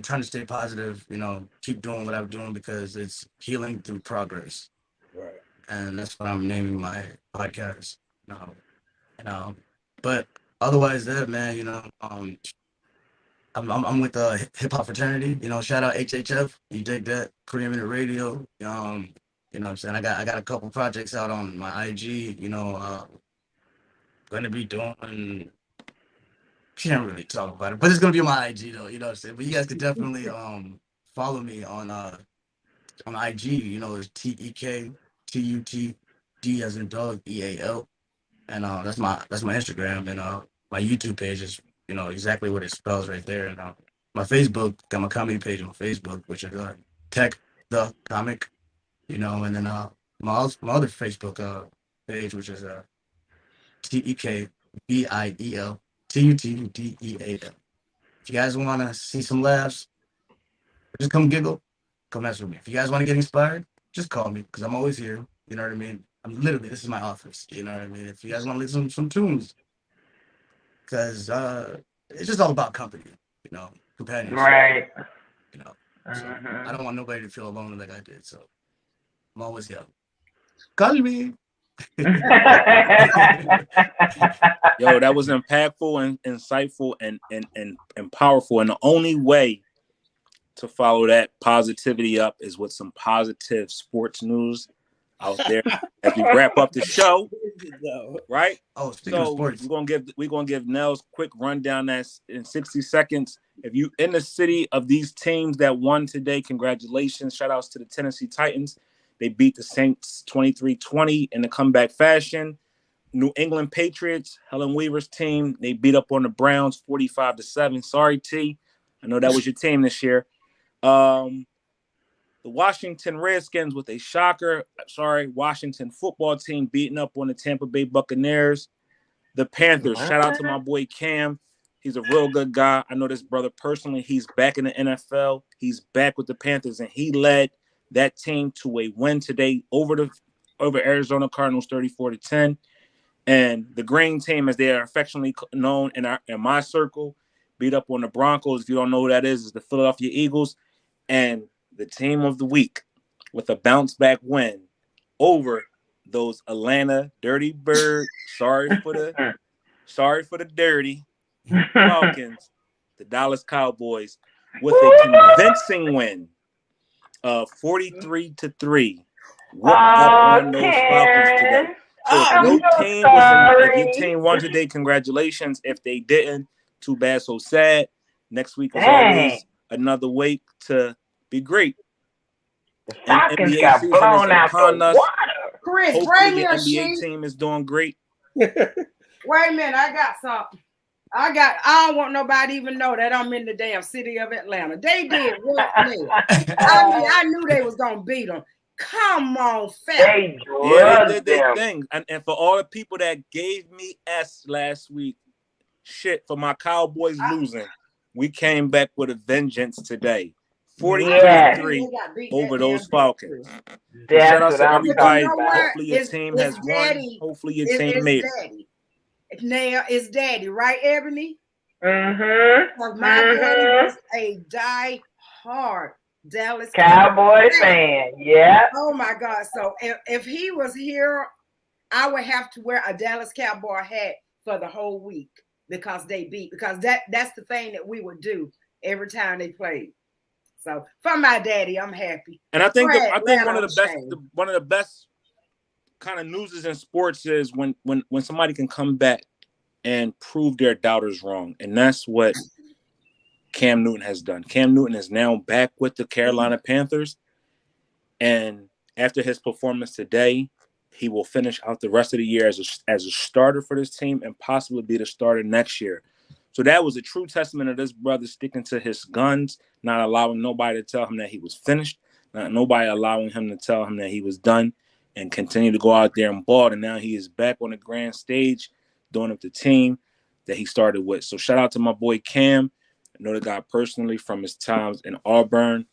trying to stay positive, you know, keep doing what I'm doing because it's healing through progress. Right. And that's what I'm naming my podcast. You know, but otherwise that, man, you know, I'm with the hip hop fraternity. You know, shout out HHF. You dig that? Preeminent Radio. You know what I'm saying? I got a couple projects out on my IG. You know, gonna be doing. Can't really talk about it, but it's gonna be on my IG though. You know what I'm saying? But you guys could definitely follow me on IG. You know, it's TEKTUTD as in dog EAL, and that's my Instagram, and my YouTube page is, you know, exactly what it spells right there, and my Facebook, got my comedy page on Facebook, which is Tech the Comic, you know, and then my other Facebook page, which is TEKBIELTUTDEAL. If you guys want to see some laughs, just come giggle, come mess with me. If you guys want to get inspired, just call me because I'm always here. You know what I mean? I'm literally, this is my office. You know what I mean? If you guys want to listen to some tunes, because it's just all about company, you know, companionship. Right. You know, so I don't want nobody to feel alone like I did. So I'm always here. Call me. Yo, that was impactful and insightful and powerful. And the only way to follow that positivity up is with some positive sports news out there as we wrap up the show. Right? Oh, speaking of sports, we're gonna give Nels quick rundown that's in 60 seconds. If you in the city of these teams that won today, congratulations. Shout outs to the Tennessee Titans. They beat the Saints 23-20 in the comeback fashion. New England Patriots, Helen Weaver's team, they beat up on the Browns 45-7. Sorry, T. I know that was your team this year. The Washington Redskins with a shocker. Sorry, Washington football team beating up on the Tampa Bay Buccaneers. The Panthers, shout out to my boy Cam. He's a real good guy. I know this brother personally. He's back in the NFL. He's back with the Panthers, and he led that team to a win today over Arizona Cardinals 34-10. And the Green team, as they are affectionately known in my circle, beat up on the Broncos. If you don't know who that is the Philadelphia Eagles. And the team of the week with a bounce back win over those Atlanta Dirty Bird. Sorry for the dirty Falcons, the Dallas Cowboys, with a convincing win of 43-3. Whoop up on those Falcons today. So if your team won today, congratulations. If they didn't, too bad, so sad. Next week is always another week to be great. The Falcons got blown out the water. Chris, bring me a NBA team is doing great. Wait a minute, I got something. I don't want nobody even know that I'm in the damn city of Atlanta. They did what? I knew they was gonna beat them. Come on, family. They did their thing. And for all the people that gave me S last week, shit for my Cowboys losing, we came back with a vengeance today. 43-3 over those Falcons. Shout out to everybody. Hopefully your team has won. Hopefully your team made it. Now it's daddy, right, Ebony? Mm-hmm. My daddy was a die-hard Dallas Cowboy fan. Yeah. Oh my God. So if he was here, I would have to wear a Dallas Cowboy hat for the whole week because they beat. Because that's the thing that we would do every time they played. So for my daddy, I'm happy. And I think one of the best kind of news in sports is when somebody can come back and prove their doubters wrong. And that's what Cam Newton has done. Cam Newton is now back with the Carolina Panthers, and after his performance today, he will finish out the rest of the year as a starter for this team and possibly be the starter next year. So that was a true testament of this brother sticking to his guns, not allowing nobody to tell him that he was finished, not nobody allowing him to tell him that he was done, and continue to go out there and ball. And now he is back on the grand stage doing up the team that he started with. So shout out to my boy Cam. I know the guy personally from his times in Auburn,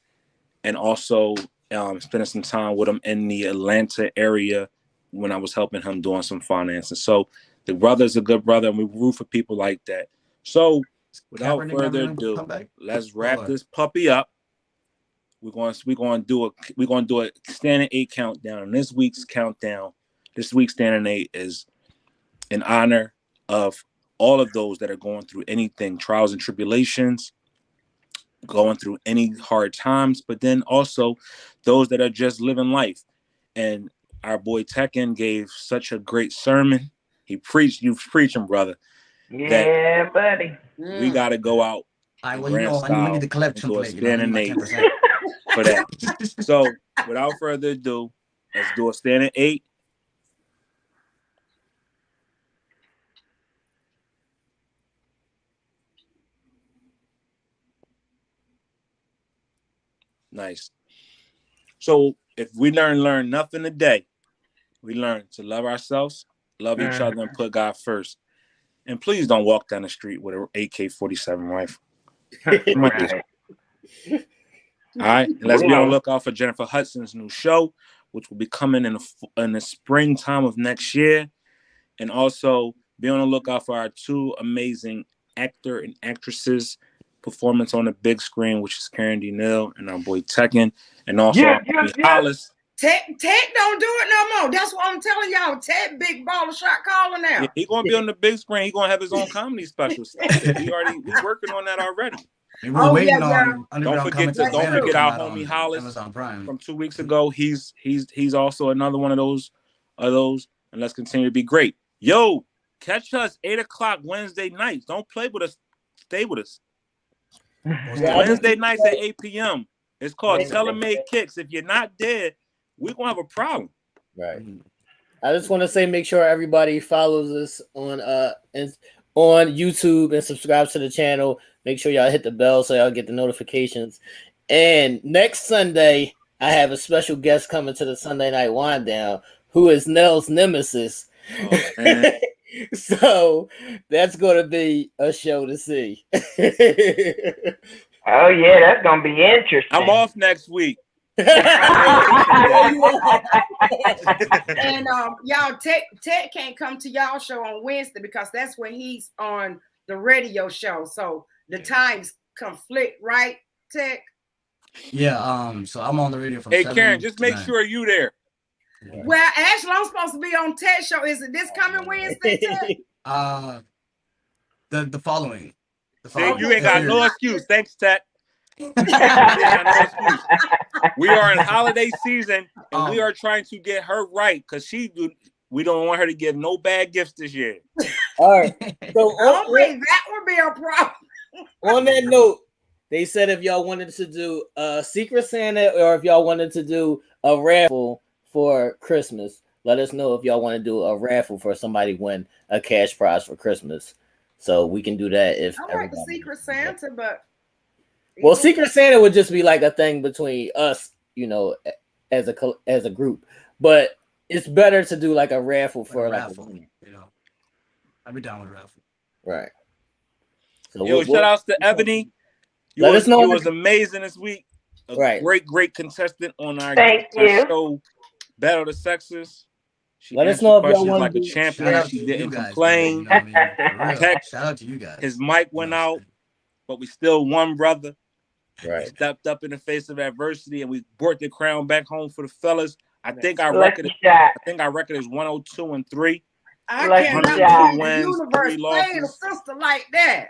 and also spending some time with him in the Atlanta area when I was helping him doing some financing. So the brother's a good brother, and we root for people like that. So without further ado, let's wrap this puppy up. We're going to do a standing 8 countdown. And this week's standing 8 is in honor of all of those that are going through anything, trials and tribulations, going through any hard times, but then also those that are just living life. And our boy Tekken gave such a great sermon. He preached. You preaching, brother. Yeah, buddy. We got to go out. I need the clip to play. Standing 8 for that. So without further ado, let's do a standing 8. Nice. So if we learn nothing today, we learn to love ourselves, love each other, and put God first. And please don't walk down the street with an AK-47 rifle. Right. All right. And let's be on the lookout for Jennifer Hudson's new show, which will be coming in the springtime of next year. And also be on the lookout for our 2 amazing actor and actresses performance on the big screen, which is Karen D. Neal and our boy Tekken. And also Hollis. Ted don't do it no more. That's what I'm telling y'all. Ted big baller shot calling now. Yeah, he's gonna be on the big screen. He's gonna have his own comedy special. We're working on that already. And we're waiting on don't forget our homie Hollis from 2 weeks ago. He's also another one of those. And let's continue to be great. Yo, catch us 8:00 Wednesday nights. Don't play with us. Stay with us. Wednesday nights at 8 p.m. It's called Telemade Kicks. If you're not there, we're gonna have a problem. Right. I just want to say, make sure everybody follows us on YouTube and subscribe to the channel. Make sure y'all hit the bell so y'all get the notifications. And next Sunday, I have a special guest coming to the Sunday Night Wind Down, who is Nell's nemesis. Oh, so that's going to be a show to see. Oh yeah, that's gonna be interesting. I'm off next week. And y'all, Ted can't come to y'all show on Wednesday because that's when he's on the radio show. So the times conflict, right, Ted? Yeah. So I'm on the radio from. Hey, Karen, just make sure you there. Yeah. Well, actually, I'm supposed to be on Ted's show. Is it this coming Wednesday, Ted? The following. See, you ain't got no excuse. Thanks, Ted. We are in holiday season, and we are trying to get her right because we don't want her to give no bad gifts this year. All right. So that would be a problem. On that note, they said if y'all wanted to do a Secret Santa or if y'all wanted to do a raffle for Christmas, let us know if y'all want to do a raffle for somebody win a cash prize for Christmas. So we can do that if I like the Secret Santa, but well, Secret Santa would just be like a thing between us, as a group. But it's better to do like a raffle for a raffle. I'd be down with a raffle. Right. So shout outs to Ebony. You was amazing this week. Great contestant on our show, Battle of the Sexes. Let us know if y'all want like a champion. She didn't complain. Shout out to you guys. His mic went out, but we still won, brother. Right. We stepped up in the face of adversity, and we brought the crown back home for the fellas. I think our record is 102-3. I cannot believe the universe playing a sister like that.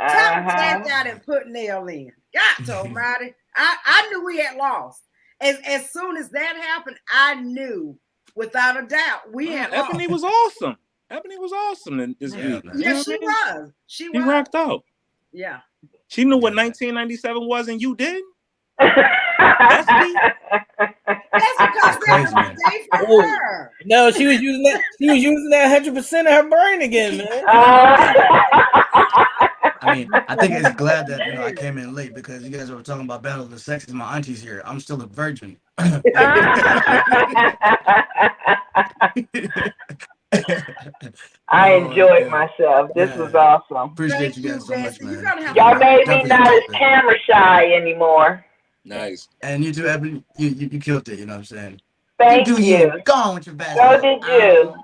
Tell him stand out and put nail in. God almighty. I knew we had lost. As soon as that happened, I knew without a doubt we had lost. Ebony was awesome. Ebony was awesome in this week. Yeah, she was. He rocked out. Yeah. She knew what 1997 was, and you did. That's because that was a day for her. No, she was using that. She was using that 100% of her brain again, man. I mean, I think it's glad that I came in late because you guys were talking about Battle of the Sexes. My auntie's here. I'm still a virgin. I enjoyed myself. This was awesome. Appreciate you guys so much, man. Y'all made me not as camera shy anymore. Nice. And you too, Ebony. You killed it. You know what I'm saying? Thank you. Go on with your bad. So did you.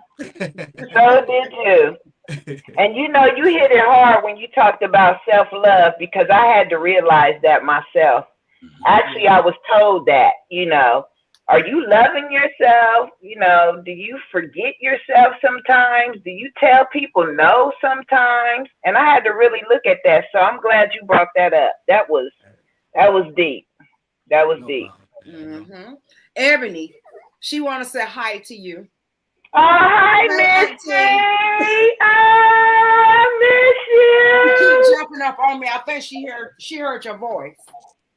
So did you. And you hit it hard when you talked about self-love because I had to realize that myself. Actually, I was told that, are you loving yourself? Do you forget yourself sometimes? Do you tell people no sometimes? And I had to really look at that. So I'm glad you brought that up. That was deep. That was deep. Mm-hmm. Ebony, she want to say hi to you. Oh, hi, Missy. I miss you. You keep jumping up on me. I think she heard your voice.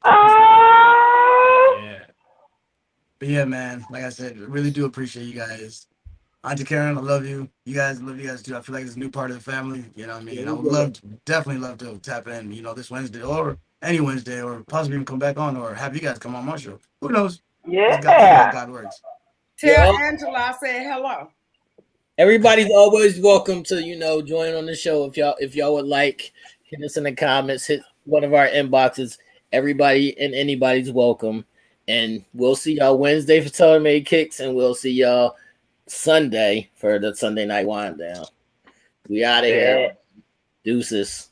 Oh. Yeah. But yeah, man, like I said, really do appreciate you guys. Auntie Karen, I love you. You guys, love you guys too. I feel like it's a new part of the family. You know what I mean? I would definitely love to tap in, this Wednesday or any Wednesday or possibly even come back on or have you guys come on my show. Who knows? Yeah. God works. Tell Angela I said hello. Everybody's always welcome to, join on the show if y'all would like. Hit us in the comments, hit one of our inboxes. Everybody and anybody's welcome. And we'll see y'all Wednesday for Taylor Made Kicks, and we'll see y'all Sunday for the Sunday night wind down. We out of here. Deuces.